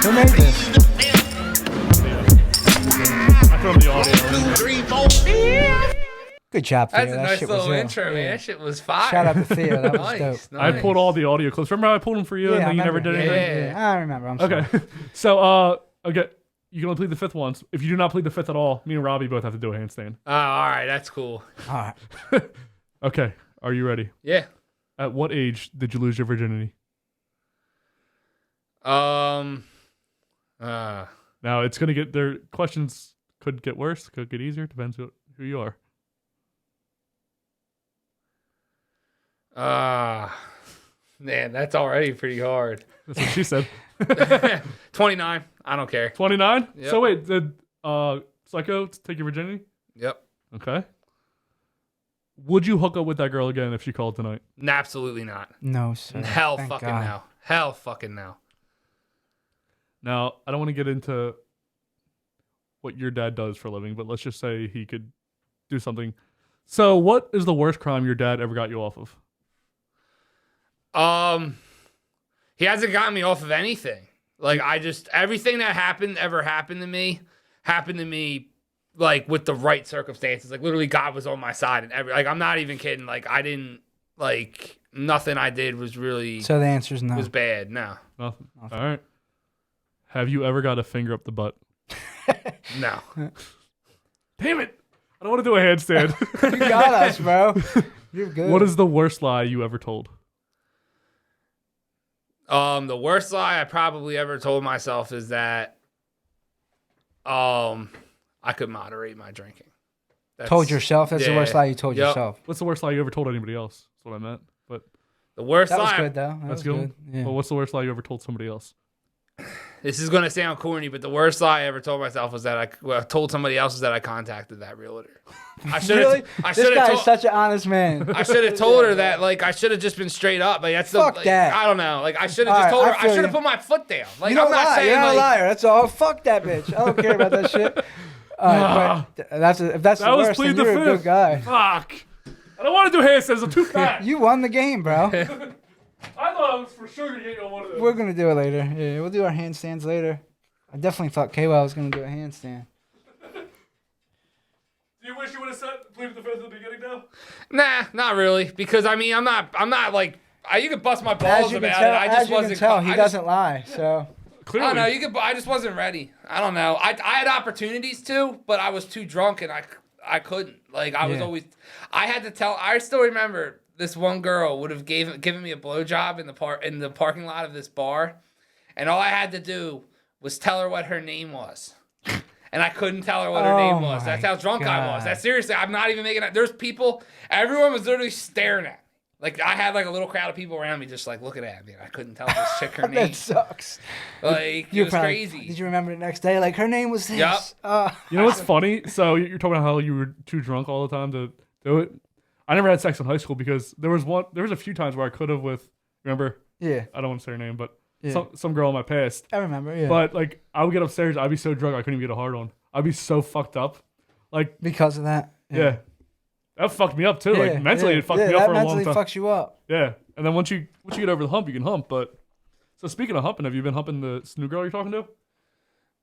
S2: Who made this?
S1: I throw the audio.
S14: 1, 2, 3, 4, 5.
S2: Good job, Theo.
S3: That's a
S2: That
S3: nice
S2: shit was
S3: little
S2: real.
S3: intro, man. That shit was fire.
S2: Shout out to Theo. That was
S3: Nice,
S2: dope.
S1: I pulled all the audio clips. Remember how I pulled them for you and then you never did anything?
S2: Yeah, I remember. I'm sorry.
S1: Okay. So, okay. You can only plead the fifth once. If you do not plead the fifth at all, me and Robbie both have to do a handstand.
S3: Oh, all right. That's cool.
S2: All right.
S1: Okay. Are you ready?
S3: Yeah.
S1: At what age did you lose your virginity?
S3: Now
S1: it's gonna get their questions could get worse, could get easier. Depends who you are.
S3: Man, that's already pretty hard.
S1: That's what she said.
S3: 29. I don't care.
S1: 29.
S3: Yep.
S1: So wait, did Psycho take your virginity?
S3: Yep.
S1: Okay. Would you hook up with that girl again if she called tonight?
S3: Absolutely not.
S2: No, sir.
S3: Hell
S2: Thank
S3: fucking
S2: God.
S3: no. Hell fucking no.
S1: Now, I don't want to get into what your dad does for a living, but let's just say he could do something. So, what is the worst crime your dad ever got you off of?
S3: He hasn't gotten me off of anything. Like, everything that ever happened to me, like, with the right circumstances. Like, literally, God was on my side. And I'm not even kidding. Like, I didn't, like, nothing I did was really...
S2: So the answer is no.
S3: Was bad. No.
S1: Nothing. All right. Have you ever got a finger up the butt?
S3: No.
S1: Damn it. I don't want to do a handstand.
S2: You got us, bro. You're good.
S1: What is the worst lie you ever told?
S3: The worst lie I probably ever told myself is that I could moderate my drinking.
S2: Told yourself? That's the worst lie you told yourself.
S1: What's the worst lie you ever told anybody else? That's what I meant. But
S3: the worst
S2: that
S3: lie.
S2: Was good though.
S1: That's good.
S2: Yeah.
S1: Well, what's the worst lie you ever told somebody else?
S3: This is gonna sound corny, but the worst lie I ever told myself was that I told somebody else is that I contacted that realtor. I should
S2: Really?
S3: I
S2: This
S3: should
S2: guy
S3: have
S2: is such an honest man.
S3: I should have told her that. Like, I should have just been straight up. Like, that's
S2: Fuck that.
S3: I don't know. Like, I should have just told her. I should have put my foot down. Like,
S2: you don't
S3: I'm not
S2: lie.
S3: saying
S2: You're not
S3: like
S2: a liar. That's all. Fuck that bitch. I don't care about that shit. If that's the worst, then you're a good guy.
S1: Fuck. I don't want to do handstands. I'm too fat.
S2: You won the game, bro.
S1: I thought I was for sure going to get you on one of those.
S2: We're going to do it later. Yeah, we'll do our handstands later. I definitely thought KY was going to do a handstand.
S1: Do you wish you would have said plead the fifth at the beginning now?
S3: Nah, not really. Because I mean, I'm not like you could bust my balls about it. I just wasn't.
S2: He doesn't lie. So
S1: clearly,
S3: I don't know. I just wasn't ready. I don't know. I had opportunities to, but I was too drunk and I couldn't. Like I was always. I had to tell. I still remember this one girl would have given me a blowjob in the parking lot of this bar, and all I had to do was tell her what her name was. And I couldn't tell her what her name was. That's how drunk I was. That's seriously, I'm not even making it. There's people, everyone was literally staring at me. Like, I had like a little crowd of people around me just like looking at me. I couldn't tell this chick her name.
S2: That sucks.
S3: Like, it was crazy.
S2: Did you remember the next day? Like, her name was this.
S3: Yep.
S1: You know what's funny? So you're talking about how you were too drunk all the time to do it. I never had sex in high school because there was a few times where I could have with, remember?
S2: Yeah.
S1: I don't want to say her name, but
S2: yeah.
S1: some girl in my past.
S2: I remember, yeah.
S1: But like, I would get upstairs, I'd be so drunk I couldn't even get a hard on. I'd be so fucked up. Like,
S2: because of that?
S1: Yeah. That fucked me up too.
S2: Yeah,
S1: like mentally it fucked me up for a long time.
S2: That mentally fucks you up.
S1: Yeah. And then once you get over the hump, you can hump. But so speaking of humping, have you been humping this new girl you're talking to?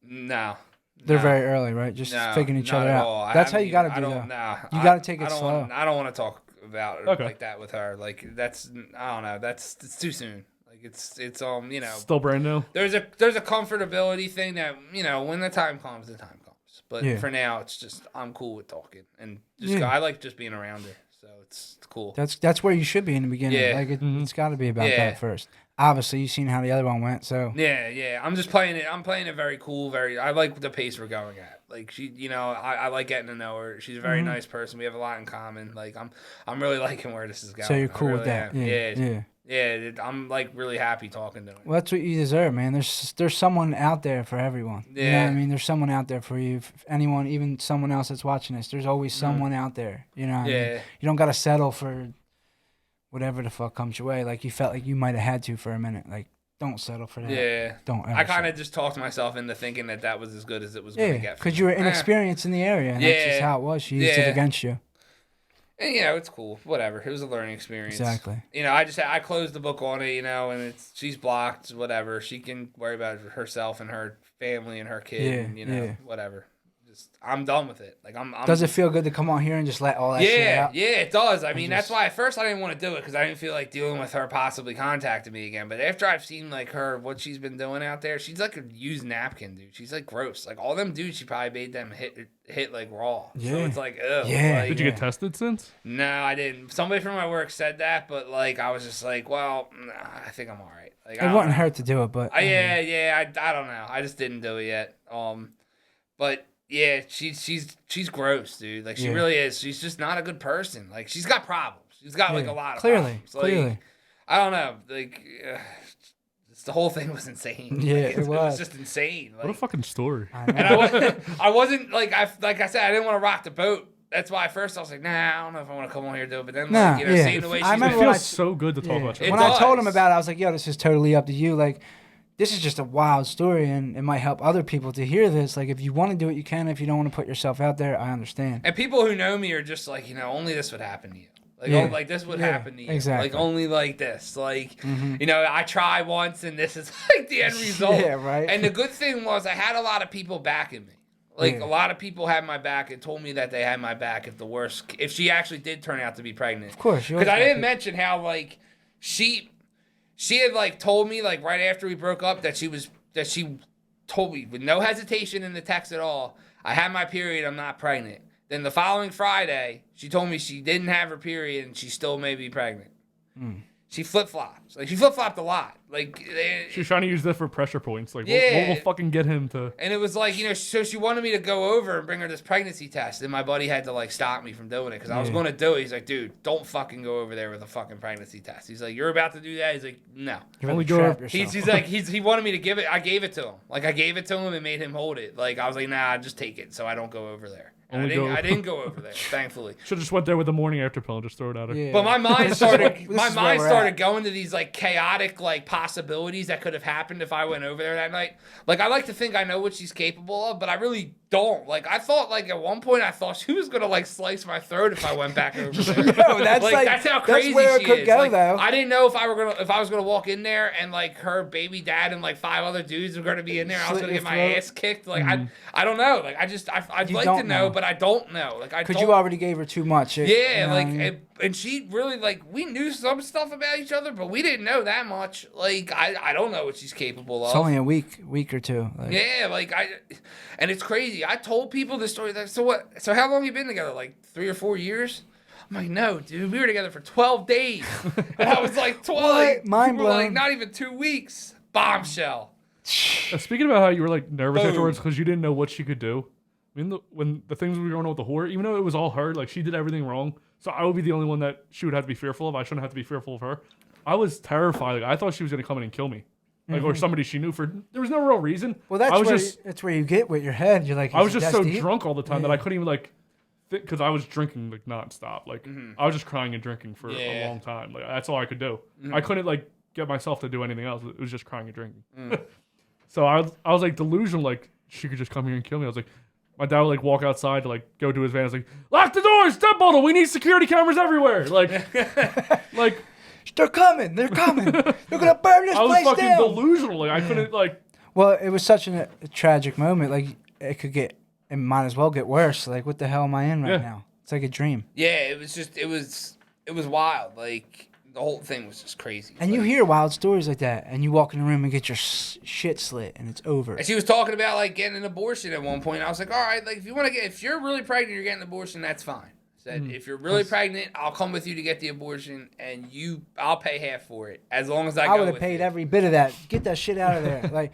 S3: No.
S2: They're very early, right? Just figuring each other out. That's how you got to do though. You got to take it slow.
S3: I don't want to talk about it like that with her. Like that's I don't know. It's too soon. Like it's you know.
S1: Still brand new.
S3: There's a comfortability thing that you know when the time comes, the time comes. But for now, it's just I'm cool with talking and just I like just being around her. So it's cool.
S2: That's where you should be in the beginning.
S3: Yeah.
S2: Like it's got to be about that first. obviously you've seen how the other one went, so
S3: Yeah. I'm just playing it. I'm playing it very cool. I like the pace we're going at. Like she, I like getting to know her. She's a very nice person. We have a lot in common. Like I'm really liking where this is going.
S2: So you're cool with that?
S3: Yeah. I'm like really happy talking to her.
S2: Well, that's what you deserve, man. There's someone out there for everyone.
S3: Yeah.
S2: You know what I mean? There's someone out there for you. If anyone, even someone else that's watching this, there's always someone out there. You know what I mean? You don't got to settle for whatever the fuck comes your way. Like you felt like you might have had to for a minute. Like, don't settle for that.
S3: Yeah.
S2: Don't ever
S3: I kind of just talked myself into thinking that was as good as it was going to get.
S2: Because you were inexperienced in the area. And that's just how it was. She used it against you.
S3: And, it's cool. Whatever. It was a learning experience.
S2: Exactly.
S3: I closed the book on it, and she's blocked, whatever. She can worry about herself and her family and her kid, and, whatever. I'm done with it. Like I'm
S2: Does it feel good to come on here and just let all that shit out?
S3: Yeah, it does. I mean, that's why at first I didn't want to do it because I didn't feel like dealing with her possibly contacting me again. But after I've seen like what she's been doing out there, she's like a used napkin, dude. She's like gross. Like all them dudes, she probably made them hit like raw.
S2: Yeah.
S3: So it's like, ugh.
S2: Yeah.
S3: Like,
S1: Did you get tested since?
S3: No, I didn't. Somebody from my work said that, but like I was just like, well, I think I'm all right. Like
S2: it wouldn't hurt to do it, but
S3: I don't know. I just didn't do it yet. But. Yeah, she's gross, dude. Like she really is. She's just not a good person. Like she's got problems. She's got like a lot of problems.
S2: Clearly.
S3: I don't know. Like the whole thing was insane.
S2: Yeah,
S3: like,
S2: it was
S3: just insane. Like,
S1: what a fucking story.
S3: And I wasn't like I said I didn't want to rock the boat. That's why at first I was like, nah, I don't know if I want to come on here and do it. But then seeing the way
S1: it feels so good to talk about.
S2: When I told him about it, I was like, yo, this is totally up to you. Like. This is just a wild story, and it might help other people to hear this. Like, if you want to do it, you can. If you don't want to put yourself out there, I understand.
S3: And people who know me are just like, only this would happen to you. Like, like this would happen to you.
S2: Exactly.
S3: Like, only like this. Like, I try once, and this is like the end result.
S2: Yeah, right.
S3: And the good thing was I had a lot of people backing me. Like, a lot of people had my back and told me that they had my back if she actually did turn out to be pregnant.
S2: Of course.
S3: Because I didn't mention how, like, she had, like, told me, like, right after we broke up that she told me with no hesitation in the text at all, I had my period, I'm not pregnant. Then the following Friday, she told me she didn't have her period and she still may be pregnant. She flip-flops. Like, she flip-flopped a lot. Like,
S1: she's trying to use this for pressure points. Like, we'll fucking get him to...
S3: And it was like, so she wanted me to go over and bring her this pregnancy test. And my buddy had to, like, stop me from doing it because I was going to do it. He's like, dude, don't fucking go over there with a fucking pregnancy test. He's like, you're about to do that? He's like, no.
S2: You only trap yourself.
S3: He's like, he wanted me to give it. I gave it to him. Like, I gave it to him and made him hold it. Like, I was like, nah, just take it so I don't go over there. I didn't go over there, thankfully.
S1: Should have just went there with the morning after pill and just throw it at her.
S3: Yeah. But my mind started going to these like chaotic like possibilities that could have happened if I went over there that night. Like I like to think I know what she's capable of, but I really don't. Like I thought like at one point I thought she was gonna like slice my throat if I went back over there.
S2: No, that's like
S3: that's how crazy
S2: that's where
S3: she
S2: it could
S3: is.
S2: go,
S3: like,
S2: though.
S3: I didn't know if I was gonna walk in there and like her baby dad and like 5 other dudes were gonna be in there. I was gonna get my ass kicked. Like I don't know. Like I'd like to know, but I don't know. Like
S2: because you already gave her too much.
S3: And she really like we knew some stuff about each other, but we didn't know that much. Like I don't know what she's capable of.
S2: It's only a week or two. Like.
S3: Yeah, like and it's crazy. I told people this story. So what? So how long you been together? Like 3 or 4 years? I'm like, no, dude, we were together for 12 days. And I was like, 12.
S2: Mind blown.
S3: Like not even 2 weeks. Bombshell.
S1: Speaking about how you were like nervous afterwards because you didn't know what she could do. I mean, when the things we were going on with the whore, even though it was all her, like she did everything wrong, so I would be the only one that she would have to be fearful of. I shouldn't have to be fearful of her. I was terrified. Like I thought she was gonna come in and kill me, like or somebody she knew for. There was no real reason.
S2: Well, that's where you get with your head. You're like,
S1: I was just so drunk all the time that I couldn't even like, because I was drinking like nonstop. Like I was just crying and drinking for a long time. Like that's all I could do. I couldn't like get myself to do anything else. It was just crying and drinking. So I was like delusional. Like she could just come here and kill me. I was like. My dad would like walk outside to like go to his van. I was like, lock the doors, step bottle. We need security cameras everywhere. Like,
S2: they're coming. They're coming. They're gonna burn this place down.
S1: I was fucking delusional. Like I couldn't like.
S2: Well, it was such a tragic moment. Like it might as well get worse. Like what the hell am I in right now? It's like a dream.
S3: Yeah, it was wild. Like. The whole thing was just crazy.
S2: And you hear wild stories like that, and you walk in the room and get your shit slit, and it's over.
S3: And she was talking about like getting an abortion at one point. And I was like, all right, like if you're really pregnant, you're getting an abortion, that's fine. Said, if you're really pregnant, I'll come with you to get the abortion, and I'll pay half for it as long as I go
S2: would have paid every bit of that. Get that shit out of there. Like,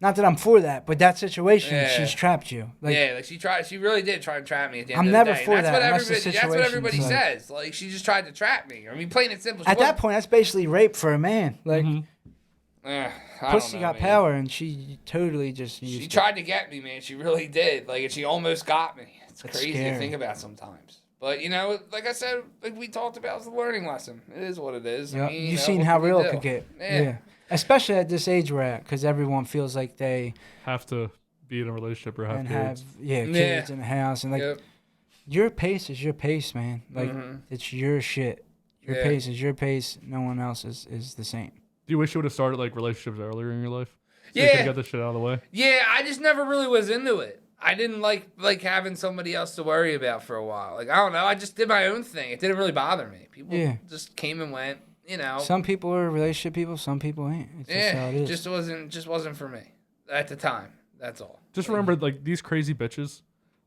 S2: not that I'm for that, but that situation, she's trapped you. Like,
S3: she really did try to trap me at the end
S2: I'm
S3: of the
S2: never
S3: day.
S2: for
S3: And
S2: that.
S3: that's what everybody says. Like, she just tried to trap me. I mean, plain and simple.
S2: At that point, that's basically rape for a man. Like, pussy got power, and she totally just used
S3: She tried to get me, man. She really did. Like, and she almost got me. It's crazy to think about sometimes. But, you know, like I said, like we talked about, it's a learning lesson. It is what it is.
S2: Yep.
S3: I mean,
S2: You've seen how real it could get. Yeah. Especially at this age we're at, because everyone feels like they
S1: have to be in a relationship or have kids.
S2: Kids in the house. And, like, your pace is your pace, man. Like, it's your shit. Your pace is your pace. No one else is the same.
S1: Do you wish you would have started, like, relationships earlier in your life? So
S3: Yeah.
S1: you could get this shit out of the way?
S3: Yeah, I just never really was into it. I didn't like having somebody else to worry about for a while. Like, I don't know. I just did my own thing. It didn't really bother me. People just came and went, you know.
S2: Some people are relationship people. Some people ain't. It's just how it is.
S3: Just wasn't for me at the time. That's all.
S1: Just remember, like, these crazy bitches,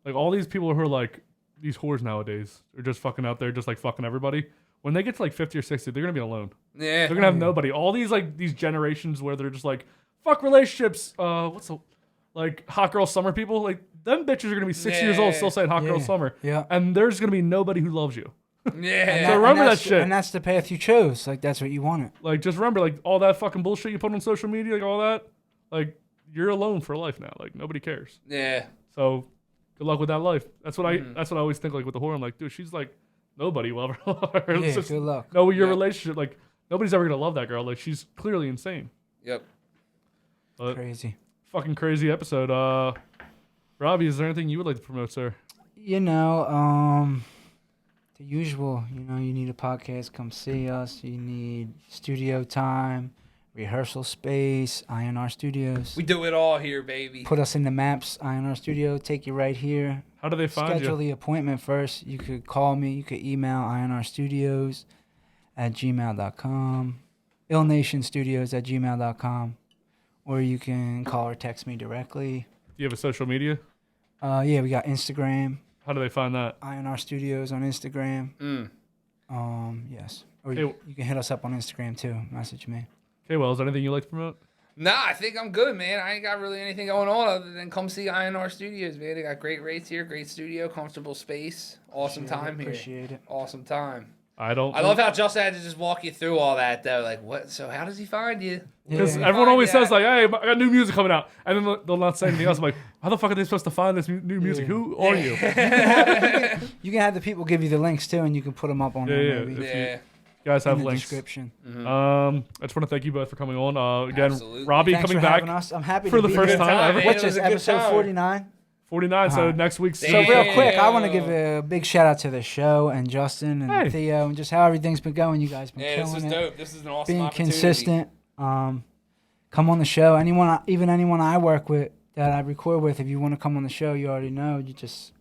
S1: like, all these people who are, like, these whores nowadays are just fucking out there, just, like, fucking everybody. When they get to, like, 50 or 60, they're going to be alone.
S3: Yeah.
S1: They're going to have nobody. All these, like, these generations where they're just, like, fuck relationships. Like, hot girl summer people, like, them bitches are going to be 60 years old still saying hot girl summer.
S2: Yeah.
S1: And there's going to be nobody who loves you.
S3: Yeah.
S1: So remember that shit.
S2: And that's the path you chose. Like, that's what you wanted.
S1: Like, just remember, like, all that fucking bullshit you put on social media, like, all that, like, you're alone for life now. Like, nobody cares.
S3: Yeah.
S1: So, good luck with that life. That's what I always think, like, with the whore. I'm like, dude, she's, like, nobody will ever love her.
S2: Yeah, good luck.
S1: No, your relationship, like, nobody's ever going to love that girl. Like, she's clearly insane.
S3: Yep.
S1: But
S2: crazy.
S1: Fucking crazy episode. Robbie, is there anything you would like to promote, sir?
S2: You know, the usual. You know, you need a podcast, come see us. You need studio time, rehearsal space, INR Studios.
S3: We do it all here, baby.
S2: Put us in the maps, INR Studio, take you right here.
S1: How do they find you?
S2: Schedule the appointment first. You could call me. You could email inrstudios@gmail.com, illnationstudios@gmail.com, or you can call or text me directly.
S1: Do you have a social media?
S2: Yeah, we got Instagram.
S1: How do they find that?
S2: INR Studios on Instagram. Yes. Or you can hit us up on Instagram too. Message me.
S1: Okay, well, is there anything you'd like to promote?
S3: Nah, I think I'm good, man. I ain't got really anything going on other than come see INR Studios, man. They got great rates here, great studio, comfortable space, awesome time here.
S2: Appreciate it.
S3: Awesome time.
S1: I
S3: love how Justin had to just walk you through all that, though. Like, what? So how does he find you?
S1: Because everyone always says, like, hey, I got new music coming out. And then they'll not say anything else. I'm like, how the fuck are they supposed to find this new music? Who are you?
S2: You can have the people give you the links, too, and you can put them up on there, maybe.
S1: You guys have
S2: in the
S1: links.
S2: Description.
S1: I just want to thank you both for coming on. Again,
S3: Absolutely.
S1: Robbie
S2: Thanks
S1: coming
S2: for
S1: back
S2: having us. I'm happy
S1: for
S2: to
S1: the
S2: be
S1: first
S2: here.
S1: time ever.
S2: Which is episode 49.
S1: 49, so next week's.
S2: So real quick, I want to give a big shout out to the show and Justin and Theo and just how everything's been going. You guys been killing
S3: this is
S2: it.
S3: dope. This is an awesome
S2: Being
S3: opportunity.
S2: consistent. Come on the show. Even anyone I work with that I record with, if you want to come on the show, you already know. You just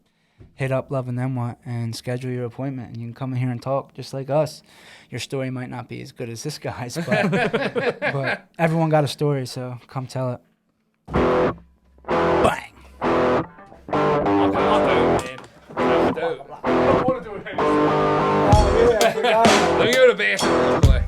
S2: hit up Love and Them What and schedule your appointment, and you can come in here and talk just like us. Your story might not be as good as this guy's, but everyone got a story, so come tell it. Bang.
S3: Let me go to the bathroom real quick.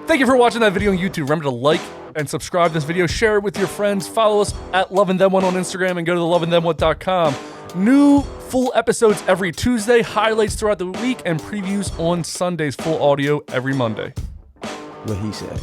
S1: Thank you for watching that video on YouTube. Remember to like and subscribe to this video, share it with your friends, follow us at Love and Them One on Instagram, and go to theloveandthemone.com. New full episodes every Tuesday, highlights throughout the week, and previews on Sundays. Full audio every Monday.
S2: What he said.